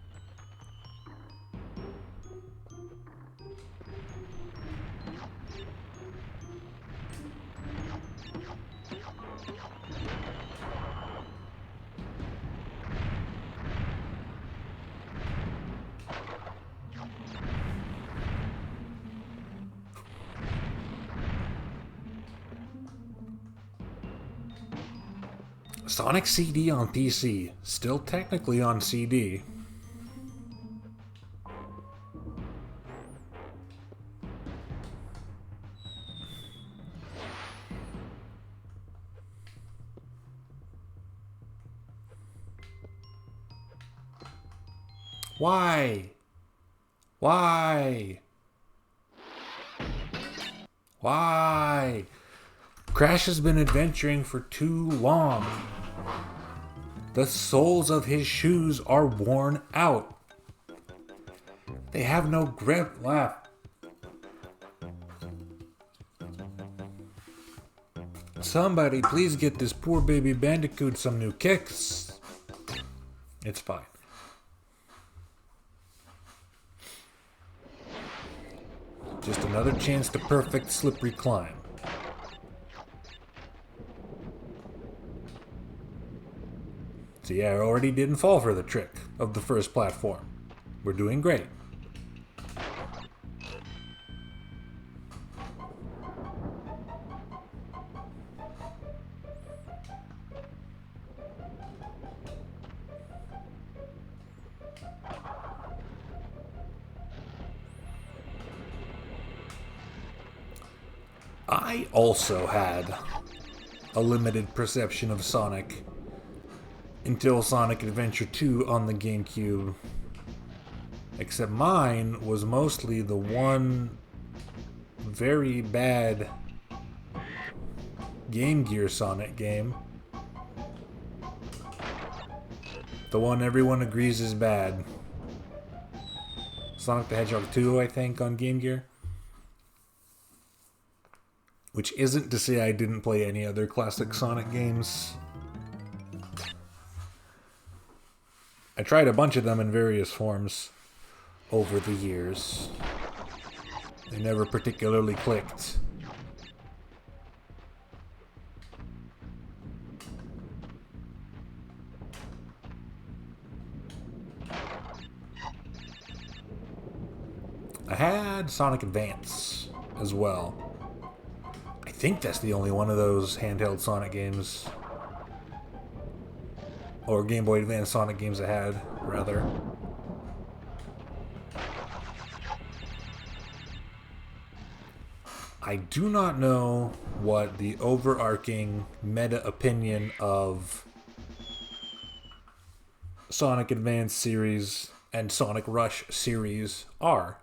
Sonic CD on PC. Still technically on CD. Why? Why? Why? Crash has been adventuring for too long. The soles of his shoes are worn out. They have no grip left. Somebody please get this poor baby Bandicoot some new kicks. It's fine. Just another chance to perfect slippery climb. See, I already didn't fall for the trick of the first platform. We're doing great. I also had a limited perception of Sonic until Sonic Adventure 2 on the GameCube. Except mine was mostly the one very bad Game Gear Sonic game. The one everyone agrees is bad. Sonic the Hedgehog 2, I think, on Game Gear. Which isn't to say I didn't play any other classic Sonic games. I tried a bunch of them in various forms over the years. They never particularly clicked. I had Sonic Advance as well. I think that's the only one of those handheld Sonic games. Or Game Boy Advance Sonic games I had, rather. I do not know what the overarching meta opinion of Sonic Advance series and Sonic Rush series are.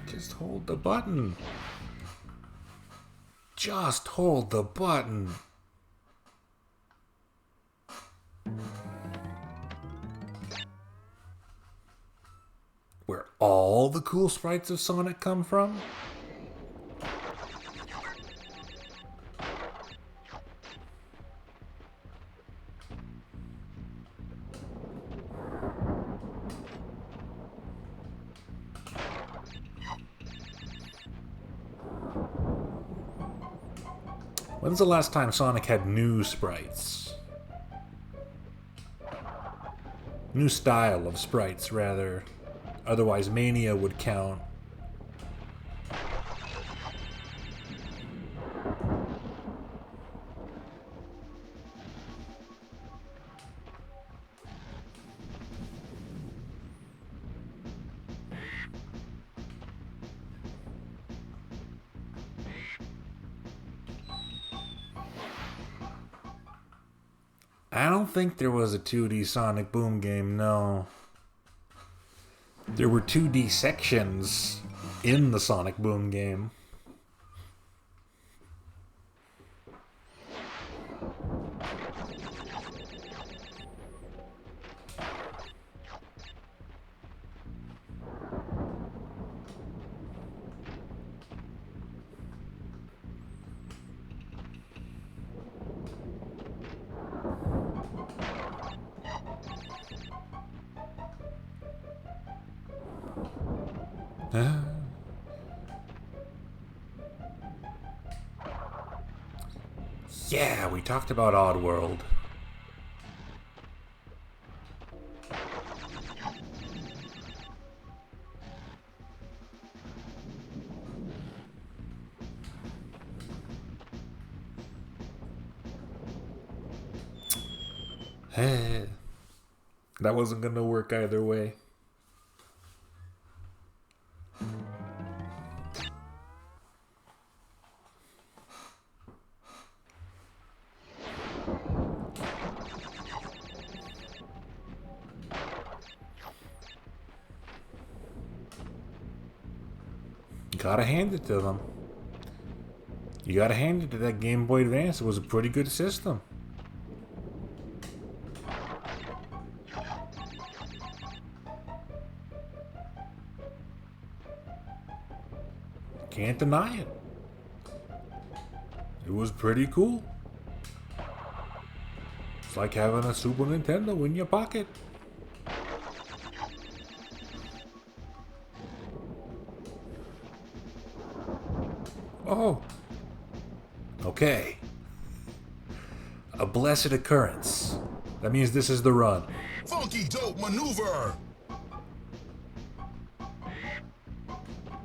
Just hold the button. Just hold the button. Where all the cool sprites of Sonic come from? When's the last time Sonic had new sprites? New style of sprites, rather. Otherwise, Mania would count. I don't think there was a 2D Sonic Boom game, no. There were 2D sections in the Sonic Boom game. talked about Oddworld. That wasn't gonna work either way. Gotta hand it to them. You gotta hand it to that Game Boy Advance. It was a pretty good system. Can't deny it. It was pretty cool. It's like having a Super Nintendo in your pocket. Oh. Okay. A blessed occurrence. That means this is the run. Funky dope maneuver.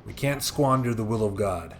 We can't squander the will of God.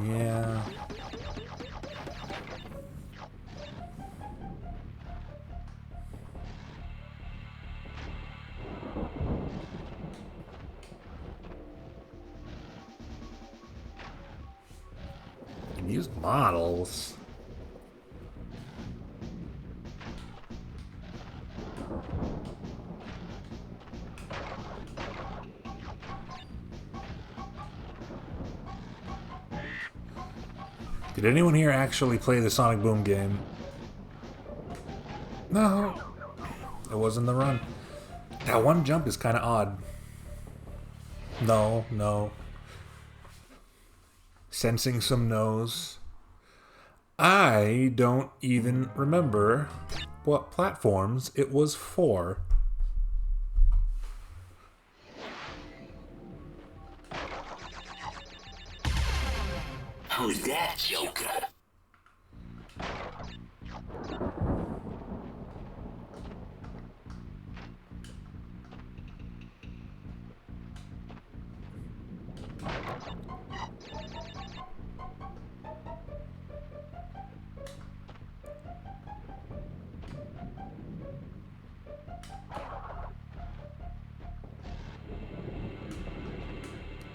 Yeah. And use models. Did anyone here actually play the Sonic Boom game? No. It wasn't the run. That one jump is kind of odd. No. Sensing some no's. I don't even remember what platforms it was for. Who's that, Joker?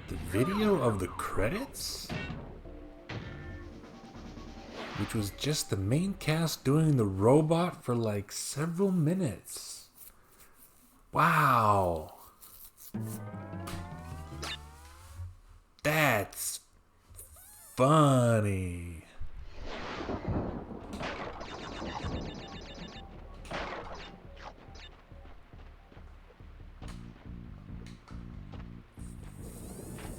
The video of the credits? Which was just the main cast doing the robot for like several minutes. Wow. That's funny.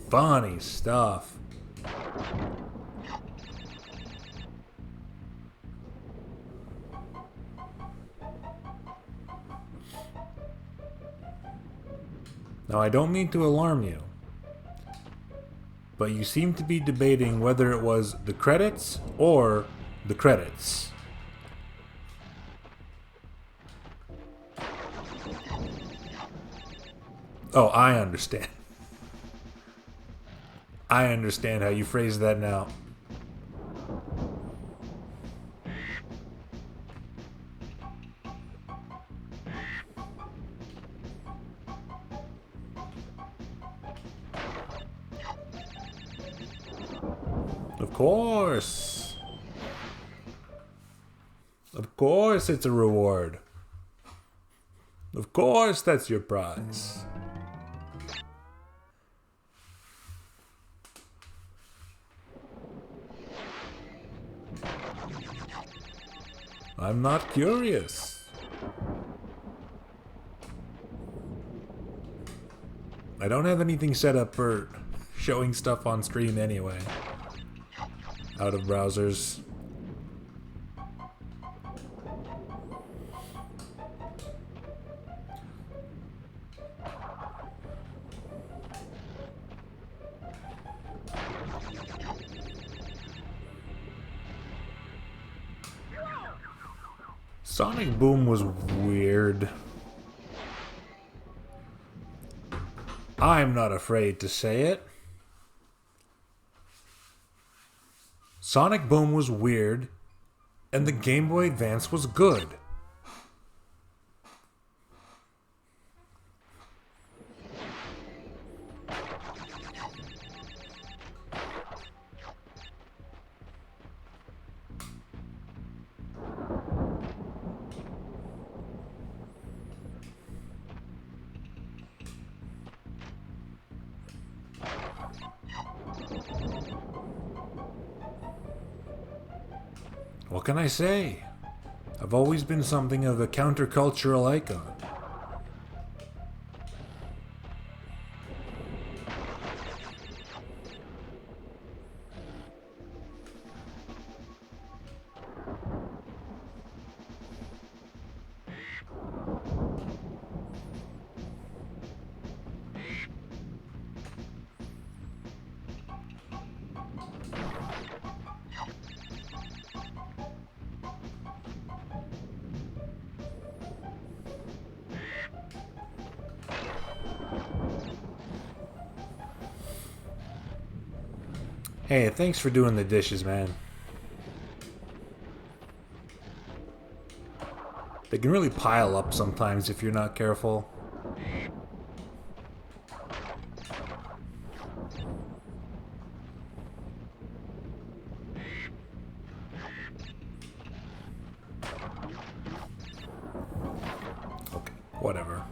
Funny stuff. Now, I don't mean to alarm you, but you seem to be debating whether it was the credits or the credits. Oh, I understand. I understand how you phrase that now. Of course. Of course it's a reward. Of course that's your prize. I'm not curious. I don't have anything set up for showing stuff on stream anyway. Out of browsers. Sonic Boom was weird. I'm not afraid to say it. Sonic Boom was weird, and the Game Boy Advance was good. What can I say? I've always been something of a countercultural icon. Hey, thanks for doing the dishes, man. They can really pile up sometimes if you're not careful. Okay, whatever.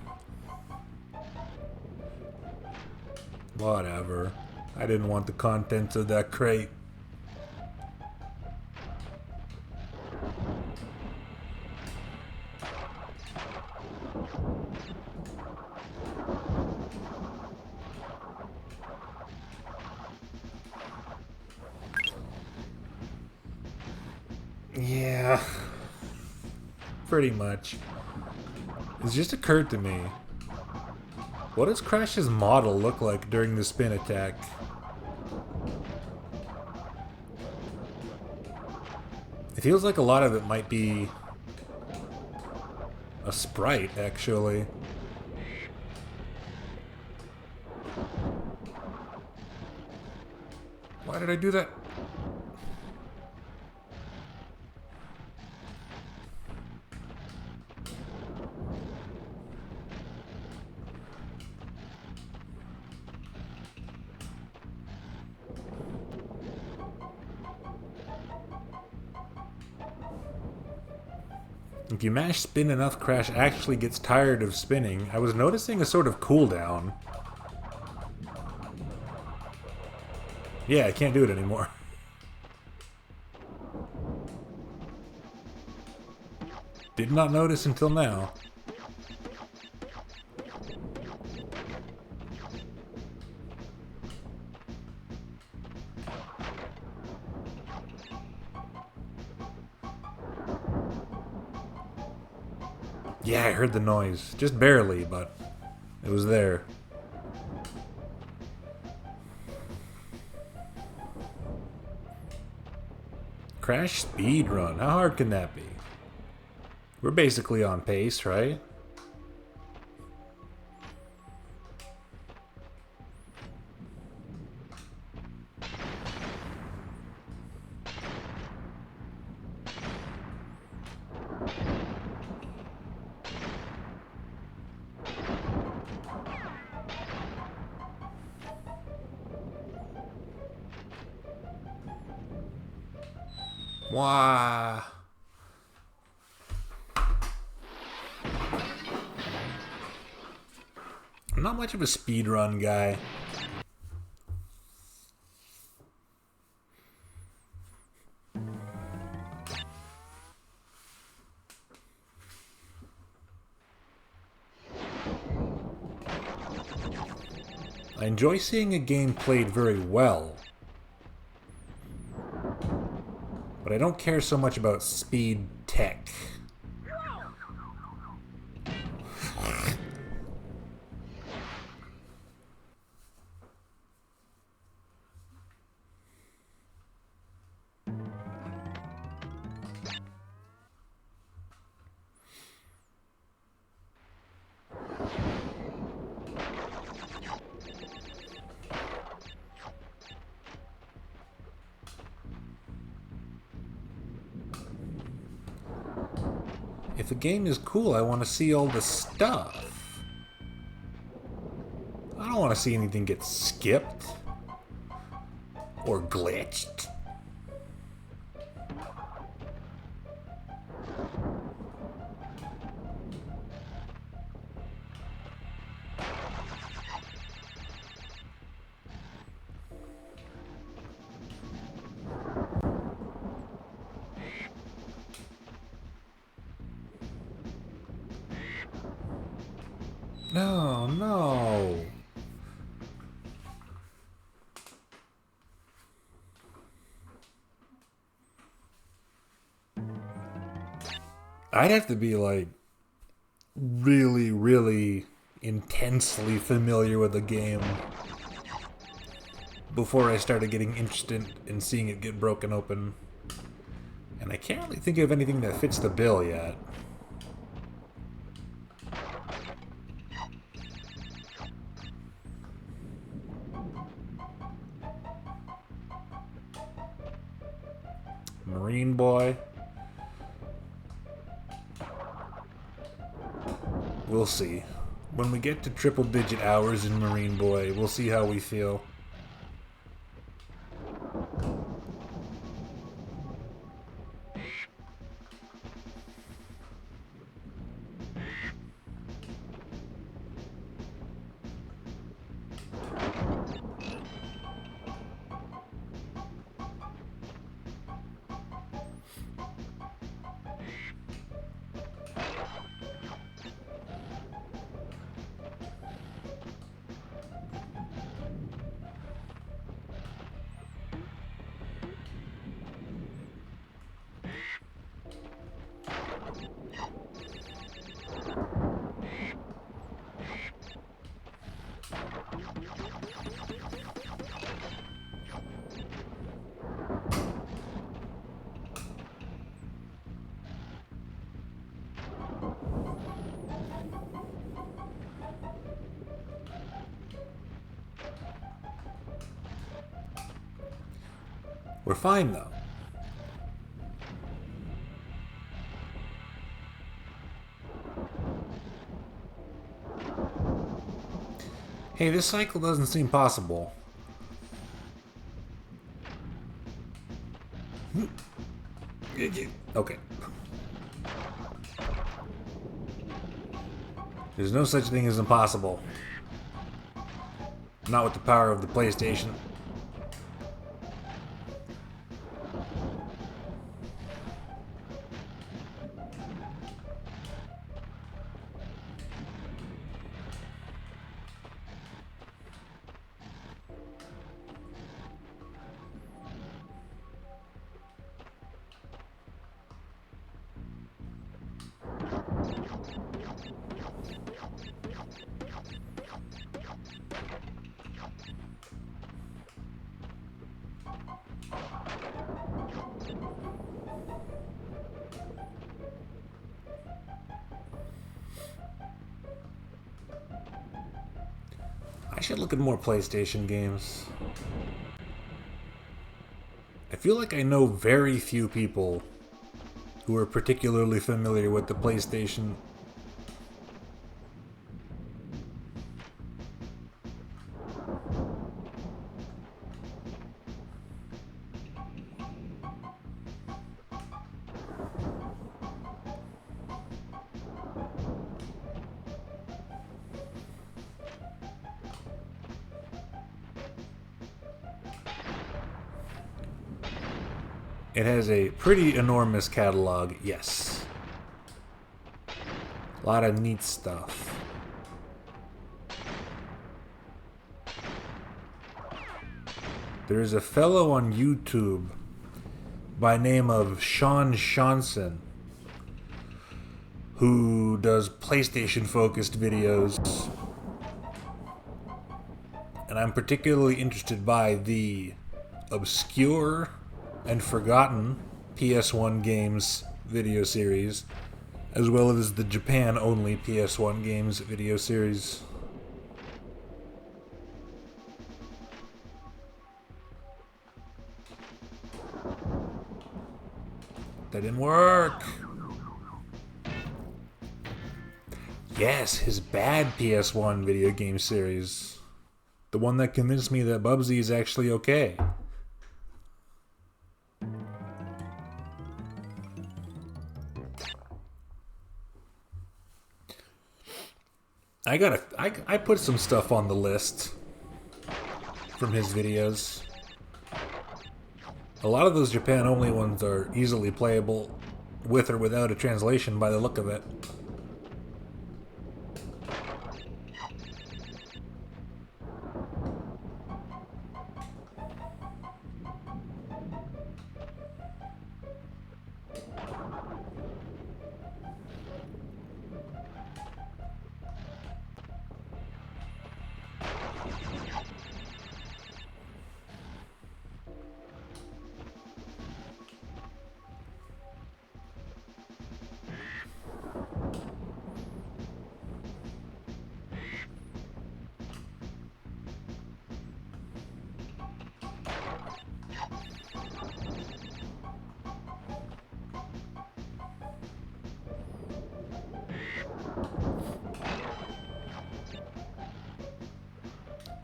Whatever. I didn't want the contents of that crate. Yeah. Pretty much. It's just occurred to me. What does Crash's model look like during the spin attack? It feels like a lot of it might be a sprite, actually. Why did I do that? If you mash spin enough, Crash actually gets tired of spinning. I was noticing a sort of cooldown. Yeah, I can't do it anymore. Did not notice until now. Yeah, I heard the noise. Just barely, but it was there. Crash speedrun. How hard can that be? We're basically on pace, right? Wow. I'm not much of a speedrun guy. I enjoy seeing a game played very well, but I don't care so much about speed tech. If a game is cool, I want to see all the stuff. I don't want to see anything get skipped or glitched. No, no. I'd have to be like really, really intensely familiar with the game before I started getting interested in seeing it get broken open. And I can't really think of anything that fits the bill yet. Marine Boy. We'll see. When we get to triple-digit hours in Marine Boy, we'll see how we feel. We're fine, though. Hey, this cycle doesn't seem possible. Okay. There's no such thing as impossible. Not with the power of the PlayStation. I should look at more PlayStation games. I feel like I know very few people who are particularly familiar with the PlayStation. It has a pretty enormous catalog, yes. A lot of neat stuff. There is a fellow on YouTube by name of Sean Shanson who does PlayStation focused videos, and I'm particularly interested by the obscure and forgotten PS1 games video series, as well as the Japan only PS1 games video series. That didn't work. Yes, his bad PS1 video game series. The one that convinced me that Bubsy is actually okay. I put some stuff on the list from his videos. A lot of those Japan-only ones are easily playable with or without a translation by the look of it.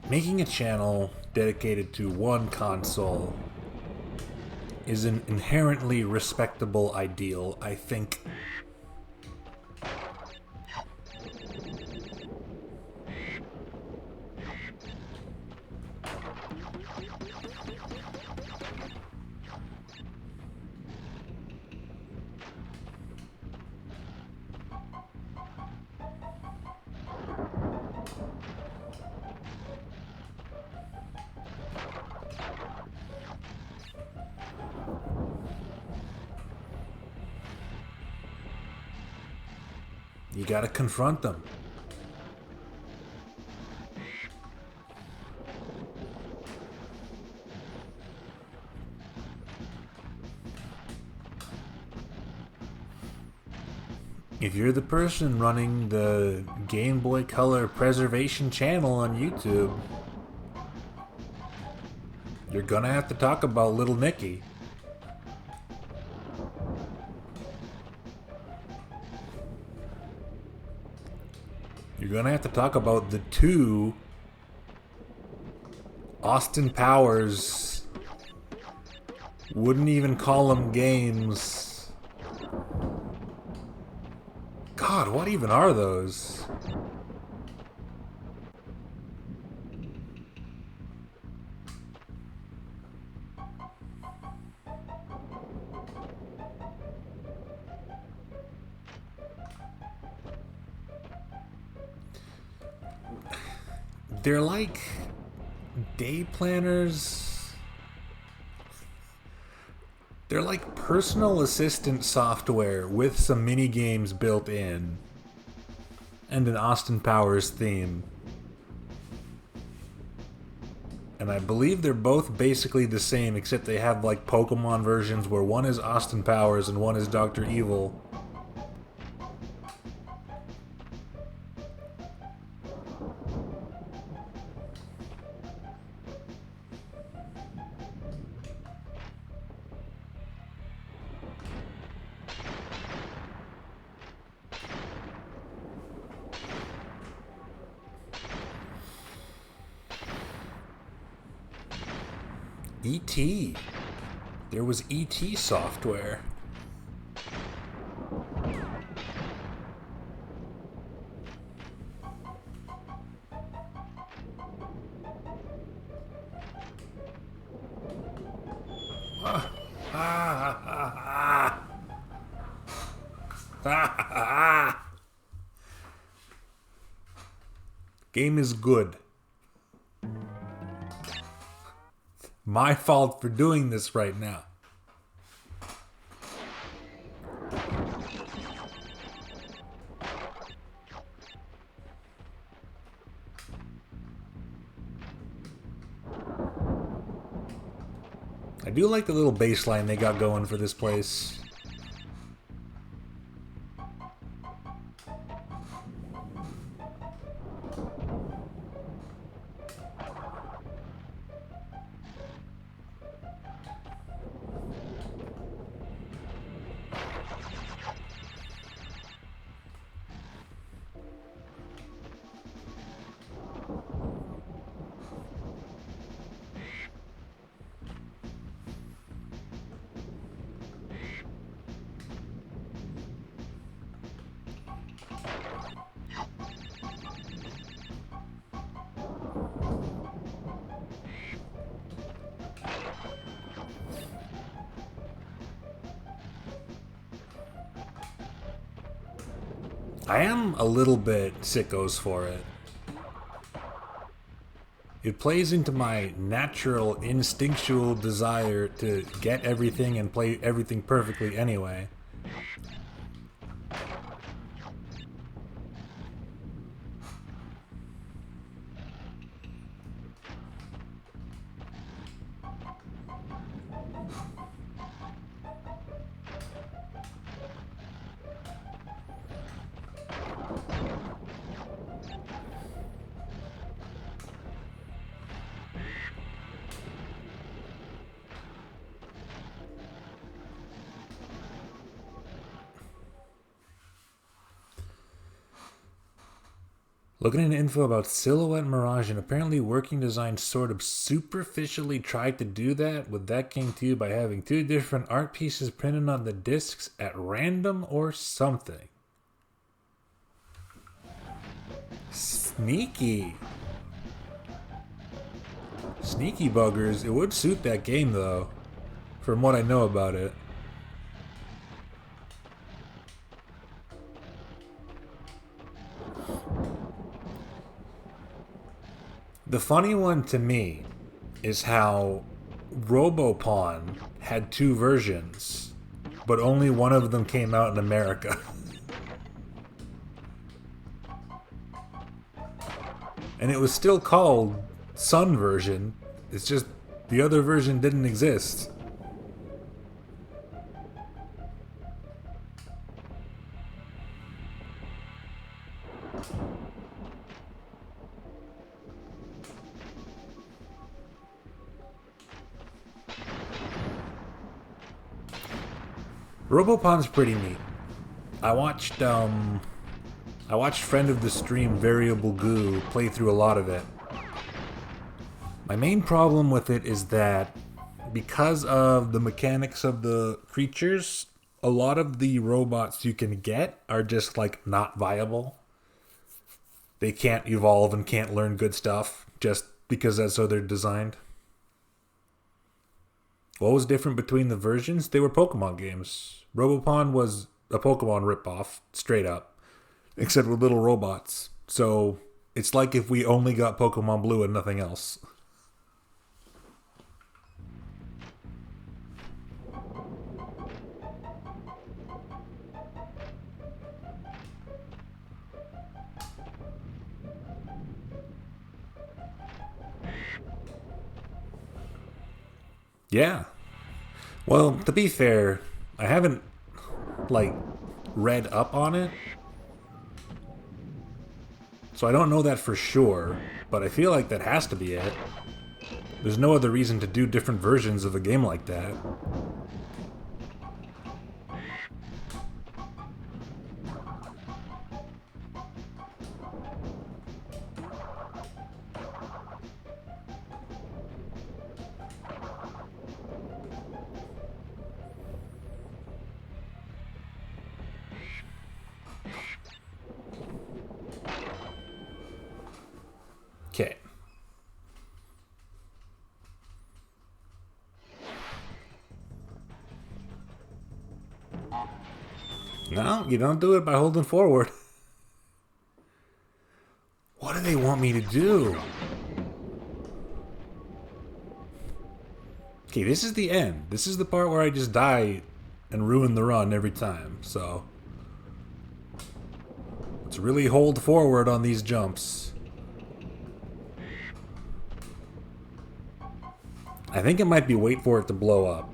Making a channel dedicated to one console is an inherently respectable ideal, I think. You gotta confront them. If you're the person running the Game Boy Color preservation channel on YouTube, you're gonna have to talk about Little Nicky. You're gonna have to talk about the two Austin Powers, wouldn't even call them games. God, what even are those? They're like day planners. They're like personal assistant software with some mini games built in and an Austin Powers theme. And I believe they're both basically the same, except they have like Pokemon versions where one is Austin Powers and one is Dr. Evil. E.T. There was E.T. software. Game is good. my fault for doing this right now. I do like the little bass line they got going for this place. I am a little bit sickos for it. It plays into my natural, instinctual desire to get everything and play everything perfectly anyway. Looking into info about Silhouette Mirage, and apparently Working Design sort of superficially tried to do that, with that came to you by having two different art pieces printed on the discs at random or something. Sneaky. Sneaky buggers. It would suit that game though, from what I know about it. The funny one to me is how Robopawn had two versions, but only one of them came out in America. And it was still called Sun version, it's just the other version didn't exist. Robopawn's pretty neat. I watched friend of the stream Variable Goo play through a lot of it. My main problem with it is that because of the mechanics of the creatures, a lot of the robots you can get are just like not viable. They can't evolve and can't learn good stuff just because that's how they're designed. What was different between the versions? They were Pokemon games. Robopawn was a Pokemon ripoff, straight up, except with little robots. So it's like if we only got Pokemon Blue and nothing else. Yeah. Well, to be fair, I haven't, like, read up on it. So I don't know that for sure, but I feel like that has to be it. There's no other reason to do different versions of a game like that. Okay. No, you don't do it by holding forward. What do they want me to do? Okay, this is the end. This is the part where I just die and ruin the run every time, so... let's really hold forward on these jumps. I think it might be wait for it to blow up.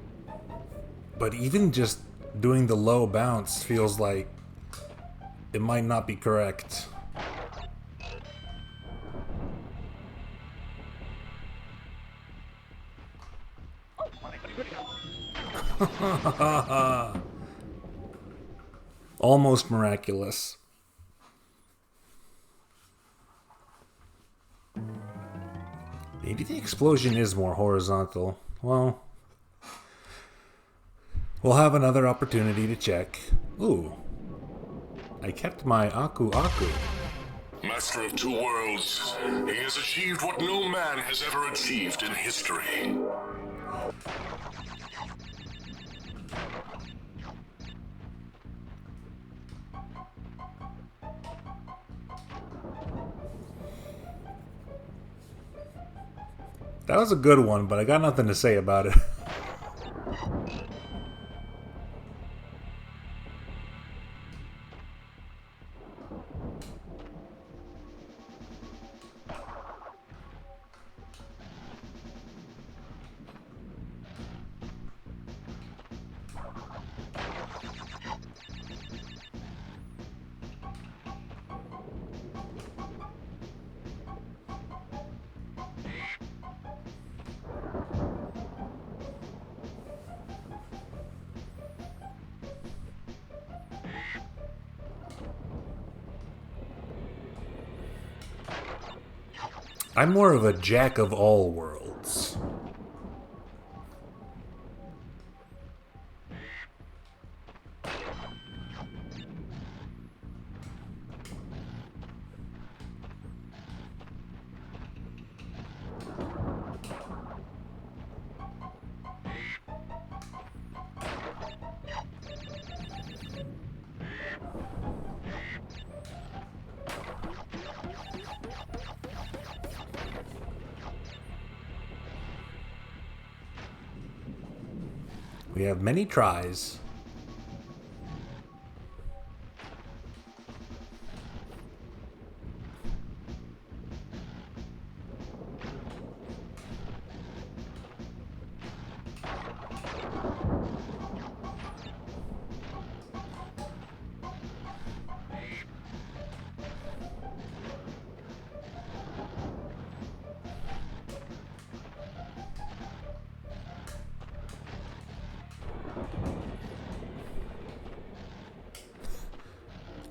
But even just doing the low bounce feels like it might not be correct. Almost miraculous. Maybe the explosion is more horizontal. Well, we'll have another opportunity to check. Ooh. I kept my Aku Aku. Master of two worlds, he has achieved what no man has ever achieved in history. That was a good one, but I got nothing to say about it. I'm more of a jack of all worlds. We have many tries.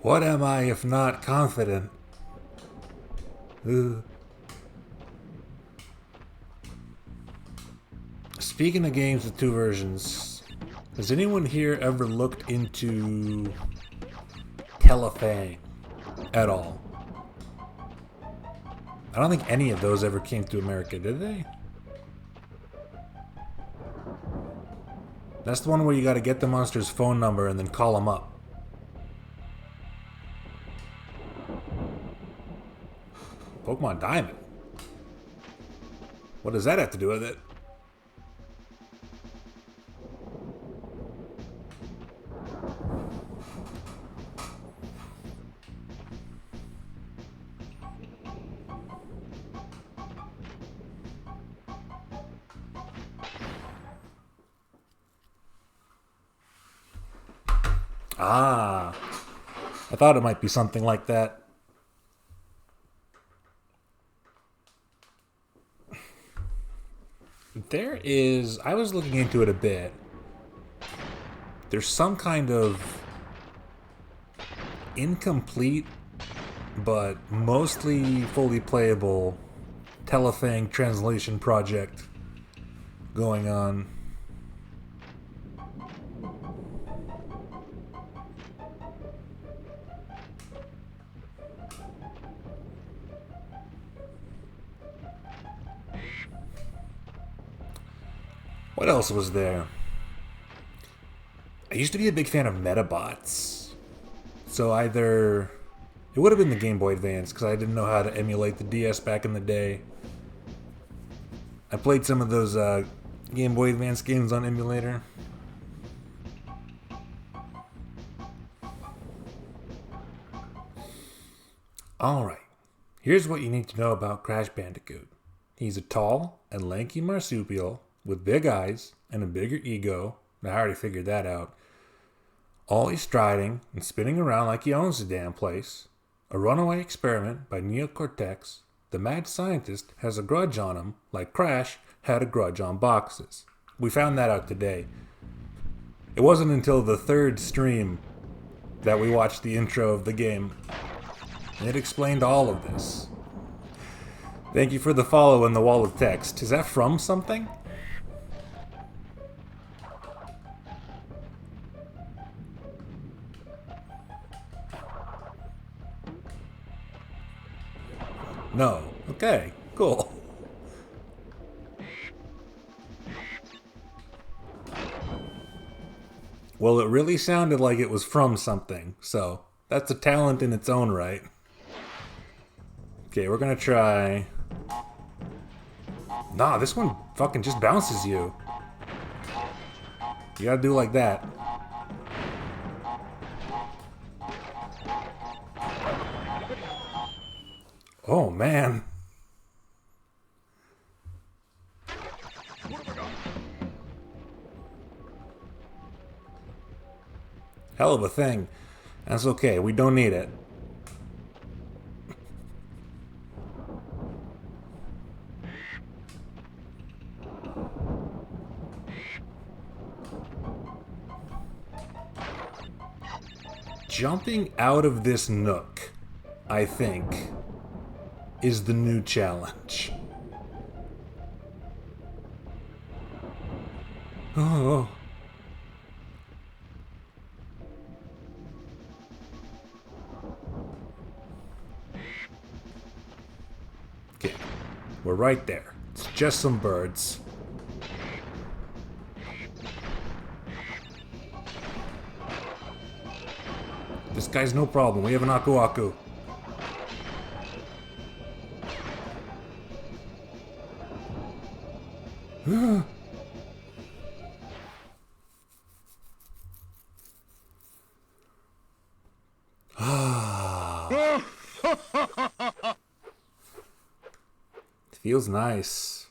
What am I if not confident? Ugh. Speaking of games with two versions, has anyone here ever looked into Telefang at all? I don't think any of those ever came to America, did they? That's the one where you gotta get the monster's phone number and then call him up. Pokemon Diamond? What does that have to do with it? Ah, I thought it might be something like that. There is, I was looking into it a bit. There's some kind of incomplete, but mostly fully playable Telefang translation project going on. What else was there? I used to be a big fan of Metabots. So either... it would have been the Game Boy Advance, because I didn't know how to emulate the DS back in the day. I played some of those Game Boy Advance games on emulator. Alright, here's what you need to know about Crash Bandicoot. He's a tall and lanky marsupial with big eyes and a bigger ego. I already figured that out. Always striding and spinning around like he owns the damn place. A runaway experiment by Neocortex. The mad scientist has a grudge on him, like Crash had a grudge on boxes. We found that out today. It wasn't until the third stream that we watched the intro of the game. And it explained all of this. Thank you for the follow in the wall of text. Is that from something? No. Okay, cool. Well, it really sounded like it was from something, so that's a talent in its own right. Okay, we're gonna try... Nah, this one fucking just bounces you. You gotta do like that. Oh, man. Hell of a thing. That's okay, we don't need it. Jumping out of this nook, I think, is the new challenge. Oh. Okay, we're right there. It's just some birds. This guy's no problem. We have an Aku Aku. Feels nice.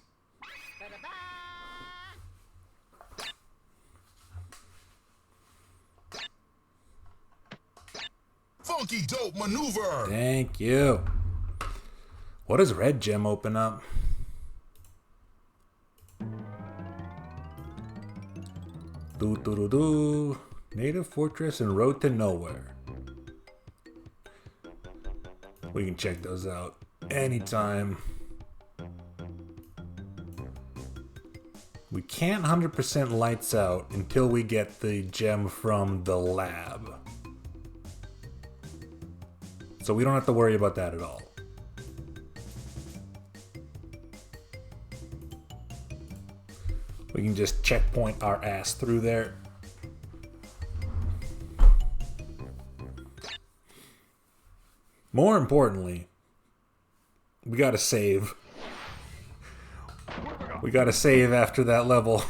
Funky dope maneuver. Thank you. What does red gem open up? Do. Native Fortress and Road to Nowhere. We can check those out anytime. We can't 100% lights out until we get the gem from the lab. So we don't have to worry about that at all. We can just checkpoint our ass through there. More importantly, we gotta save. We gotta save after that level.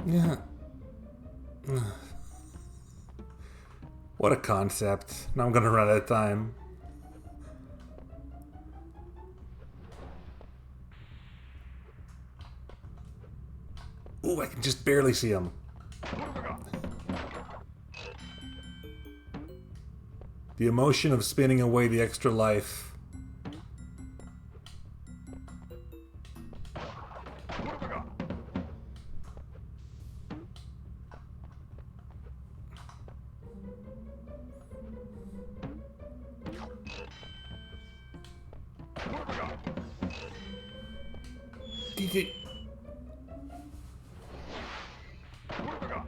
Yeah. What a concept. Now I'm gonna run out of time. Ooh, I can just barely see him. The emotion of spinning away the extra life. What have I got? What have I got?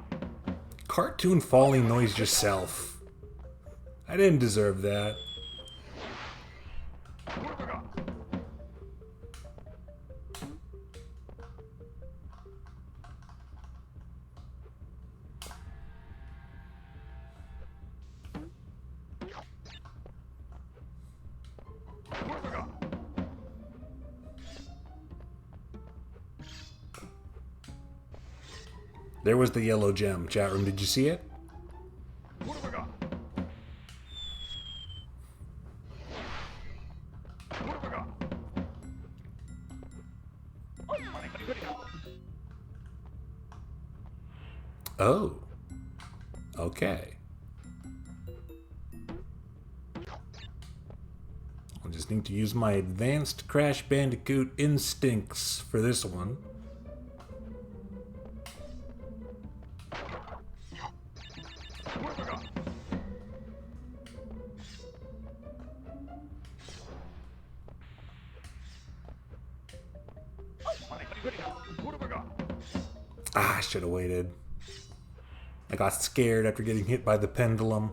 Cartoon falling noise yourself. I didn't deserve that. What have I got? What have I got? There was the yellow gem. Chat room, did you see it? What have I got? What have I got? Oh. Okay. I just need to use my advanced Crash Bandicoot instincts for this one. What have I got? What have I got? Ah, I should have waited. I got scared after getting hit by the pendulum.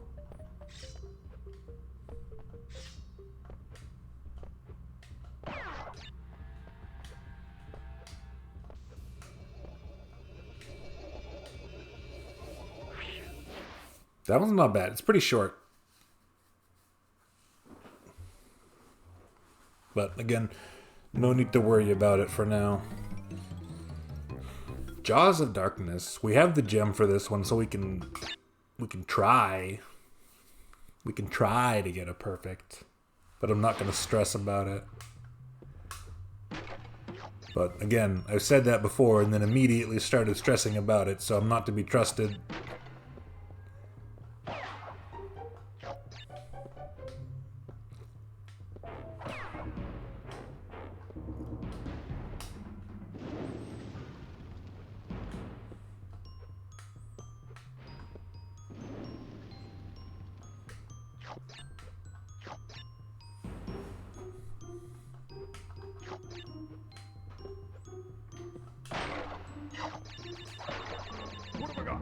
That one's not bad. It's pretty short. But again, no need to worry about it for now. Jaws of Darkness. We have the gem for this one, so we can try. We can try to get a perfect. But I'm not going to stress about it. But again, I've said that before and then immediately started stressing about it, so I'm not to be trusted. What have I got?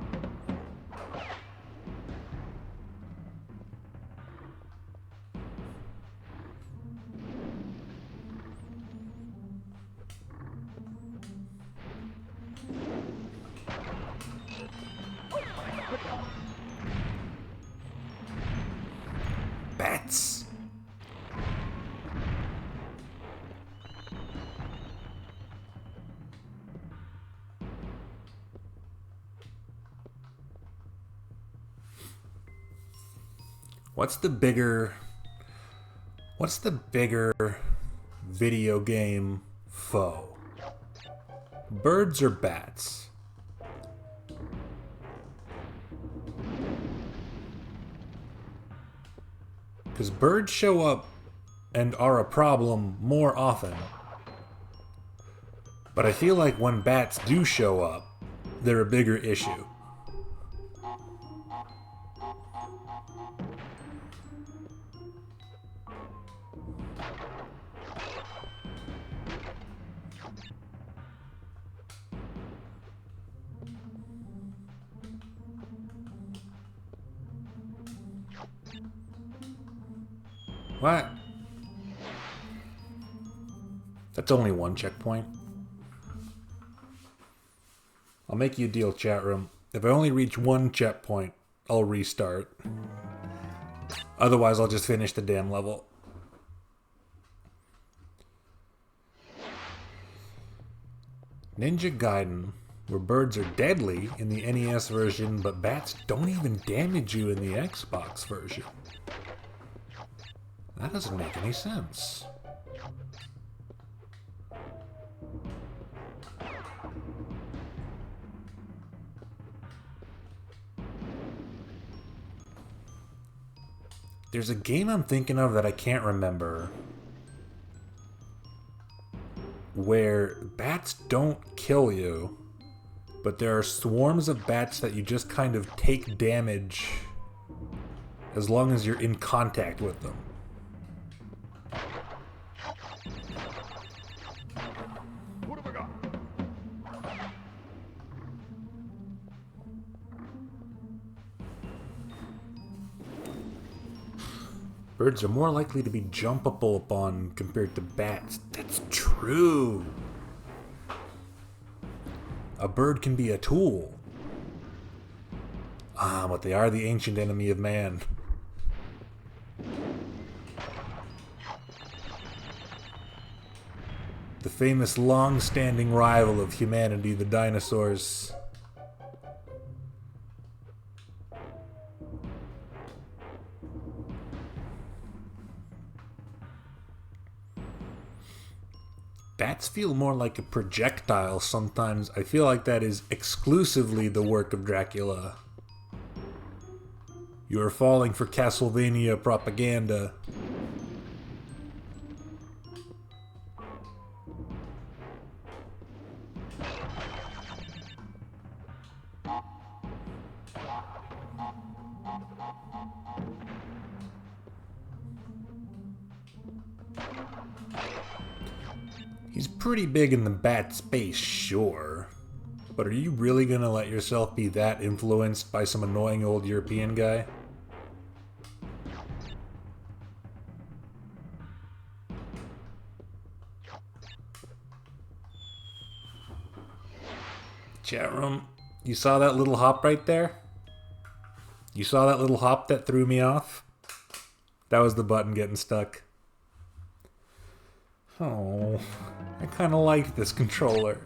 Bats. What's the bigger video game foe? Birds or bats? Because birds show up and are a problem more often. But I feel like when bats do show up, they're a bigger issue. What? That's only one checkpoint. I'll make you a deal, chat room. If I only reach one checkpoint, I'll restart. Otherwise, I'll just finish the damn level. Ninja Gaiden, where birds are deadly in the NES version, but bats don't even damage you in the Xbox version. That doesn't make any sense. There's a game I'm thinking of that I can't remember, where bats don't kill you, but there are swarms of bats that you just kind of take damage as long as you're in contact with them. Birds are more likely to be jumpable upon compared to bats. That's true. A bird can be a tool. Ah, but they are the ancient enemy of man. The famous long-standing rival of humanity, the dinosaurs. Bats feel more like a projectile sometimes. I feel like that is exclusively the work of Dracula. You are falling for Castlevania propaganda. He's pretty big in the bat space, sure. But are you really gonna let yourself be that influenced by some annoying old European guy? Chat room, you saw that little hop right there? You saw that little hop that threw me off? That was the button getting stuck. Oh, I kind of like this controller.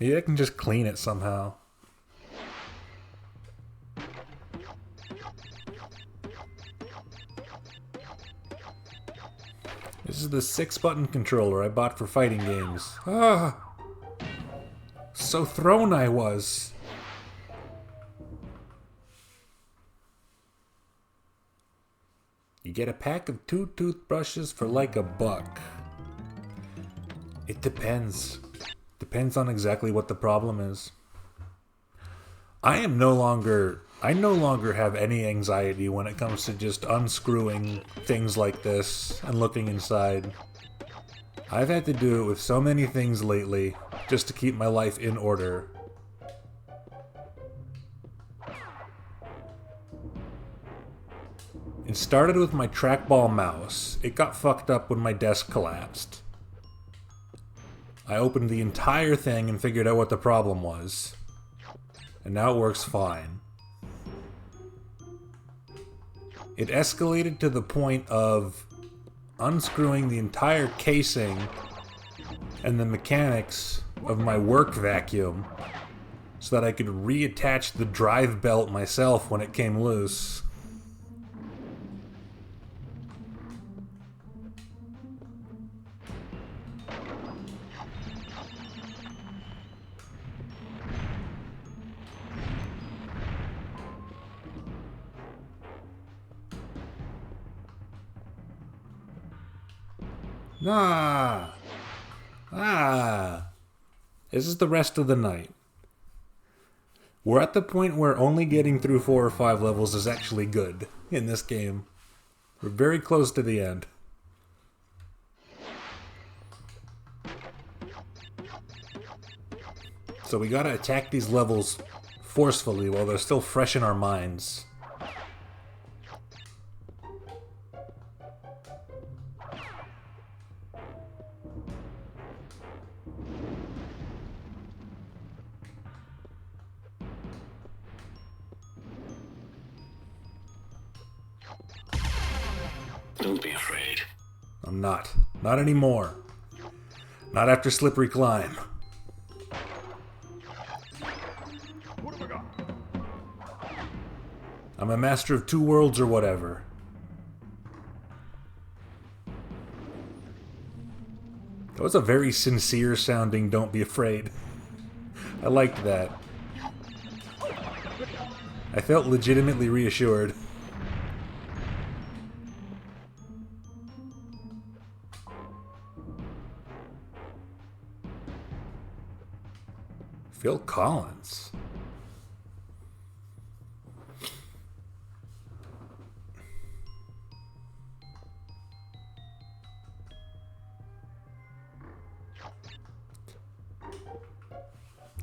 Maybe I can just clean it somehow. This is the 6-button controller I bought for fighting games. Ah! So thrown I was. You get a pack of 2 toothbrushes for like $1. It depends. Depends on exactly what the problem is. I no longer have any anxiety when it comes to just unscrewing things like this and looking inside. I've had to do it with so many things lately just to keep my life in order. It started with my trackball mouse. It got fucked up when my desk collapsed. I opened the entire thing and figured out what the problem was. And now it works fine. It escalated to the point of unscrewing the entire casing and the mechanics of my work vacuum so that I could reattach the drive belt myself when it came loose. This is the rest of the night. We're at the point where only getting through 4 or 5 levels is actually good in this game. We're very close to the end. So we gotta attack these levels forcefully while they're still fresh in our minds. Don't be afraid. I'm not. Not anymore. Not after Slippery Climb. What have I got? I'm a master of 2 worlds or whatever. That was a very sincere sounding "don't be afraid." I liked that. I felt legitimately reassured. Phil Collins.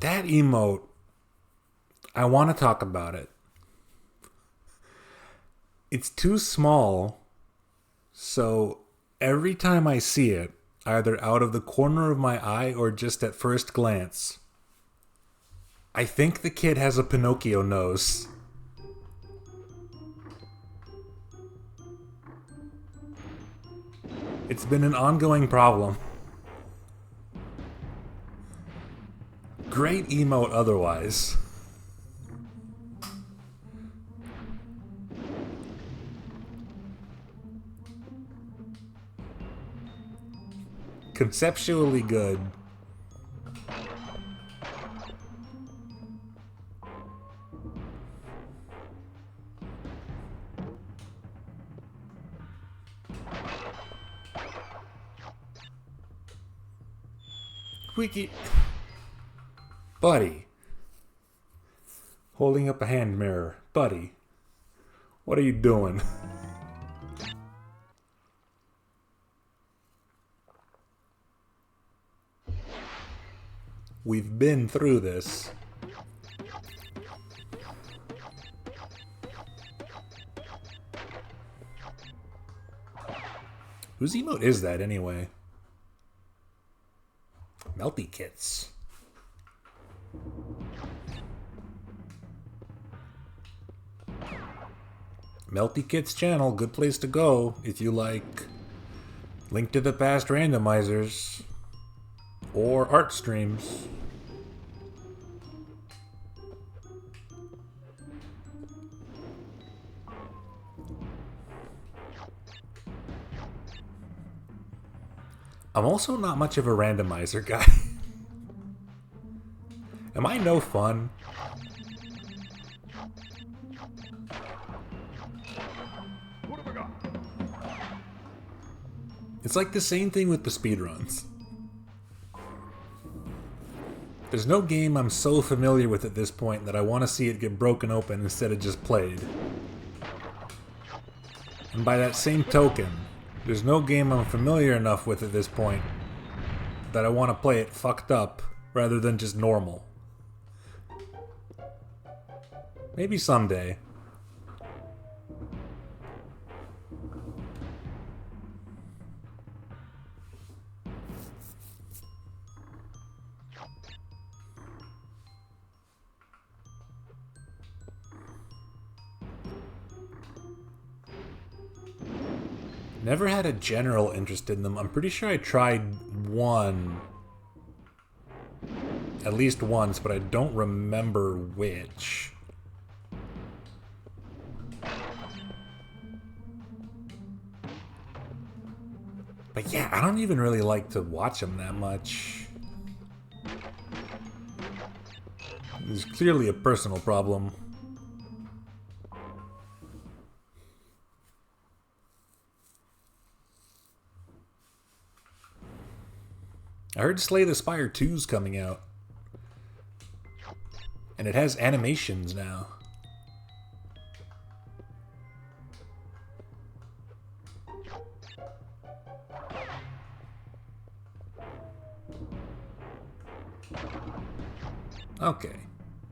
That emote, I want to talk about it. It's too small, so every time I see it, either out of the corner of my eye or just at first glance, I think the kid has a Pinocchio nose. It's been an ongoing problem. Great emote otherwise. Conceptually good. Wiki. Buddy. Holding up a hand mirror. Buddy. What are you doing? We've been through this. Whose emote is that anyway? Melty Kits. Melty Kits channel, good place to go if you like Link to the Past randomizers or art streams. I'm also not much of a randomizer guy. Am I no fun? What have I got? It's like the same thing with the speedruns. There's no game I'm so familiar with at this point that I want to see it get broken open instead of just played. And by that same token, there's no game I'm familiar enough with at this point that I want to play it fucked up rather than just normal. Maybe someday. Never had a general interest in them. I'm pretty sure I tried one at least once, but I don't remember which. But yeah, I don't even really like to watch them that much. It's clearly a personal problem. I heard Slay the Spire 2's coming out. And it has animations now. Okay.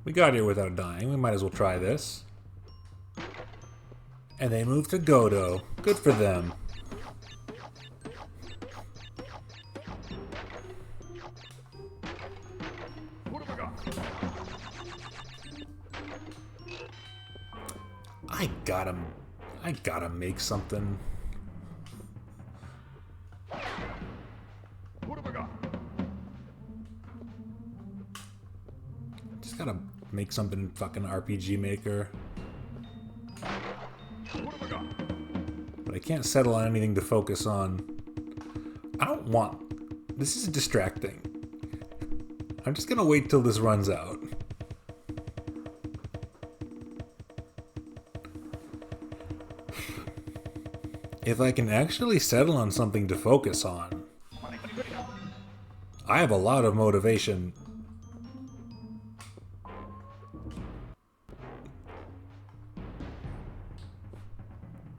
We got here without dying. We might as well try this. And they moved to Godo. Good for them. What have I got? I gotta make something. What have I got? Just gotta make something in fucking RPG Maker. What have I got? But I can't settle on anything to focus on. I don't want... This is distracting. I'm just gonna wait till this runs out. If I can actually settle on something to focus on, I have a lot of motivation.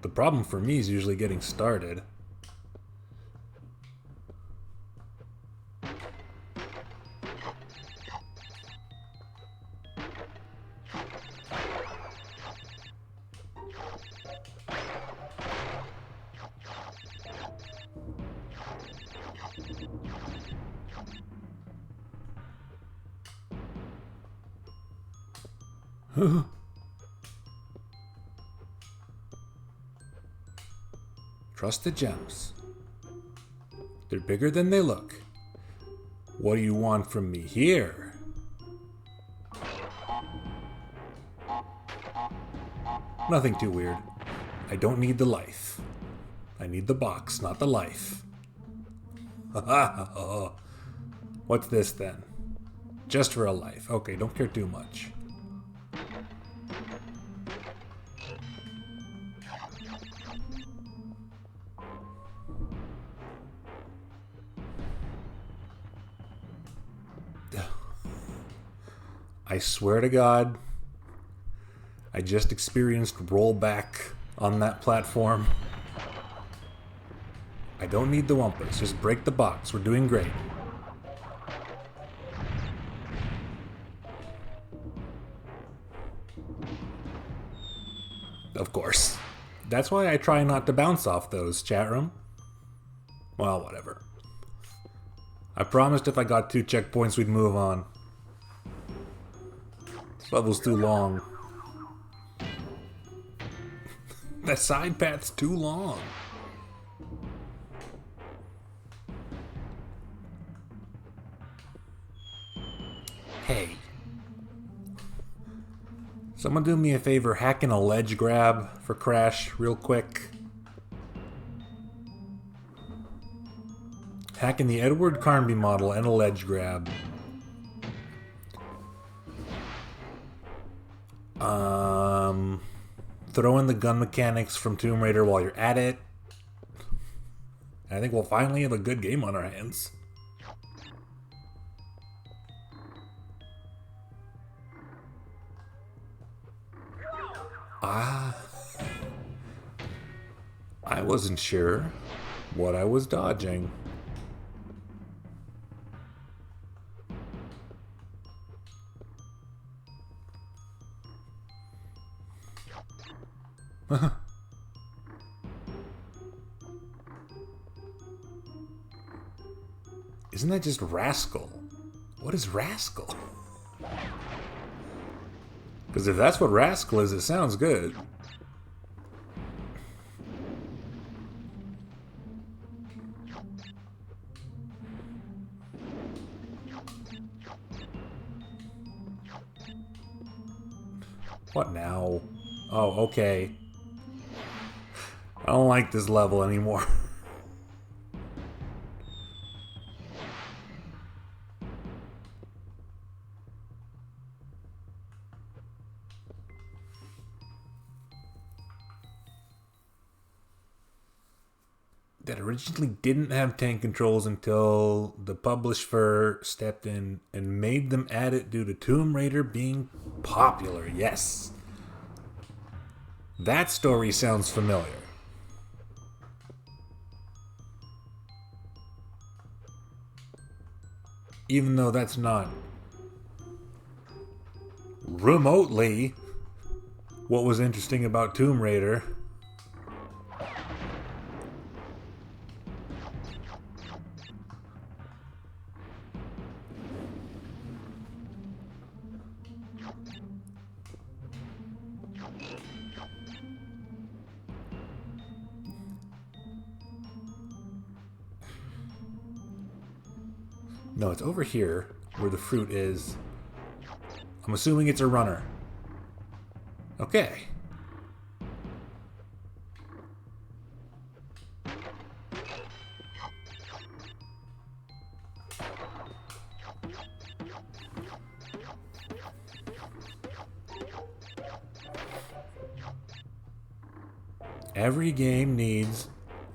The problem for me is usually getting started. Trust the gems. They're bigger than they look. What do you want from me here? Nothing too weird. I don't need the life. I need the box, not the life. What's this then? Just for a life. Okay, don't care too much. I swear to God, I just experienced rollback on that platform. I don't need the Wumpas, just break the box. We're doing great. Of course. That's why I try not to bounce off those, chat room. Well, whatever. I promised if I got 2 checkpoints we'd move on. This level's too long. That side path's too long. Hey. Someone do me a favor, hacking a ledge grab for Crash real quick. Hacking the Edward Carnby model and a ledge grab. Throw in the gun mechanics from Tomb Raider while you're at it. I think we'll finally have a good game on our hands. I wasn't sure what I was dodging. Isn't that just Rascal? What is Rascal? Because if that's what Rascal is, it sounds good. What now? Oh, okay. I don't like this level anymore. That originally didn't have tank controls until the publisher stepped in and made them add it due to Tomb Raider being popular. Yes. That story sounds familiar. Even though that's not remotely what was interesting about Tomb Raider. No, it's over here where the fruit is. I'm assuming it's a runner. Okay. Every game needs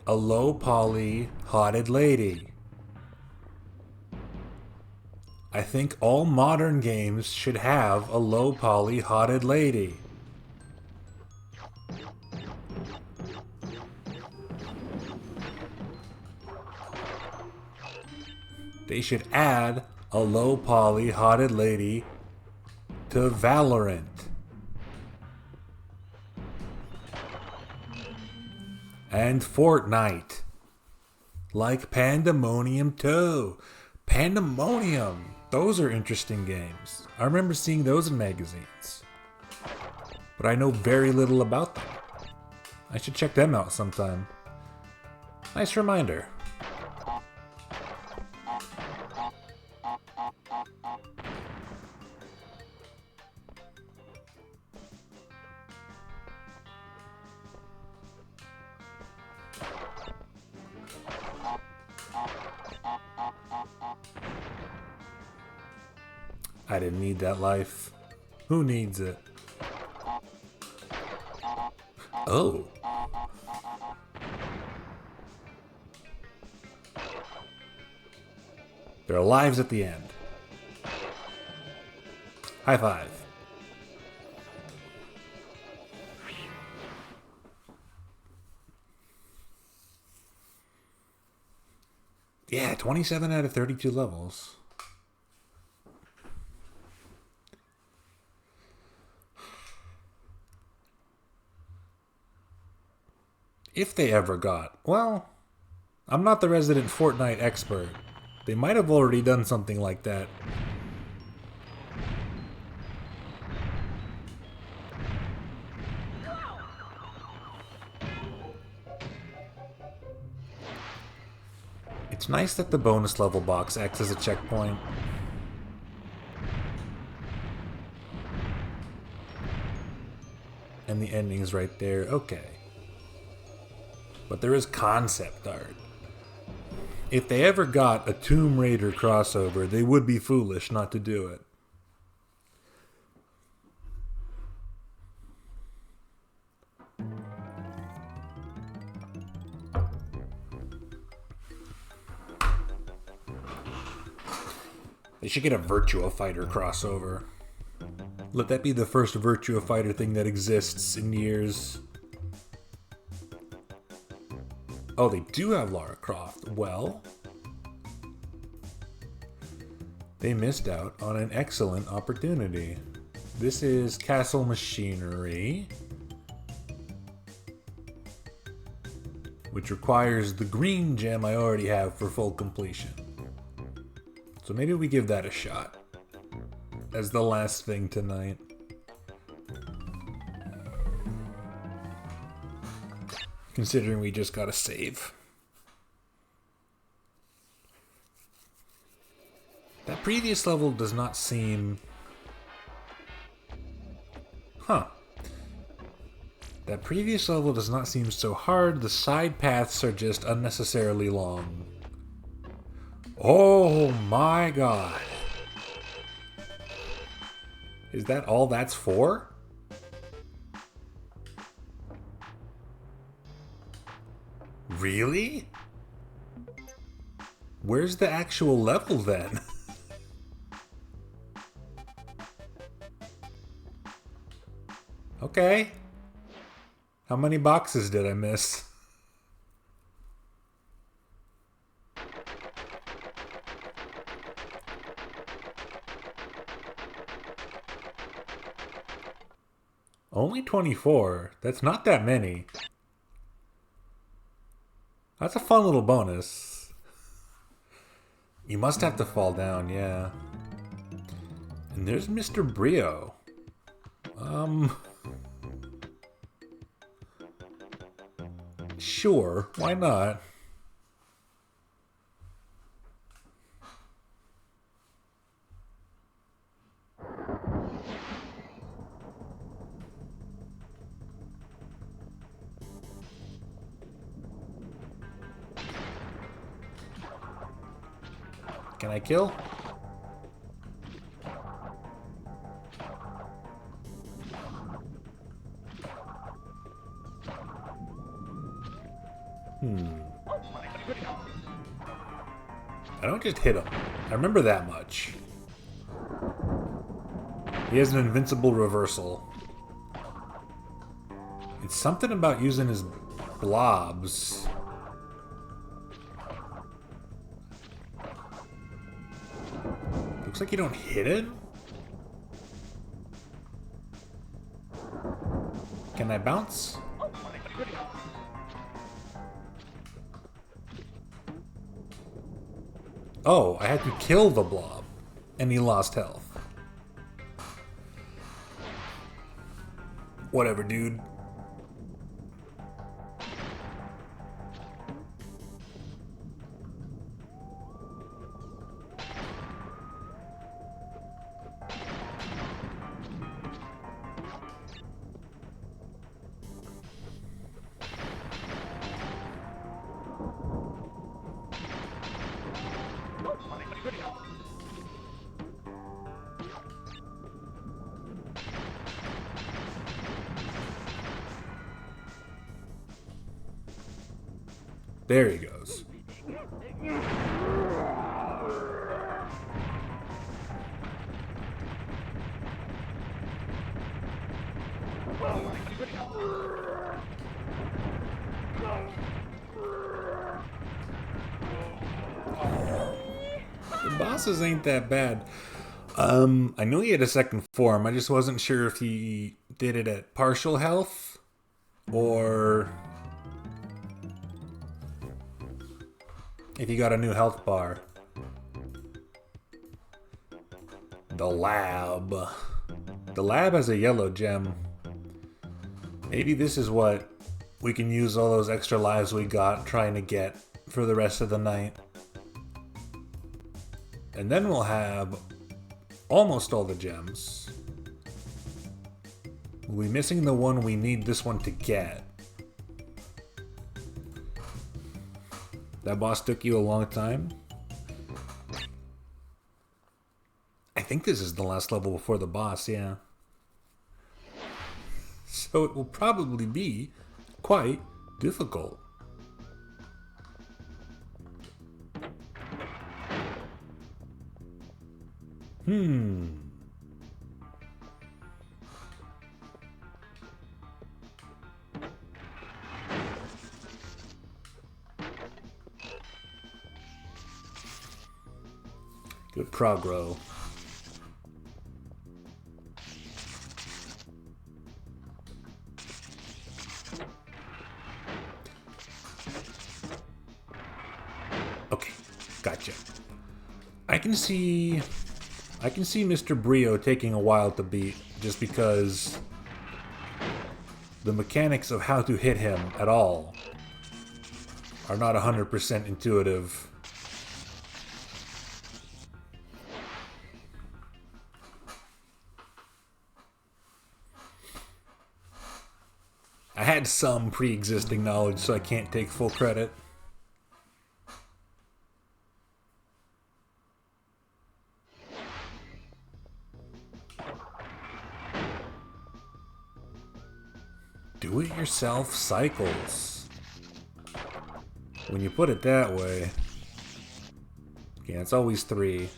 a low poly hotted lady. I think all modern games should have a low poly hotted lady. They should add a low poly hotted lady to Valorant. And Fortnite. Like Pandemonium 2. Pandemonium! Those are interesting games. I remember seeing those in magazines. but I know very little about them. I should check them out sometime. Nice reminder. I didn't need that life. Who needs it? Oh. There are lives at the end. High five. Yeah, 27 out of 32 levels. If they ever got. Well, I'm not the resident Fortnite expert. They might have already done something like that. It's nice that the bonus level box acts as a checkpoint. And the ending's right there. Okay. But there is concept art. If they ever got a Tomb Raider crossover, they would be foolish not to do it. They should get a Virtua Fighter crossover. Let that be the first Virtua Fighter thing that exists in years. Oh, they do have Lara Croft. Well, they missed out on an excellent opportunity. This is Castle Machinery, which requires the green gem I already have for full completion. So maybe we give that a shot as the last thing tonight. Considering we just got a save. That previous level does not seem... Huh. That previous level does not seem so hard. The side paths are just unnecessarily long. Oh my god. Is that all that's for? Really? Where's the actual level then? Okay. How many boxes did I miss? Only 24. That's not that many. That's a fun little bonus. You must have to fall down, yeah. And there's Mr. Brio. Sure, why not? Can I kill? I don't just hit him. I remember that much. He has an invincible reversal. It's something about using his blobs. Looks like you don't hit it? Can I bounce? Oh, I had to kill the blob, and he lost health. Whatever, dude. There he goes. The bosses ain't that bad. I know he had a second form. I just wasn't sure if he did it at partial health or if he got a new health bar. The lab. The lab has a yellow gem. Maybe this is what we can use all those extra lives we got trying to get for the rest of the night. And then we'll have almost all the gems. We'll be missing the one we need this one to get. That boss took you a long time? I think this is the last level before the boss, yeah. So it will probably be quite difficult. Good progro. Okay, gotcha. I can see Mr. Brio taking a while to beat just because the mechanics of how to hit him at all are not 100% intuitive. I had some pre-existing knowledge, so I can't take full credit. Do-it-yourself cycles. When you put it that way, yeah, it's always 3.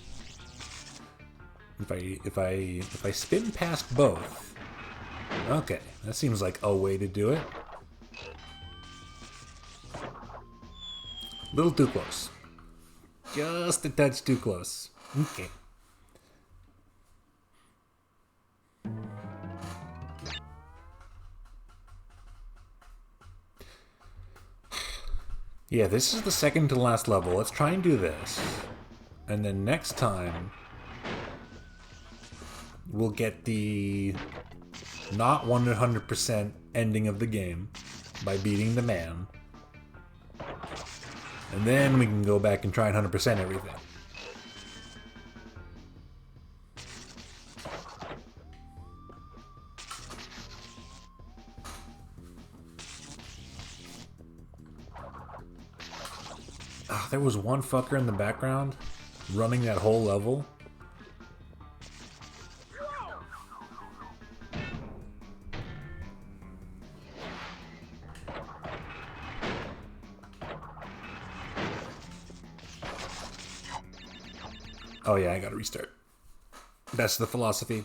If I spin past both, okay, that seems like a way to do it. A little too close. Just a touch too close. Okay. Yeah, this is the second to last level. Let's try and do this. And then next time, we'll get the not 100% ending of the game by beating the man. And then we can go back and try and 100% everything. Ah, there was one fucker in the background running that whole level. Oh yeah, I gotta restart. That's the philosophy.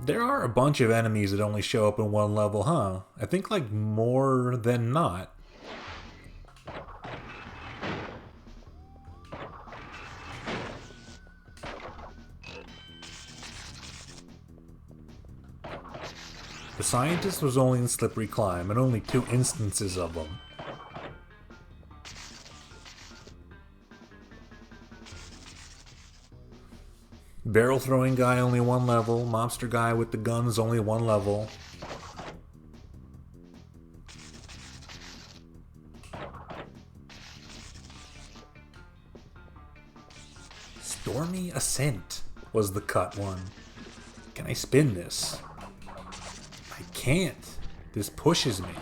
There are a bunch of enemies that only show up in one level, huh? I think like more than not. The scientist was only in Slippery Climb, and only 2 instances of them. Barrel throwing guy, only 1 level. Mobster guy with the guns, only 1 level. Stormy Ascent was the cut one. Can I spin this? I can't. This pushes me.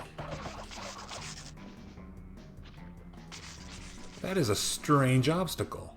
That is a strange obstacle.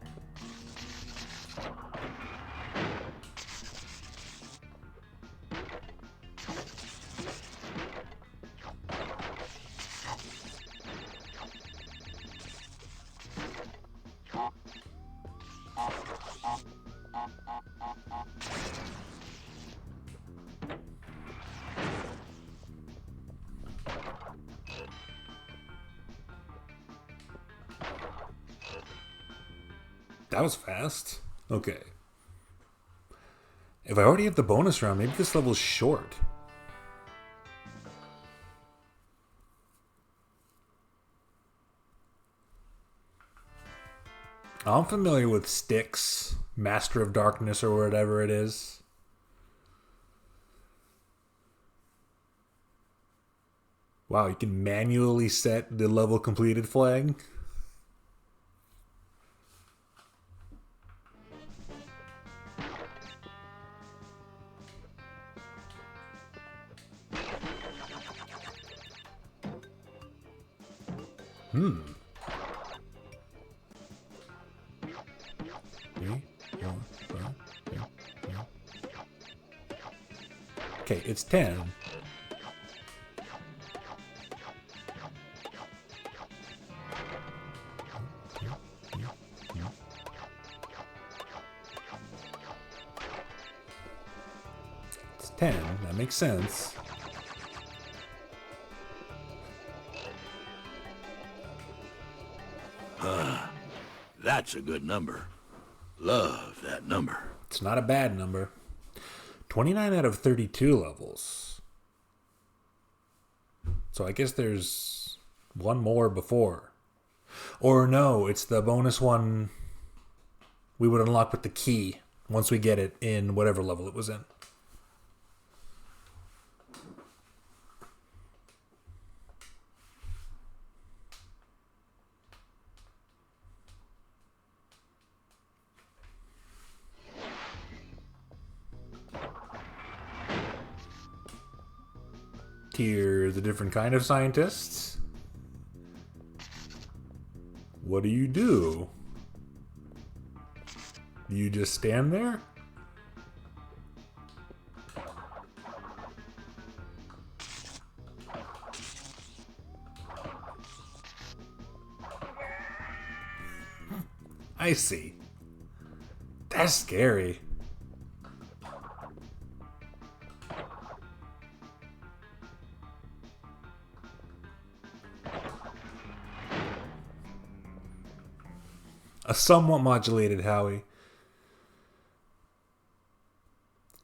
That was fast. Okay. If I already have the bonus round, maybe this level's short. I'm familiar with Styx, Master of Darkness, or whatever it is. Wow, you can manually set the level completed flag. Okay, it's 10. It's 10. That makes sense. That's a good number. Love that number. It's not a bad number. 29 out of 32 levels. So I guess there's one more before. Or no, it's the bonus one we would unlock with the key once we get it in whatever level it was in. Here's a different kind of scientists. What do? Do you just stand there? I see. That's scary. A somewhat modulated Howie.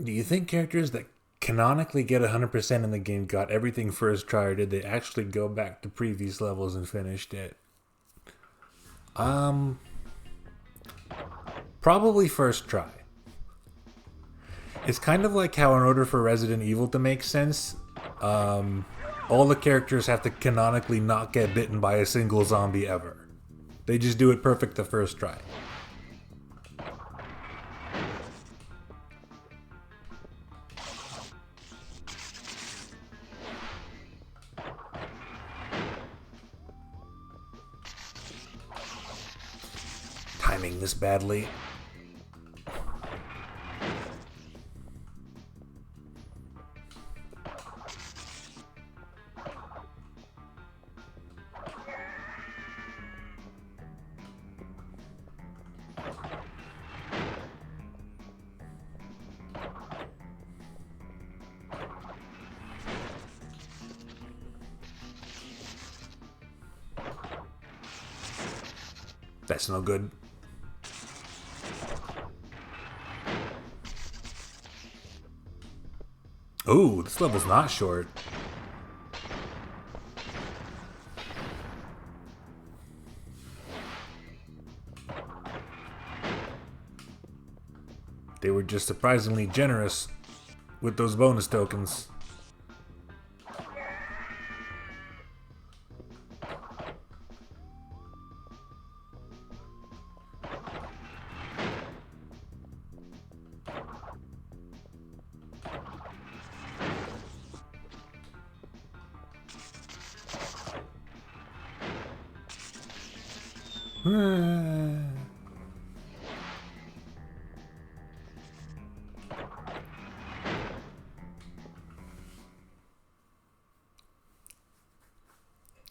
Do you think characters that canonically get 100% in the game got everything first try, or did they actually go back to previous levels and finished it? Probably first try. It's kind of like how in order for Resident Evil to make sense, all the characters have to canonically not get bitten by a single zombie ever. They just do it perfect the first try. Timing this badly. That's no good. Ooh, this level's not short. They were just surprisingly generous with those bonus tokens.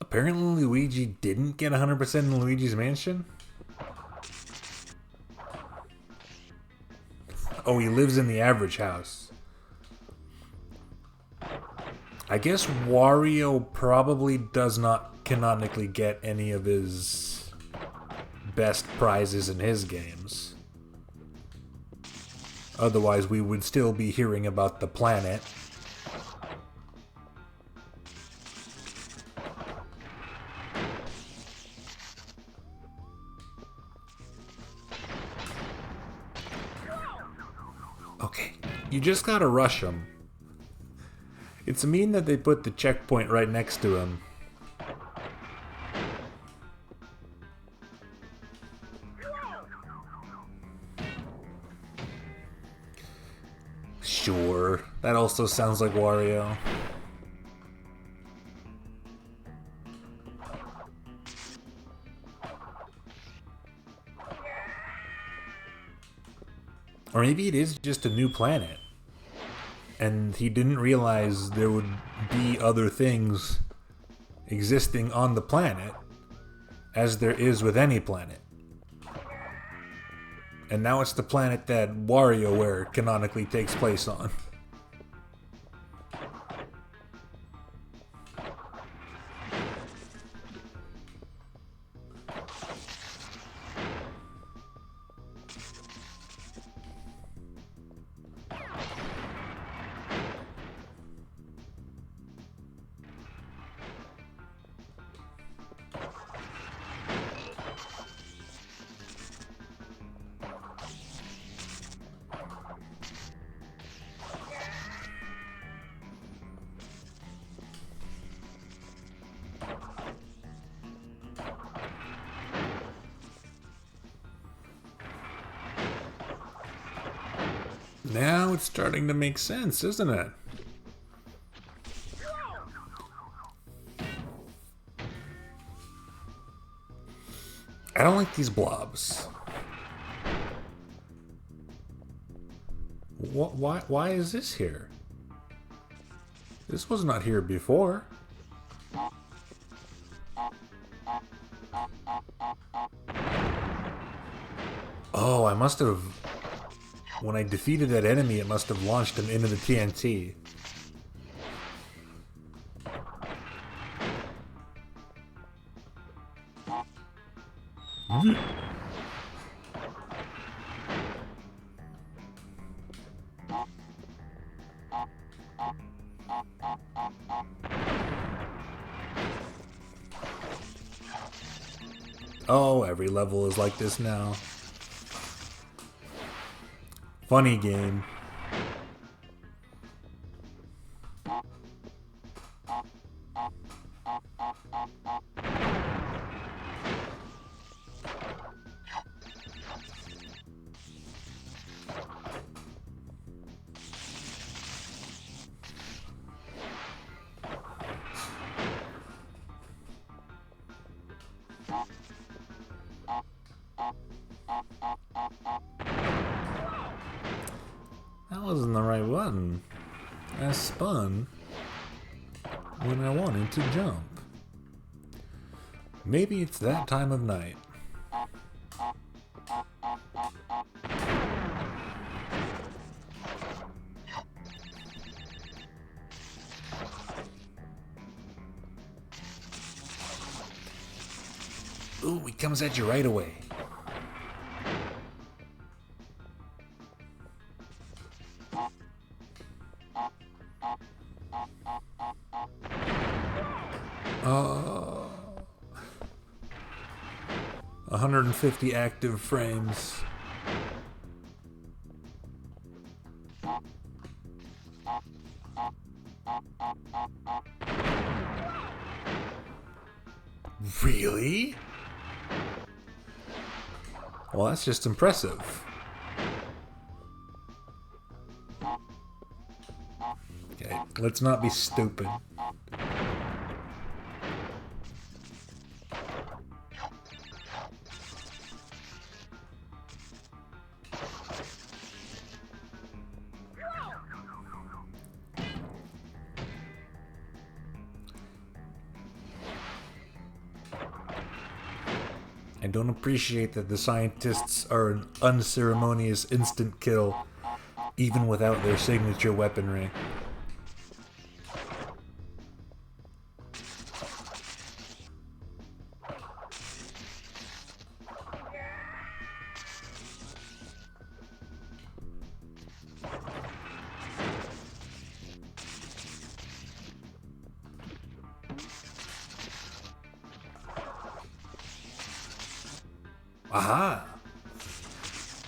Apparently Luigi didn't get 100% in Luigi's Mansion? Oh, he lives in the average house. I guess Wario probably does not canonically get any of his best prizes in his games. Otherwise, we would still be hearing about the planet. Okay, you just gotta rush him. It's mean that they put the checkpoint right next to him. Sure, that also sounds like Wario. Or maybe it is just a new planet. And he didn't realize there would be other things existing on the planet, as there is with any planet. And now it's the planet that WarioWare canonically takes place on. Now it's starting to make sense, isn't it? I don't like these blobs. Why is this here? This was not here before. Oh, I must have... When I defeated that enemy, it must have launched him into the TNT. Oh, every level is like this now. Funny game. That wasn't the right button. I spun when I wanted to jump. Maybe it's that time of night. Ooh, he comes at you right away. Oh, 150 active frames. Really? Well, that's just impressive. Okay, let's not be stupid. I don't appreciate that the scientists are an unceremonious instant kill, even without their signature weaponry. Aha!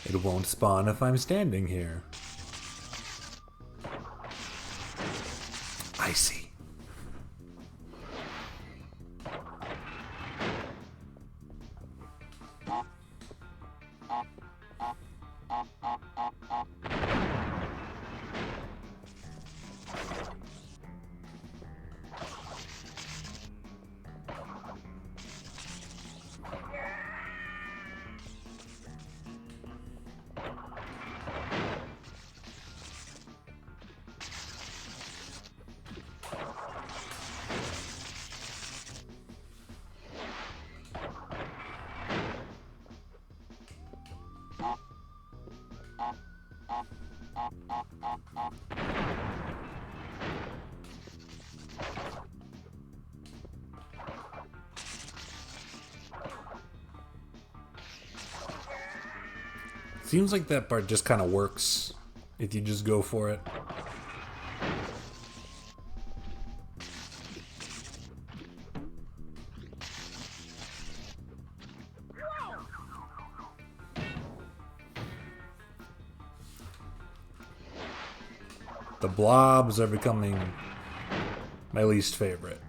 It won't spawn if I'm standing here. I see. Seems like that part just kind of works if you just go for it. The blobs are becoming my least favorite.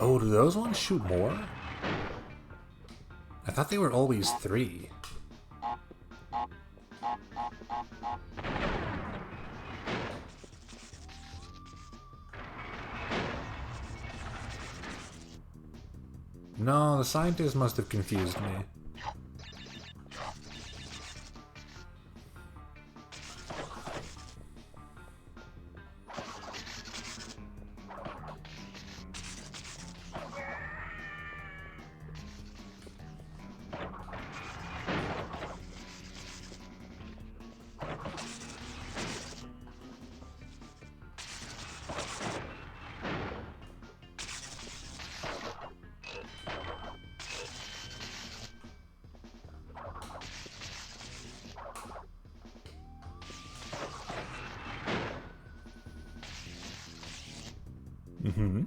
Oh, do those ones shoot more? I thought they were always 3. No, the scientist must have confused me. Mm-hmm.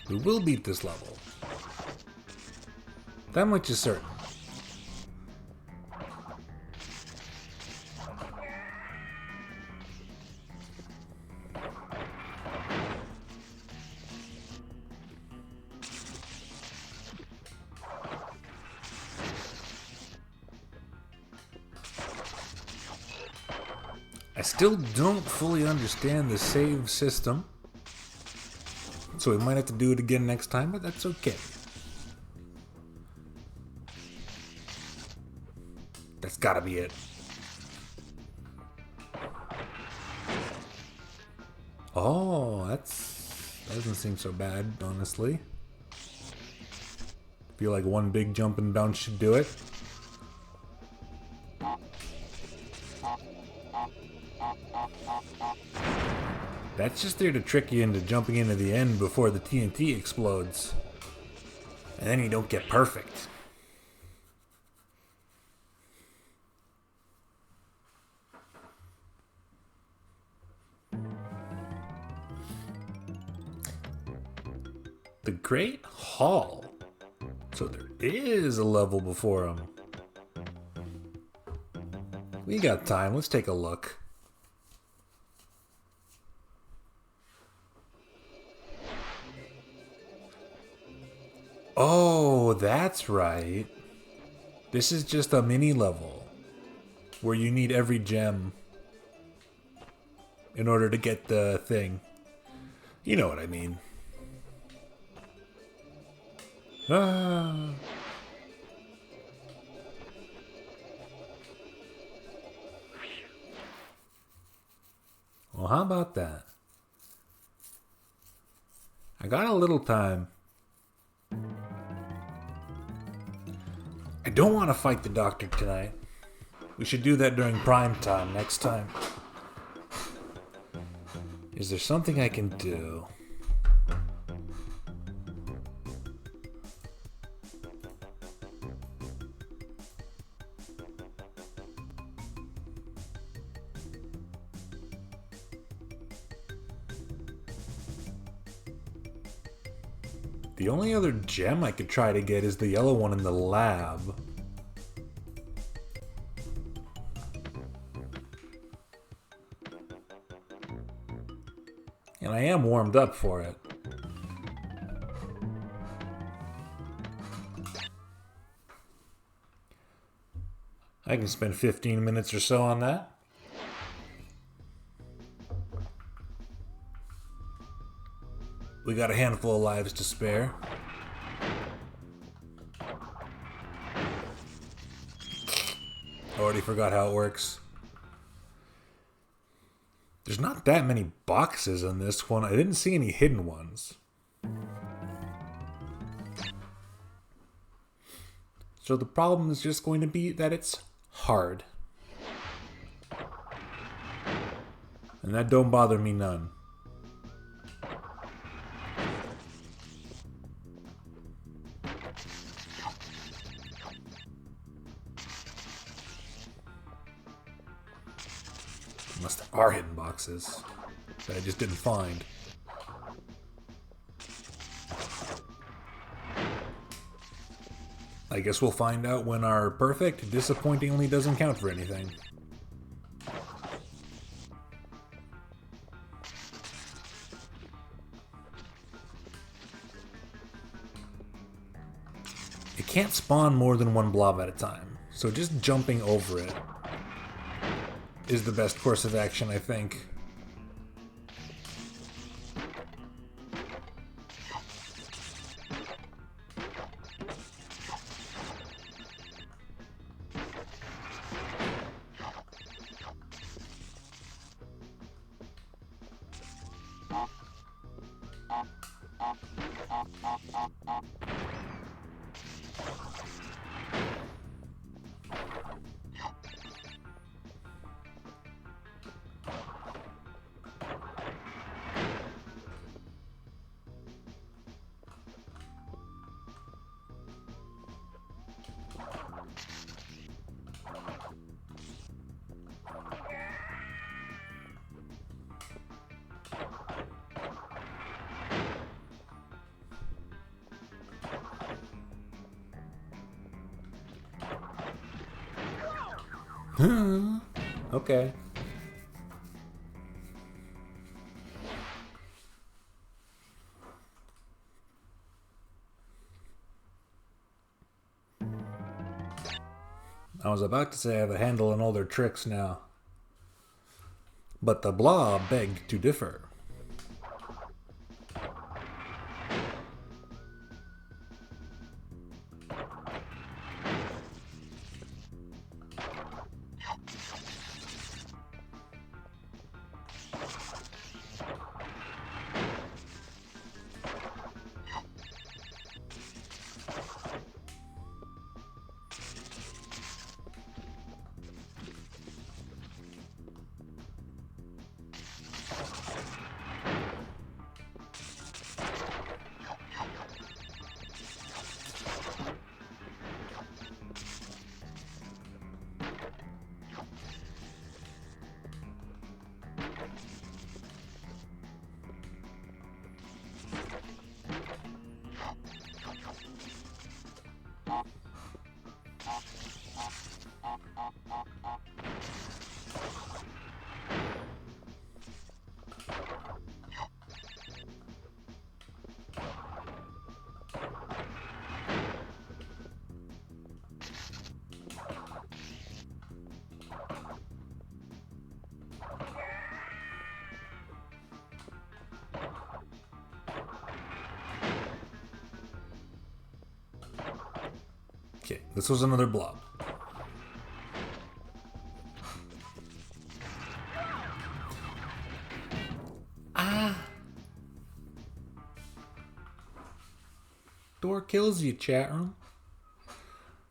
We will beat this level. That much is certain. I still don't fully understand the save system, so we might have to do it again next time, but that's okay. That's gotta be it. Oh, that doesn't seem so bad, honestly. Feel like one big jump and bounce should do it. That's just there to trick you into jumping into the end before the TNT explodes. And then you don't get perfect. The Great Hall. So there is a level before him. We got time. Let's take a look. Oh, that's right. This is just a mini level where you need every gem in order to get the thing. You know what I mean. Ah. Well, how about that? I got a little time. I don't want to fight the doctor tonight. We should do that during prime time next time. Is there something I can do? The only other gem I could try to get is the yellow one in the lab. And I am warmed up for it. I can spend 15 minutes or so on that. We got a handful of lives to spare. Already forgot how it works. There's not that many boxes in this one. I didn't see any hidden ones. So the problem is just going to be that it's hard. And that don't bother me none. Unless there are hidden boxes that I just didn't find. I guess we'll find out when our perfect disappointingly doesn't count for anything. It can't spawn more than one blob at a time, so just jumping over it is the best course of action, I think. Okay. I was about to say I have a handle on all their tricks now. But the blob begged to differ. Okay, this was another blob. Door kills you, chat room.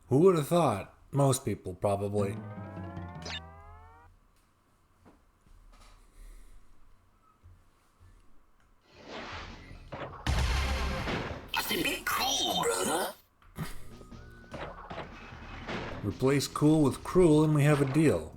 Who would have thought? Most people, probably. It's a bit cool, brother. Replace cool with cruel and we have a deal.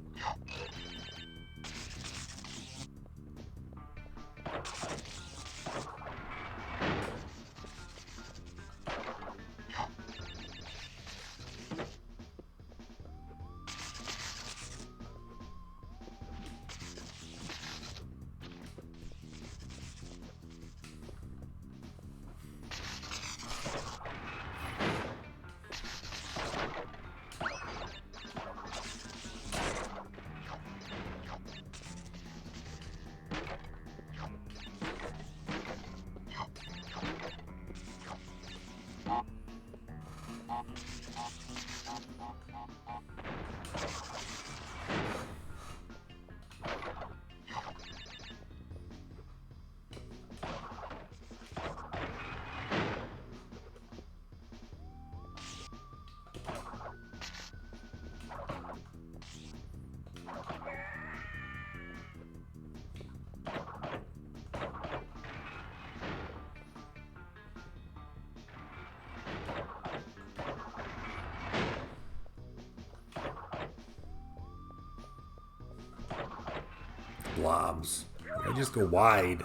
Blobs. They just go wide.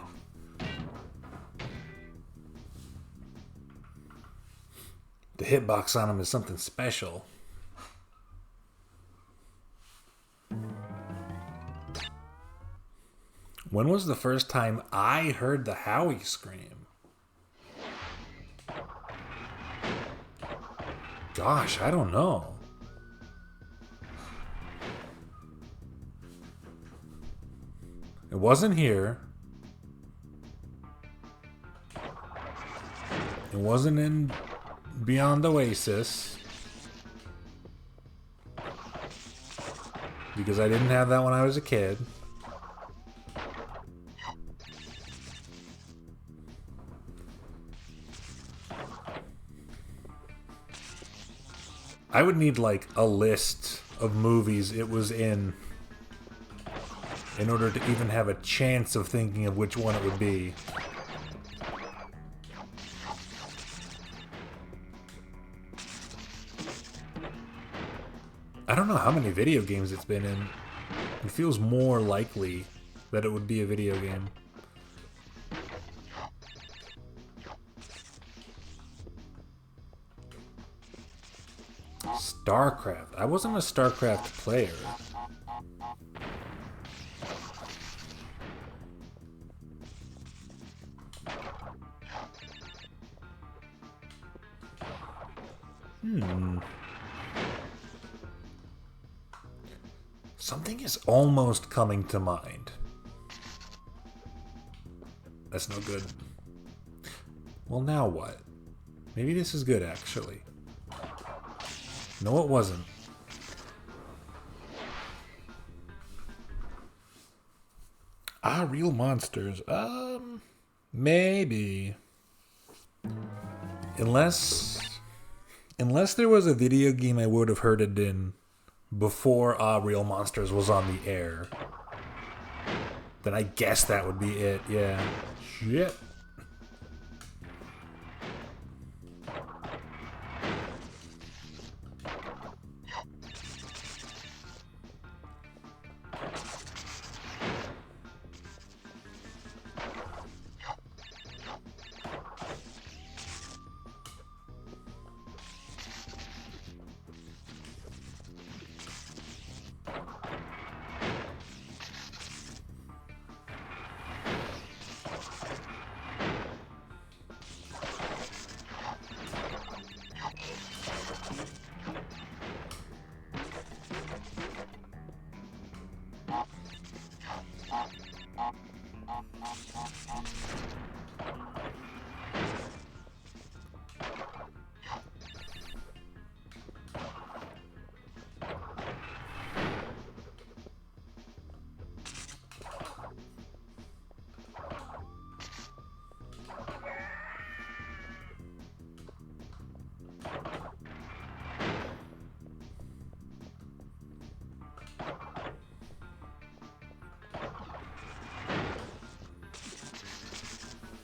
The hitbox on them is something special. When was the first time I heard the Howie scream? Gosh, I don't know. It wasn't here. It wasn't in Beyond Oasis. Because I didn't have that when I was a kid. I would need like a list of movies it was in order to even have a chance of thinking of which one it would be. I don't know how many video games it's been in. It feels more likely that it would be a video game. StarCraft. I wasn't a StarCraft player. Something is almost coming to mind. That's no good. Well, now what? Maybe this is good, actually. No, it wasn't. Real monsters. Maybe. Unless there was a video game I would have heard it in before Real Monsters was on the air, then I guess that would be it, yeah. Shit.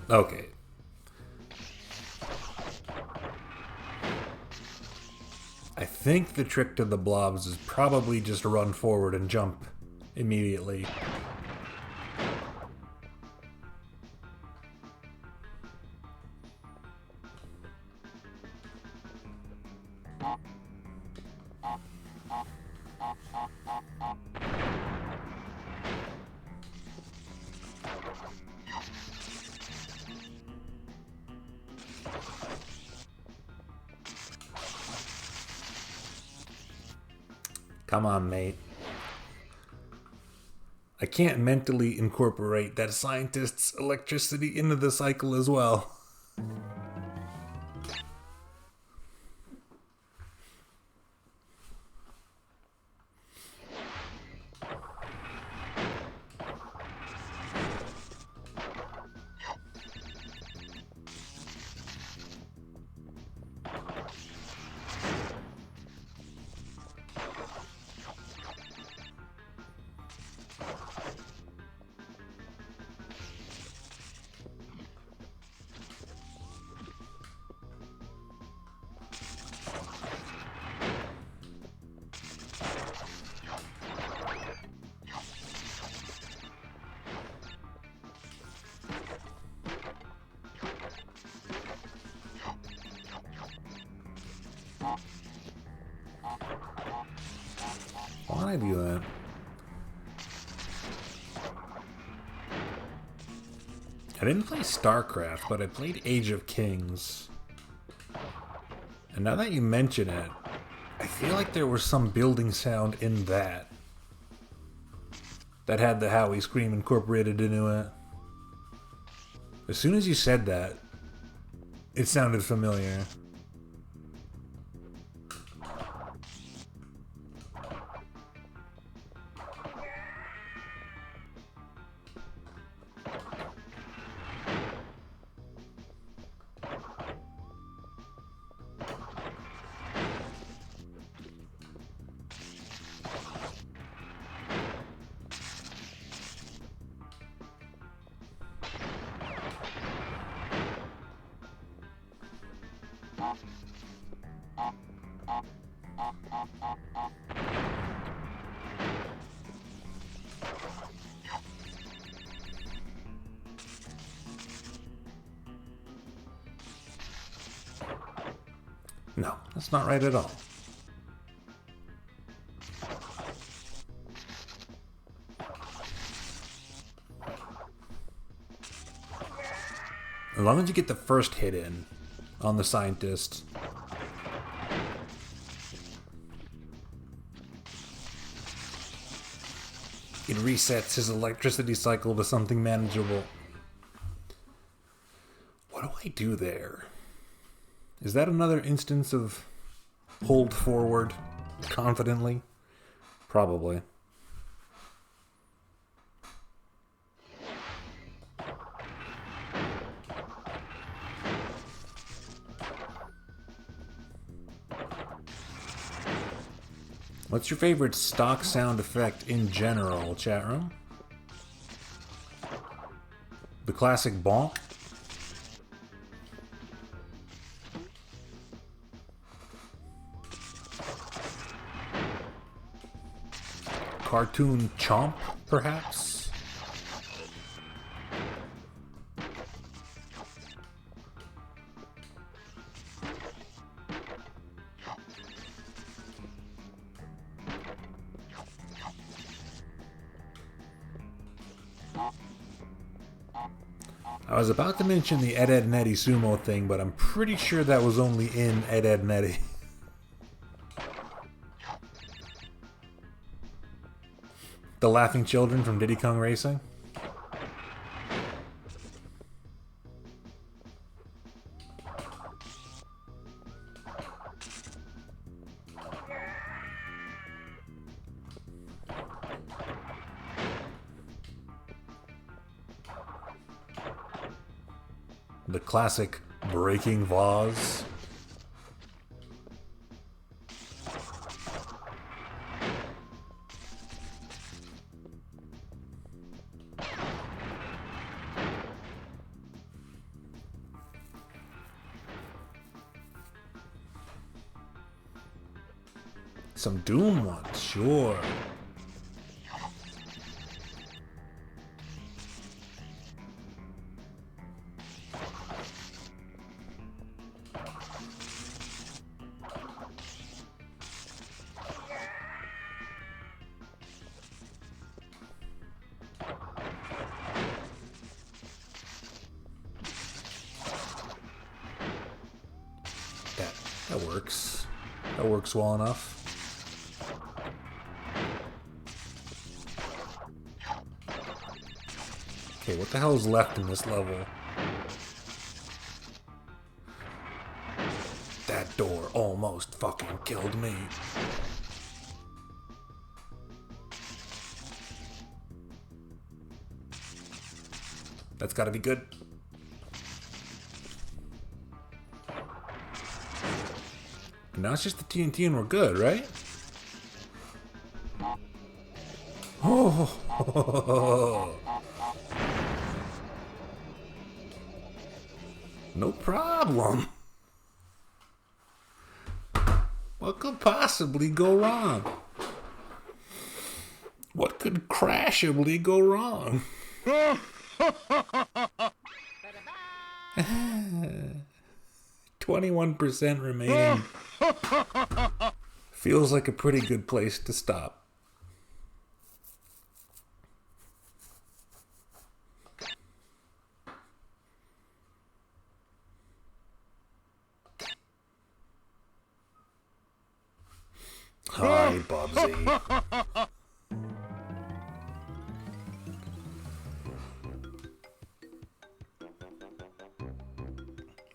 Okay. I think the trick to the blobs is probably just run forward and jump immediately. Come on, mate. I can't mentally incorporate that scientist's electricity into the cycle as well. Why do that? I didn't play StarCraft, but I played Age of Kings. And now that you mention it, I feel like there was some building sound in that had the Howie scream incorporated into it. As soon as you said that, it sounded familiar. No, that's not right at all. As long as you get the first hit in on the scientist. It resets his electricity cycle to something manageable. What do I do there? Is that another instance of hold forward confidently? Probably. What's your favorite stock sound effect in general, chat room? The classic bonk? Cartoon chomp, perhaps? I was about to mention the Ed, Edd n Eddy sumo thing, but I'm pretty sure that was only in Ed, Edd n Eddy. The Laughing Children from Diddy Kong Racing? The classic breaking vase? Some Doom ones, sure. That works. That works well enough. Okay, what the hell is left in this level? That door almost fucking killed me. That's gotta be good. And now it's just the TNT and we're good, right? Oh, no problem. What could possibly go wrong? What could crashably go wrong? 21% remaining. Feels like a pretty good place to stop. Hi, Bubsy.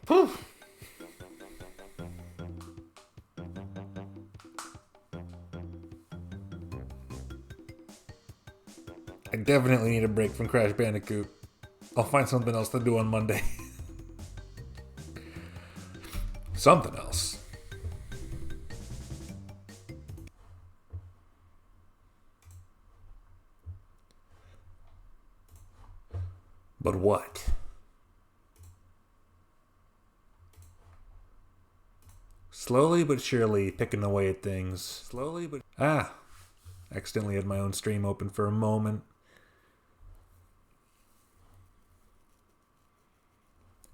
Whew. I definitely need a break from Crash Bandicoot. I'll find something else to do on Monday. Something else. But what? Slowly but surely picking away at things. Slowly but... accidentally had my own stream open for a moment.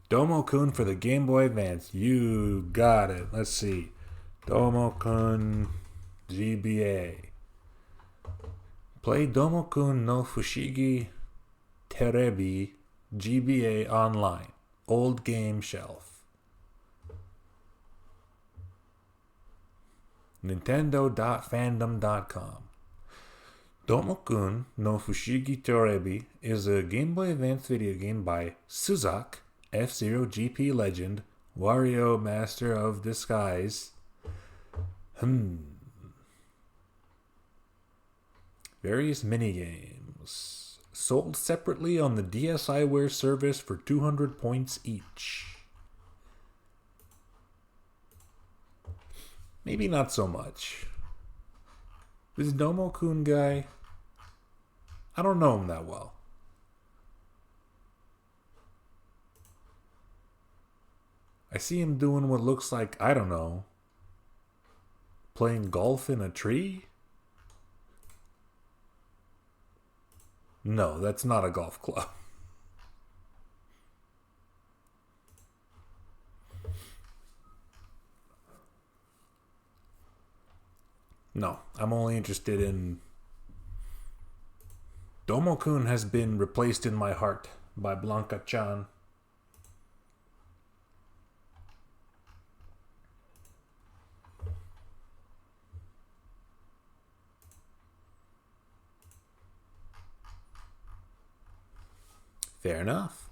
Domo-kun for the Game Boy Advance. You got it. Let's see. Domo-kun GBA. Play Domo-kun no Fushigi Terebi GBA online. Old game shelf. Nintendo.fandom.com. Domo-kun no Fushigi Terebi is a Game Boy Advance video game by Suzak, F-Zero GP Legend, Wario Master of Disguise. Various minigames. Sold separately on the DSiWare service for 200 points each. Maybe not so much. This Domo-kun guy, I don't know him that well. I see him doing what looks like, I don't know, playing golf in a tree? No, that's not a golf club. No, I'm only interested in... Domo-kun has been replaced in my heart by Blanca-chan. Fair enough.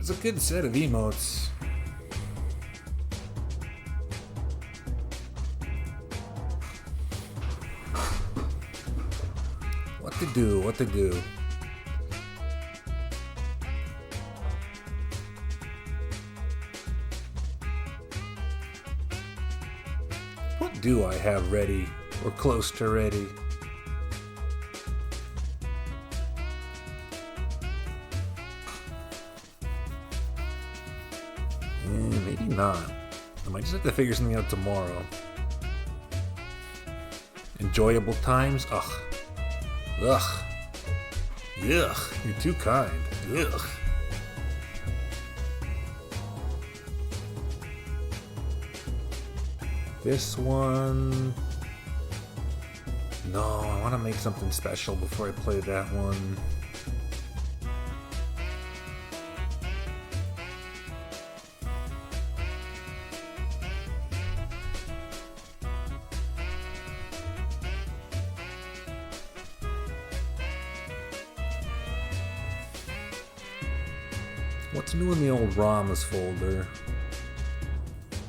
It's a good set of emotes. What to do. What do I have ready, or close to ready? Maybe not. I might just have to figure something out tomorrow. Enjoyable times? Ugh. Ugh. Ugh. You're too kind. Ugh. This one... No, I want to make something special before I play that one. What's new in the old ROMs folder?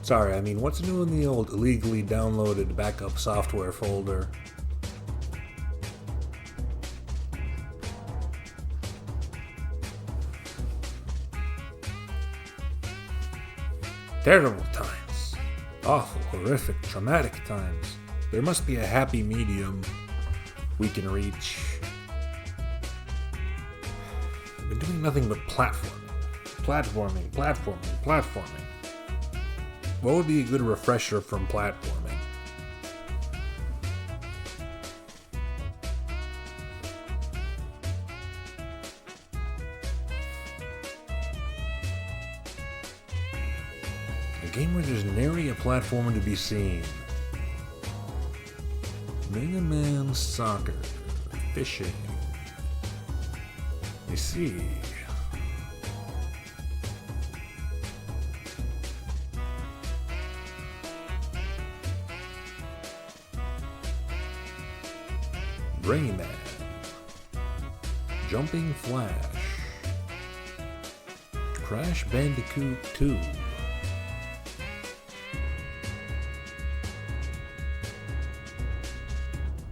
Sorry, I mean, what's new in the old illegally downloaded backup software folder? Terrible times. Awful, horrific, traumatic times. There must be a happy medium we can reach. I've been doing nothing but platforming. Platforming. What would be a good refresher from platforming? A game where there's nary a platformer to be seen. Mega Man Soccer. Fishing. I see. Rayman. Jumping Flash. Crash Bandicoot 2.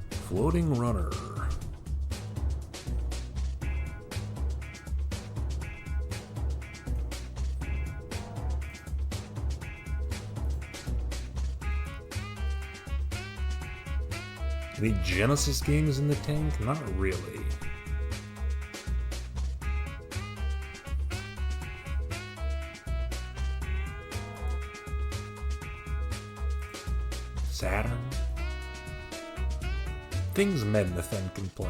Floating Runner. Any Genesis games in the tank? Not really. Saturn? Things Mednathan can play.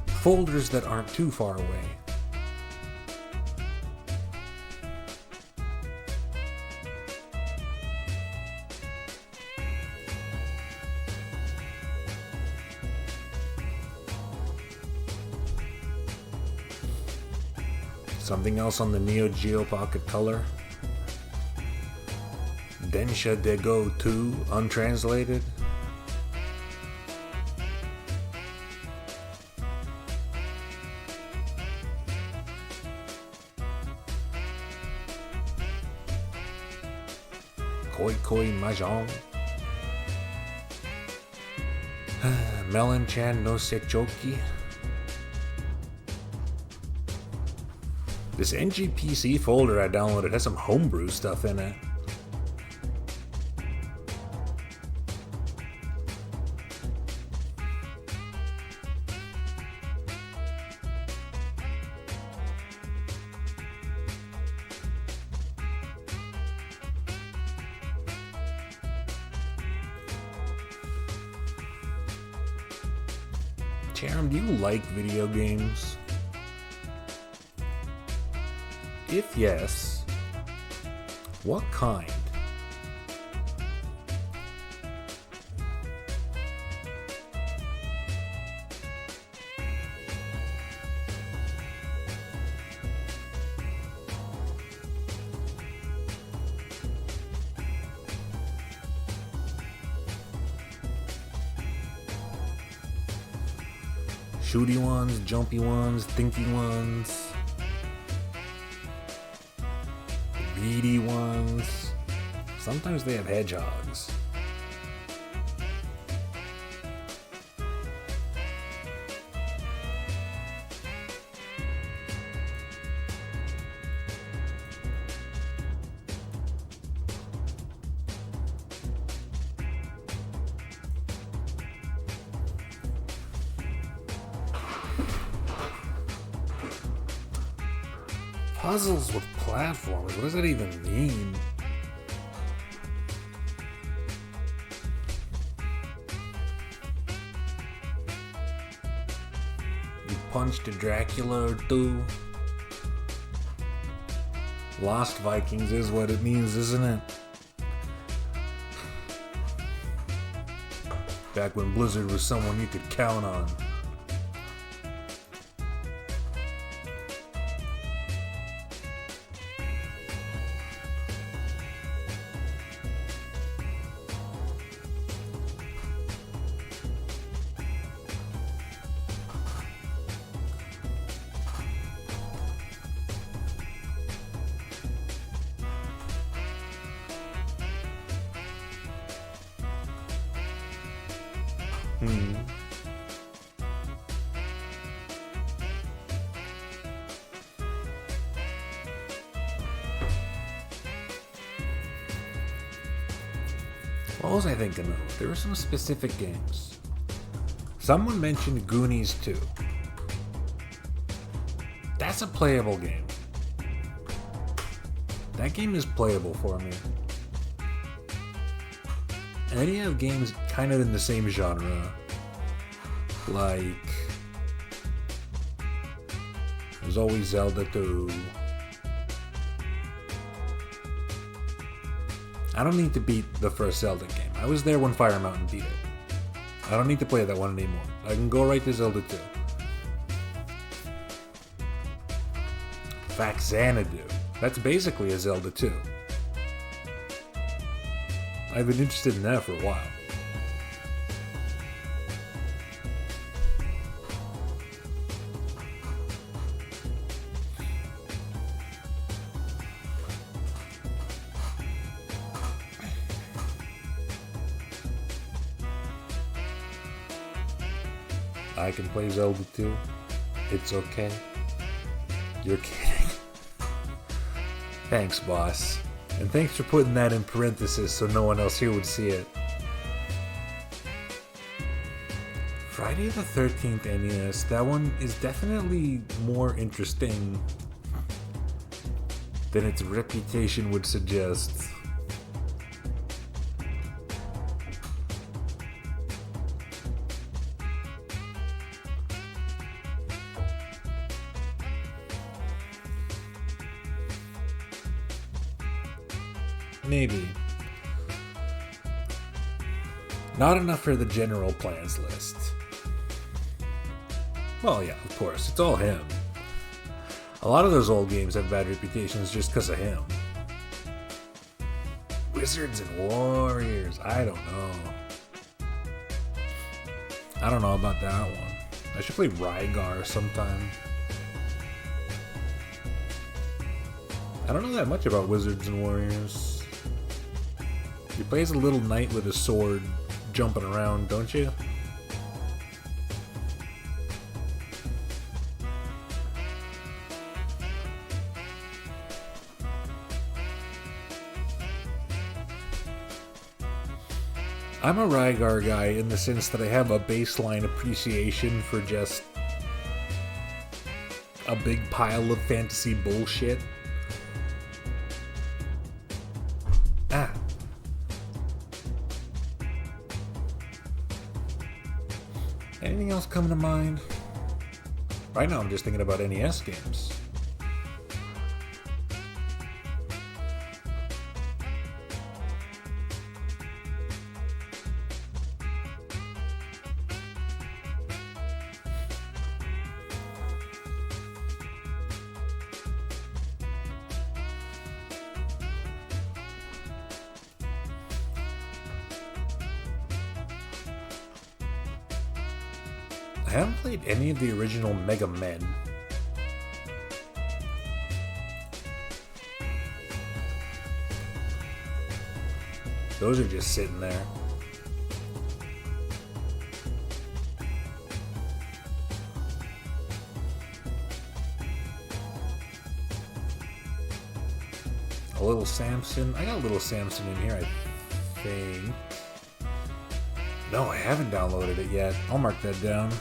Folders that aren't too far away. Something else on the Neo Geo Pocket Color? Densha Dego 2, untranslated? Koi Koi Mahjong? Melon-chan no Sechoki? This NGPC folder I downloaded has some homebrew stuff in it. Charam, do you like video games? If yes, what kind? Shooty ones, jumpy ones, thinky ones, beady ones. Sometimes they have hedgehogs. Puzzles with platforms, what does that even mean? You punched a Dracula or two? Lost Vikings is what it means, isn't it? Back when Blizzard was someone you could count on. What was I thinking of? There were some specific games. Someone mentioned Goonies 2. That's a playable game. That game is playable for me. And then you have games kind of in the same genre. Like... there's always Zelda 2. I don't need to beat the first Zelda game. I was there when Fire Mountain beat it. I don't need to play that one anymore. I can go right to Zelda 2. In fact, Xanadu. That's basically a Zelda 2. I've been interested in that for a while. I can play Zelda 2. It's okay. You're kidding. Thanks, boss. And thanks for putting that in parentheses so no one else here would see it. Friday the 13th NES, that one is definitely more interesting than its reputation would suggest. Maybe. Not enough for the general plans list. Well, yeah, of course, it's all him. A lot of those old games have bad reputations just because of him. Wizards and Warriors, I don't know. I don't know about that one. I should play Rygar sometime. I don't know that much about Wizards and Warriors. You play as a little knight with a sword jumping around, don't you? I'm a Rygar guy in the sense that I have a baseline appreciation for just a big pile of fantasy bullshit. Anything else coming to mind? Right now I'm just thinking about NES games. I haven't played any of the original Mega Men. Those are just sitting there. A little Samson. I got a little Samson in here, I think. No, I haven't downloaded it yet. I'll mark that down.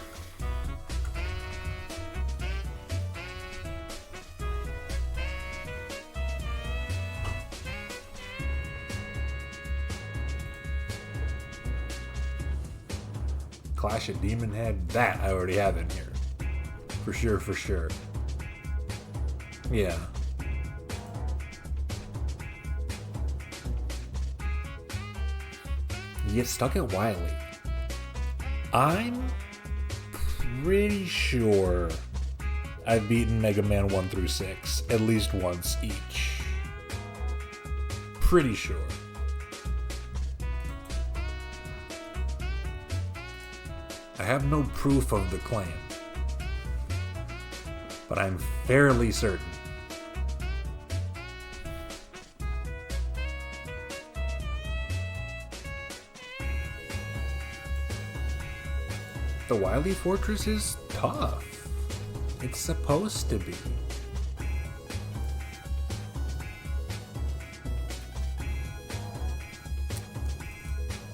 Clash of Demon Head, that I already have in here. For sure, for sure. Yeah. You get stuck at Wily. I'm pretty sure I've beaten Mega Man 1 through 6 at least once each. Pretty sure. I have no proof of the claim, but I'm fairly certain. The Wily Fortress is tough. It's supposed to be.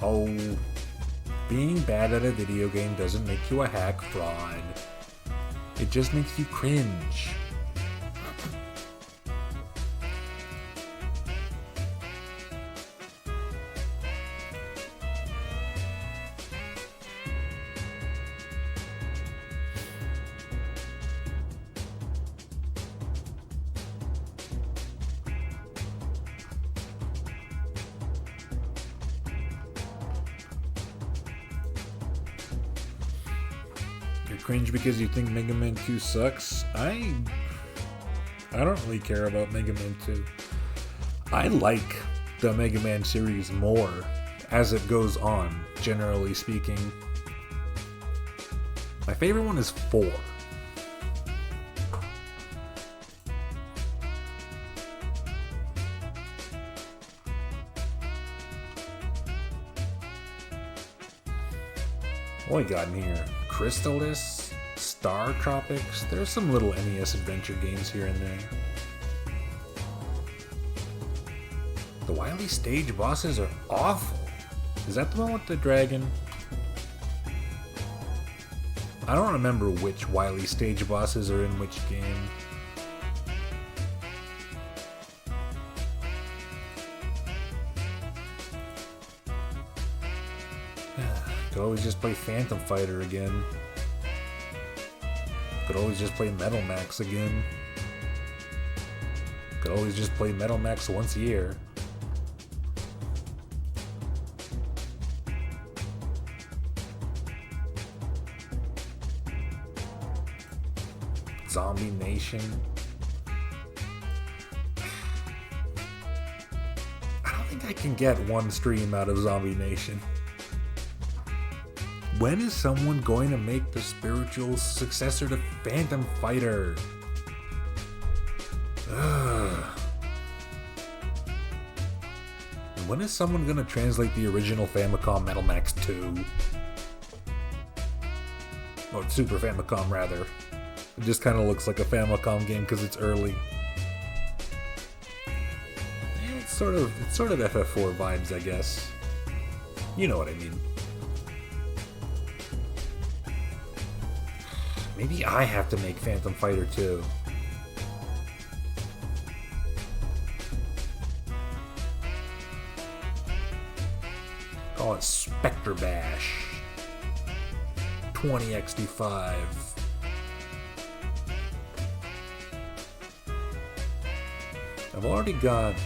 Oh, being bad at a video game doesn't make you a hack fraud. It just makes you cringe. Cringe because you think Mega Man 2 sucks? I don't really care about Mega Man 2. I like the Mega Man series more as it goes on, generally speaking. My favorite one is 4. What we got in here? Crystalis, Star Tropics. There's some little NES adventure games here and there. The Wily stage bosses are awful. Is that the one with the dragon? I don't remember which Wily stage bosses are in which game. Could always just play Phantom Fighter again. Could always just play Metal Max again. Could always just play Metal Max once a year. Zombie Nation. I don't think I can get one stream out of Zombie Nation. When is someone going to make the spiritual successor to Phantom Fighter? Ugh. And when is someone going to translate the original Famicom Metal Max 2? Or Super Famicom, rather. It just kind of looks like a Famicom game because it's early. It's sort of FF4 vibes, I guess. You know what I mean. Maybe I have to make Phantom Fighter 2. Call it Spectre Bash. 20XD5. I've already got...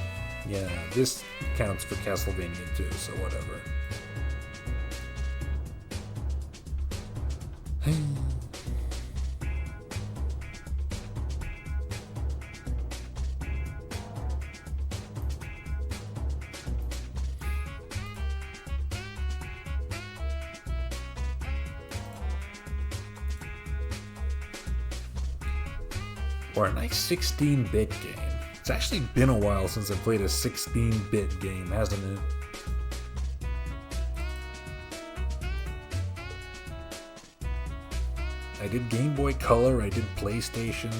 Yeah, this counts for Castlevania 2, so whatever. Or a nice 16-bit game. It's actually been a while since I played a 16-bit game, hasn't it? I did Game Boy Color, I did PlayStation,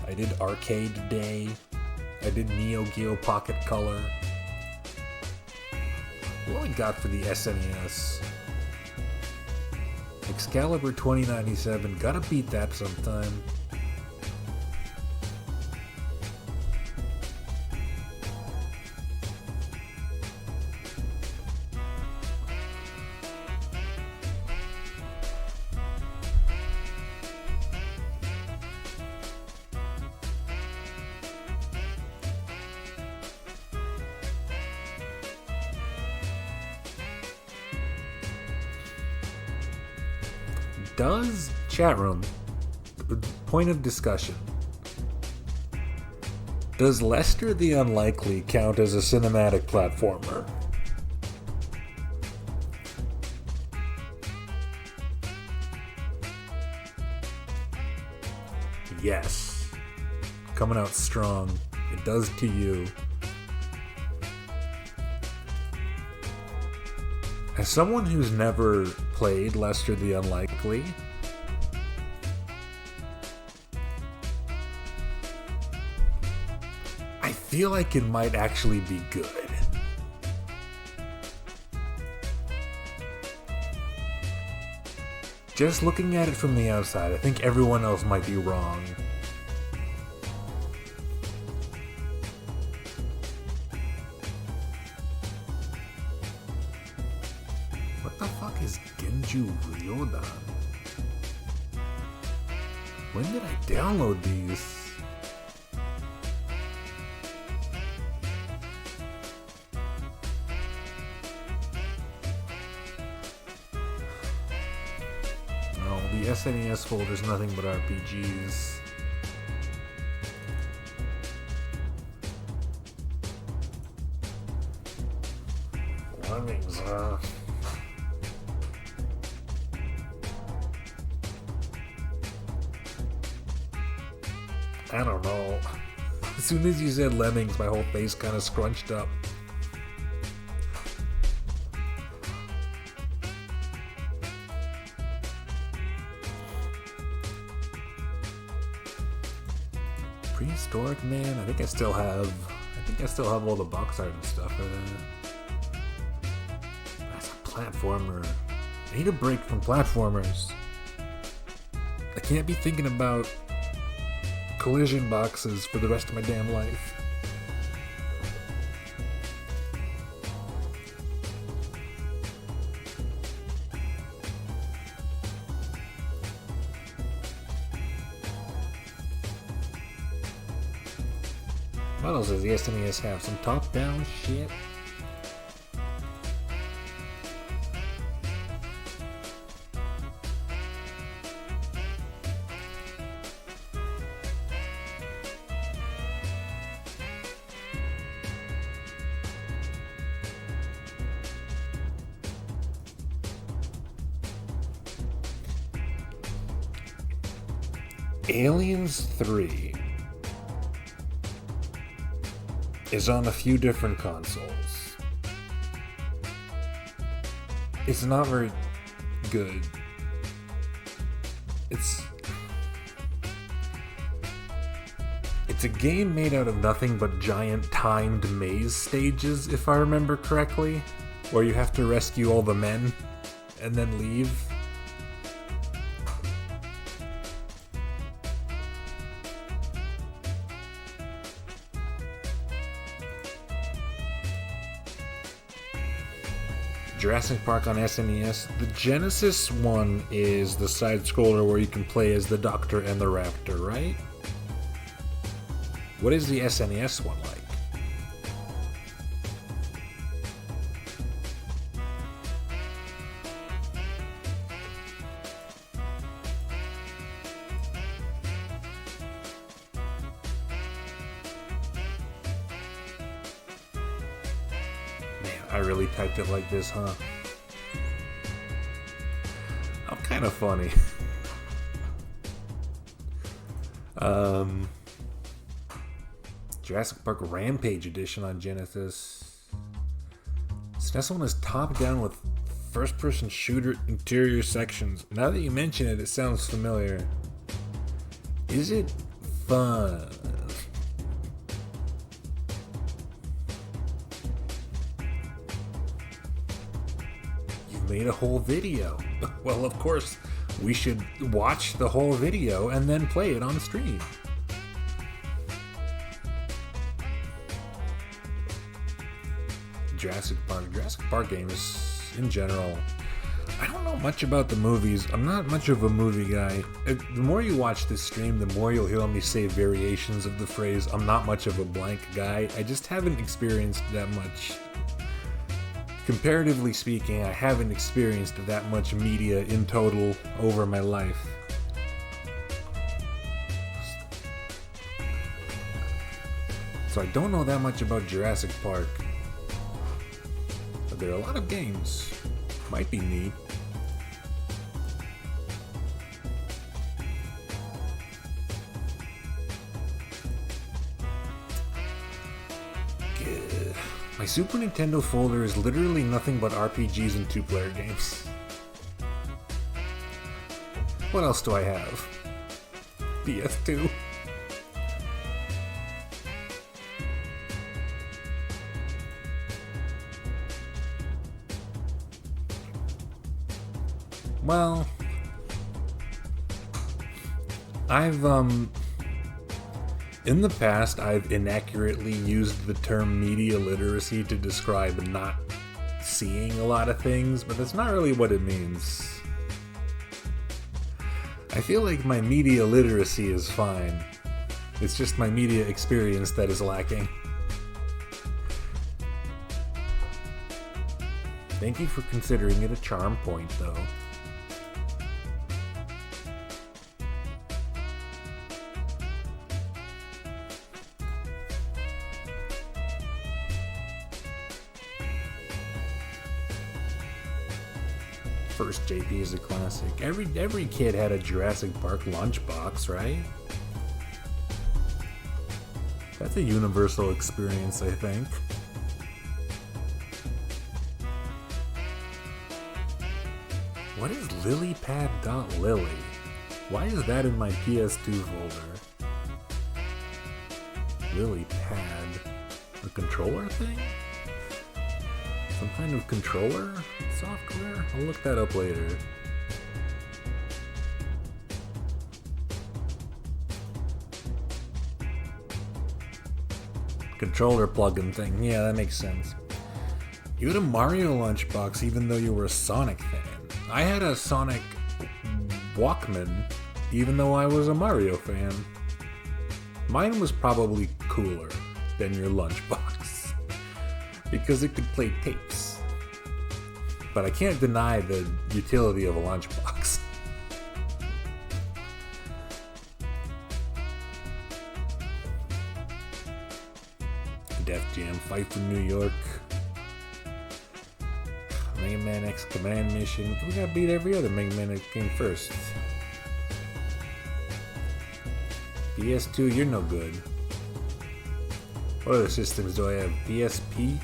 I did Arcade Day, I did Neo Geo Pocket Color. What we got for the SNES? Excalibur 2097, gotta beat that sometime. Does, chat room, point of discussion, does Lester the Unlikely count as a cinematic platformer? Yes. Coming out strong. It does to you. As someone who's never played Lester the Unlikely, I feel like it might actually be good. Just looking at it from the outside, I think everyone else might be wrong. What the fuck is Genju Ryodan? When did I download these? The SNES folder's nothing but RPGs. Lemmings, huh? I don't know. As soon as you said Lemmings, my whole face kind of scrunched up. Prehistoric Man. I think I still have all the box art and stuff for that. That's a platformer. I need a break from platformers. I can't be thinking about collision boxes for the rest of my damn life. What else does the SNES have? Some top-down shit? Aliens 3 is on a few different consoles. It's not very good. It's a game made out of nothing but giant timed maze stages, if I remember correctly, where you have to rescue all the men and then leave. Jurassic Park on SNES. The Genesis one is the side-scroller where you can play as the Doctor and the Raptor, right? What is the SNES one like? I really typed it like this, huh? I'm kind of funny. Jurassic Park Rampage Edition on Genesis. SNES one is top-down with first-person shooter interior sections. Now that you mention it, it sounds familiar. Is it fun? Made a whole video. Well, of course, we should watch the whole video and then play it on stream. Jurassic Park games in general. I don't know much about the movies. I'm not much of a movie guy. The more you watch this stream, the more you'll hear me say variations of the phrase, I'm not much of a blank guy. I just haven't experienced that much comparatively speaking, I haven't experienced that much media in total over my life. So I don't know that much about Jurassic Park. But there are a lot of games. Might be neat. My Super Nintendo folder is literally nothing but RPGs and two-player games. What else do I have? PS2. Well, in the past, I've inaccurately used the term media literacy to describe not seeing a lot of things, but that's not really what it means. I feel like my media literacy is fine. It's just my media experience that is lacking. Thank you for considering it a charm point, though. First JP is a classic. Every kid had a Jurassic Park lunchbox, right? That's a universal experience, I think. What is lilypad.lily? Why is that in my PS2 folder? Lilypad. The controller thing? Some kind of controller software? I'll look that up later. Controller plugin thing. Yeah, that makes sense. You had a Mario lunchbox even though you were a Sonic fan. I had a Sonic Walkman even though I was a Mario fan. Mine was probably cooler than your lunchbox because it could play tapes. But I can't deny the utility of a lunchbox. Def Jam Fight from New York. Mega Man X Command Mission. We gotta beat every other Mega Man X game first. PS2, you're no good. What other systems do I have? PSP?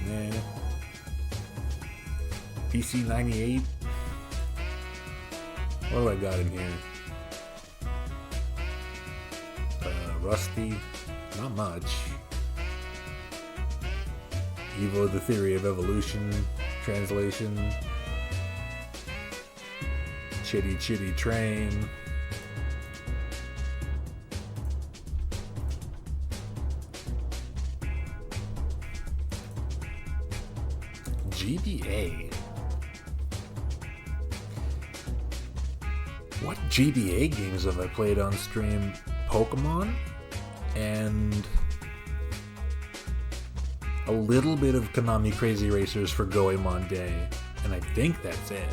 Nah. PC 98? What do I got in here? Rusty? Not much. Evo, The Theory of Evolution, translation. Chitty Chitty Train. GBA. What GBA games have I played on stream? Pokemon and a little bit of Konami Crazy Racers for Goemon Day, and I think that's it.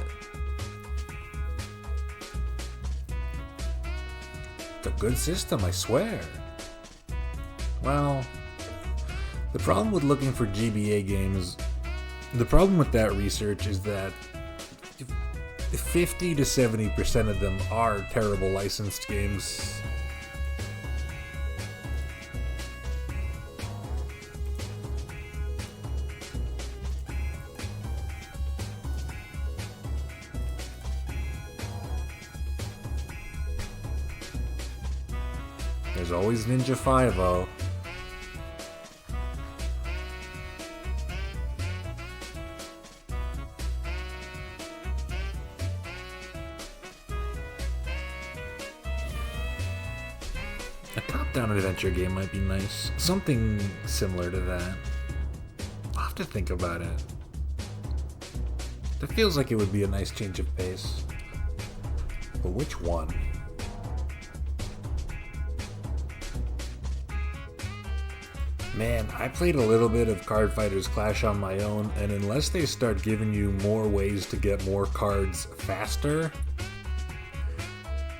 It's a good system, I swear. Well, the problem with looking for GBA games, the problem with that research is that 50 to 70% of them are terrible licensed games. There's always Ninja 5-0. A top-down adventure game might be nice. Something similar to that. I'll have to think about it. That feels like it would be a nice change of pace. But which one? Man, I played a little bit of Card Fighters Clash on my own, and unless they start giving you more ways to get more cards faster,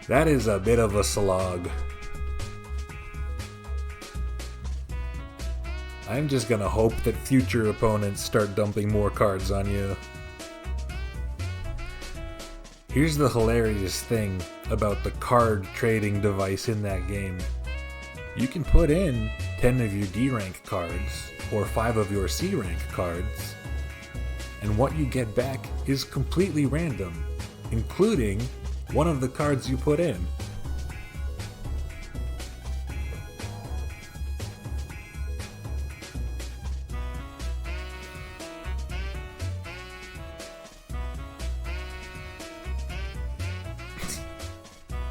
that is a bit of a slog. I'm just gonna hope that future opponents start dumping more cards on you. Here's the hilarious thing about the card trading device in that game. You can put in 10 of your D rank cards, or 5 of your C rank cards, and what you get back is completely random, including one of the cards you put in.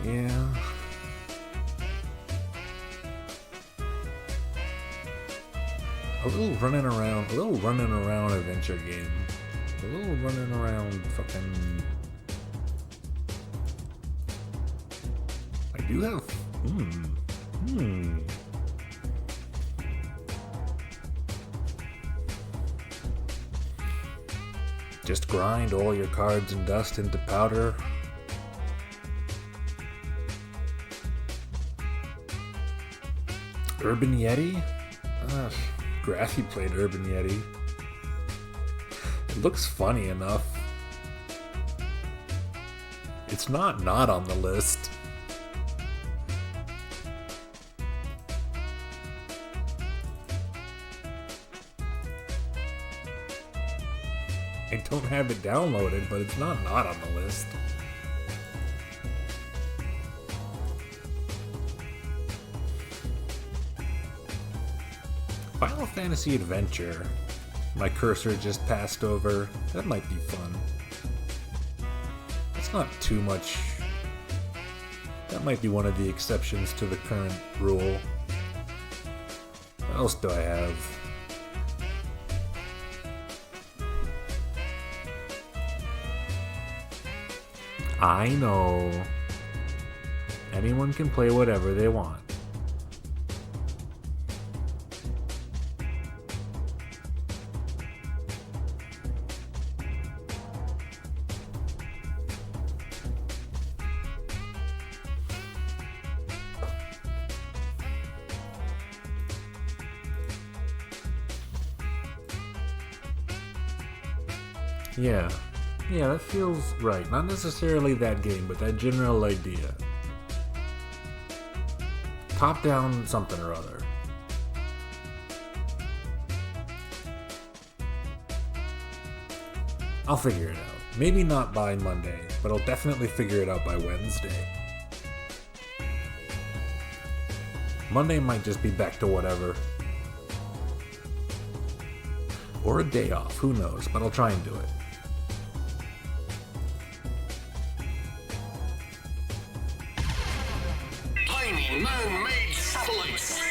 Yeah. A little running around adventure game. A little running around fucking... I do have... Just grind all your cards and dust into powder. Urban Yeti? Graphy played Urban Yeti. It looks funny enough. It's not on the list. I don't have it downloaded, but it's not on the list. Final Fantasy Adventure. My cursor just passed over. That might be fun. It's not too much. That might be one of the exceptions to the current rule. What else do I have? I know. Anyone can play whatever they want. Yeah, that feels right. Not necessarily that game, but that general idea. Top down something or other. I'll figure it out. Maybe not by Monday, but I'll definitely figure it out by Wednesday. Monday might just be back to whatever. Or a day off, who knows, but I'll try and do it. Tiny man-made satellites.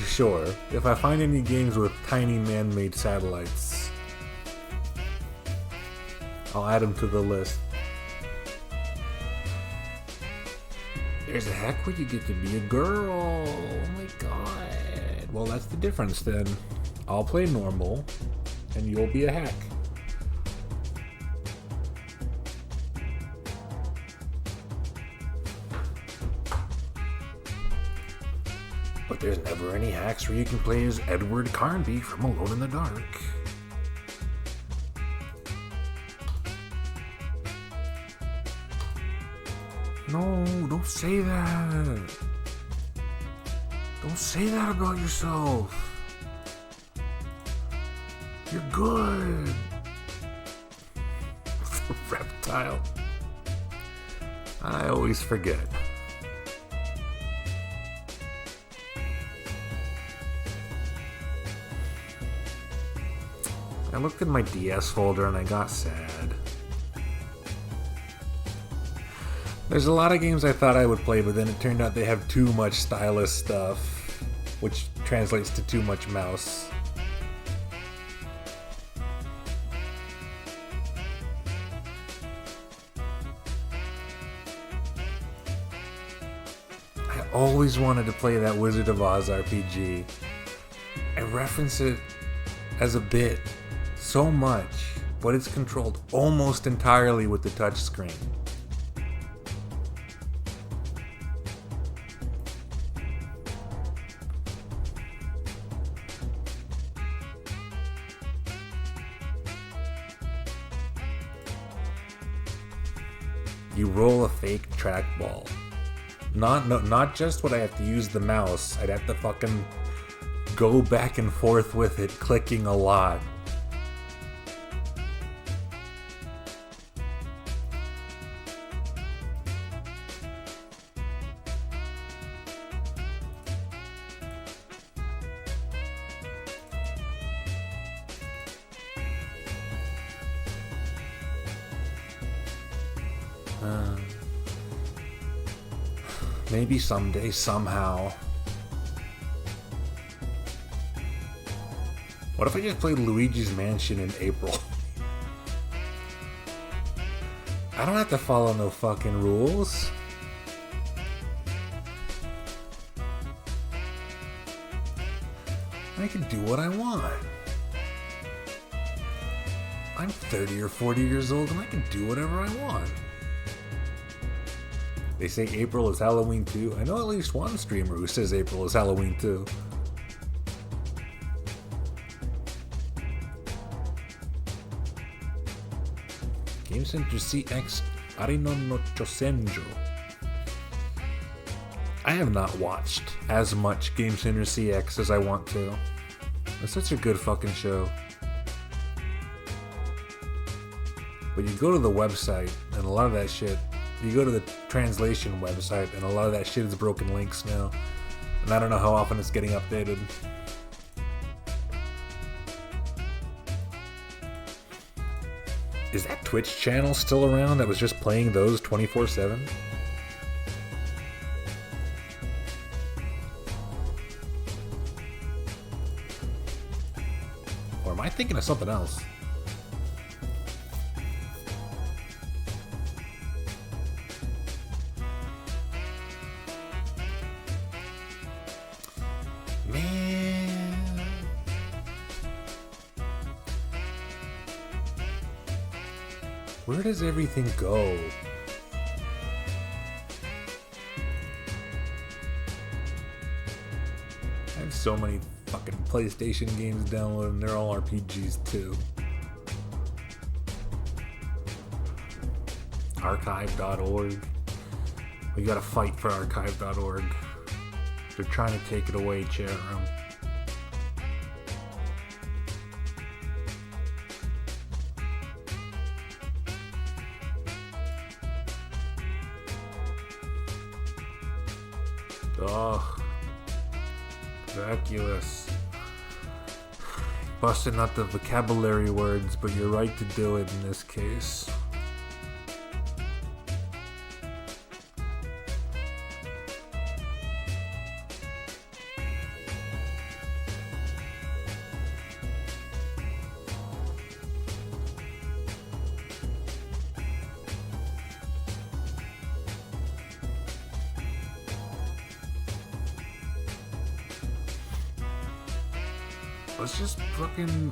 Sure, if I find any games with tiny man-made satellites, I'll add them to the list. There's a hack where you get to be a girl. Oh my god. Well, that's the difference then. I'll play normal, and you'll be a hack. But there's never any hacks where you can play as Edward Carnby from Alone in the Dark. No, don't say that. Don't say that about yourself. You're good. Reptile. I always forget. I looked in my DS folder and I got sad. There's a lot of games I thought I would play, but then it turned out they have too much stylus stuff, which translates to too much mouse. I always wanted to play that Wizard of Oz RPG. I reference it as a bit so much, but it's controlled almost entirely with the touchscreen. You roll a fake trackball. Not just would I have to use the mouse, I'd have to fucking go back and forth with it, clicking a lot. Maybe someday, somehow. What if I just played Luigi's Mansion in April? I don't have to follow no fucking rules. I can do what I want. I'm 30 or 40 years old and I can do whatever I want. They say April is Halloween too. I know at least one streamer who says April is Halloween too. Game Center CX Arino no Chosenjo. I have not watched as much Game Center CX as I want to. It's such a good fucking show. But you go to the website and a lot of that shit, you go to the translation website and a lot of that shit is broken links now. And I don't know how often it's getting updated. Is that Twitch channel still around that was just playing those 24/7? Or am I thinking of something else? Where does everything go? I have so many fucking PlayStation games downloaded and they're all RPGs too. Archive.org. We gotta fight for Archive.org. They're trying to take it away, chat room. Ugh. Vacuous. Busting out the vocabulary words, but you're right to do it in this case.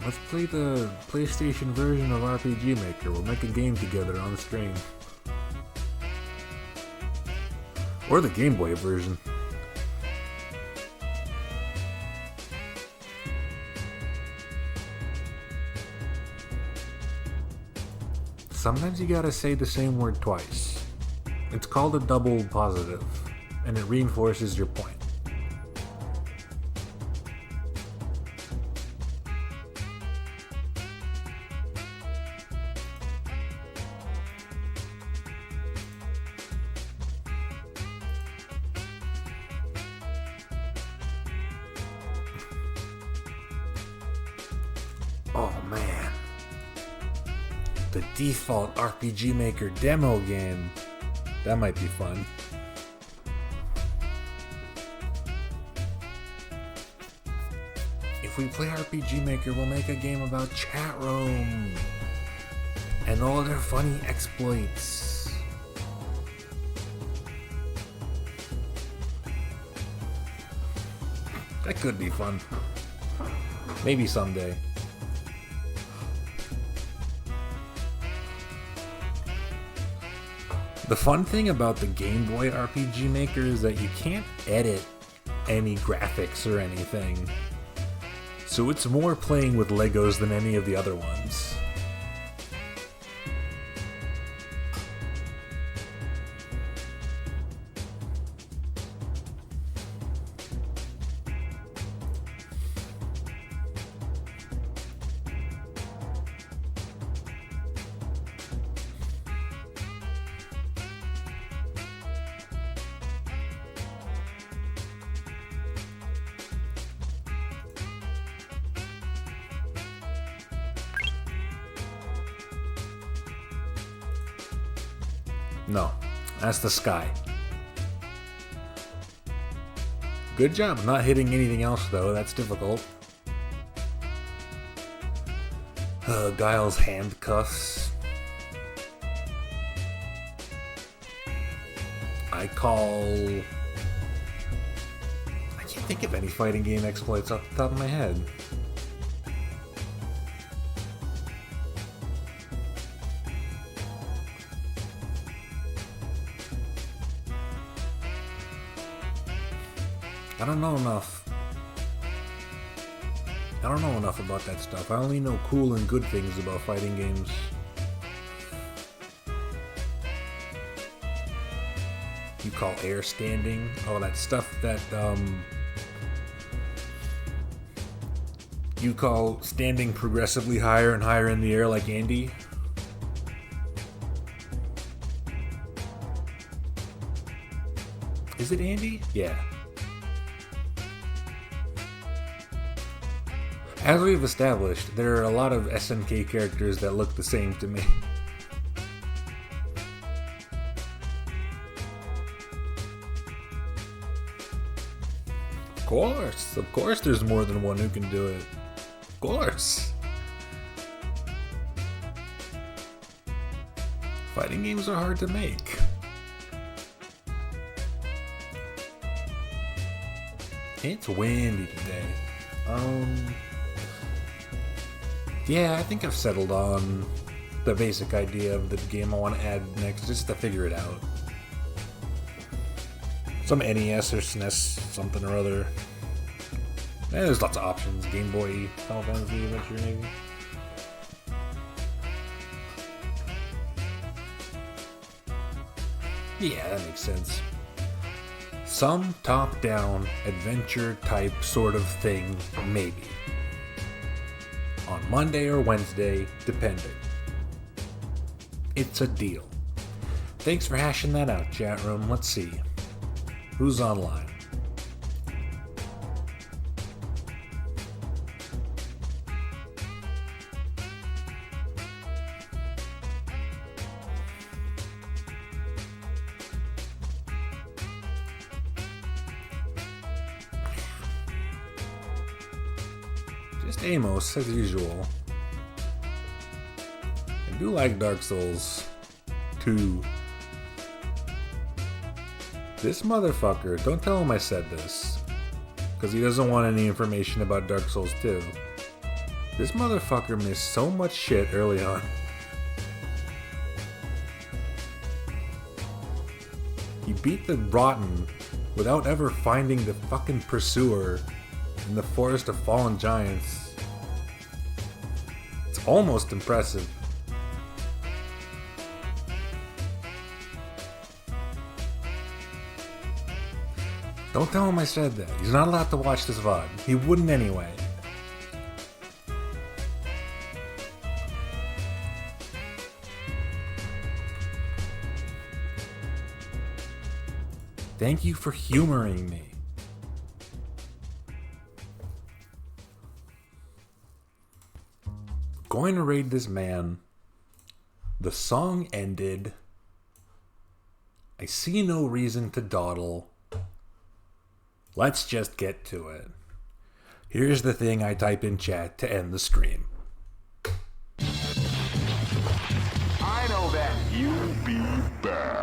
Let's play the PlayStation version of RPG Maker. We'll make a game together on the stream. Or the Game Boy version. Sometimes you gotta say the same word twice. It's called a double positive, and it reinforces your point. Default RPG Maker demo game. That might be fun. If we play RPG Maker, we'll make a game about chat room and all their funny exploits. That could be fun. Maybe someday. The fun thing about the Game Boy RPG Maker is that you can't edit any graphics or anything. So it's more playing with Legos than any of the other ones. No, that's the sky. Good job not hitting anything else, though. That's difficult. Guile's handcuffs. I can't think of any fighting game exploits off the top of my head. I don't know enough about that stuff. I only know cool and good things about fighting games. You call air standing? Oh, that stuff that, you call standing progressively higher and higher in the air like Andy? Is it Andy? Yeah. As we've established, there are a lot of SNK characters that look the same to me. Of course there's more than one who can do it. Of course. Fighting games are hard to make. It's windy today. Yeah, I think I've settled on the basic idea of the game I want to add next, just to figure it out. Some NES or SNES, something or other. There's lots of options. Game Boy, Final Fantasy Adventure, maybe. Yeah, that makes sense. Some top-down adventure type sort of thing, maybe. On Monday or Wednesday, depending. It's a deal. Thanks for hashing that out, chat room. Let's see. Who's online? Just Amos, as usual. I do like Dark Souls 2. This motherfucker, don't tell him I said this, because he doesn't want any information about Dark Souls 2. This motherfucker missed so much shit early on. He beat the Rotten without ever finding the fucking pursuer in the Forest of Fallen Giants. It's almost impressive. Don't tell him I said that. He's not allowed to watch this VOD. He wouldn't anyway. Thank you for humoring me. Going to raid this man. The song ended. I see no reason to dawdle. Let's just get to it. Here's the thing I type in chat to end the stream. I know that. You be back.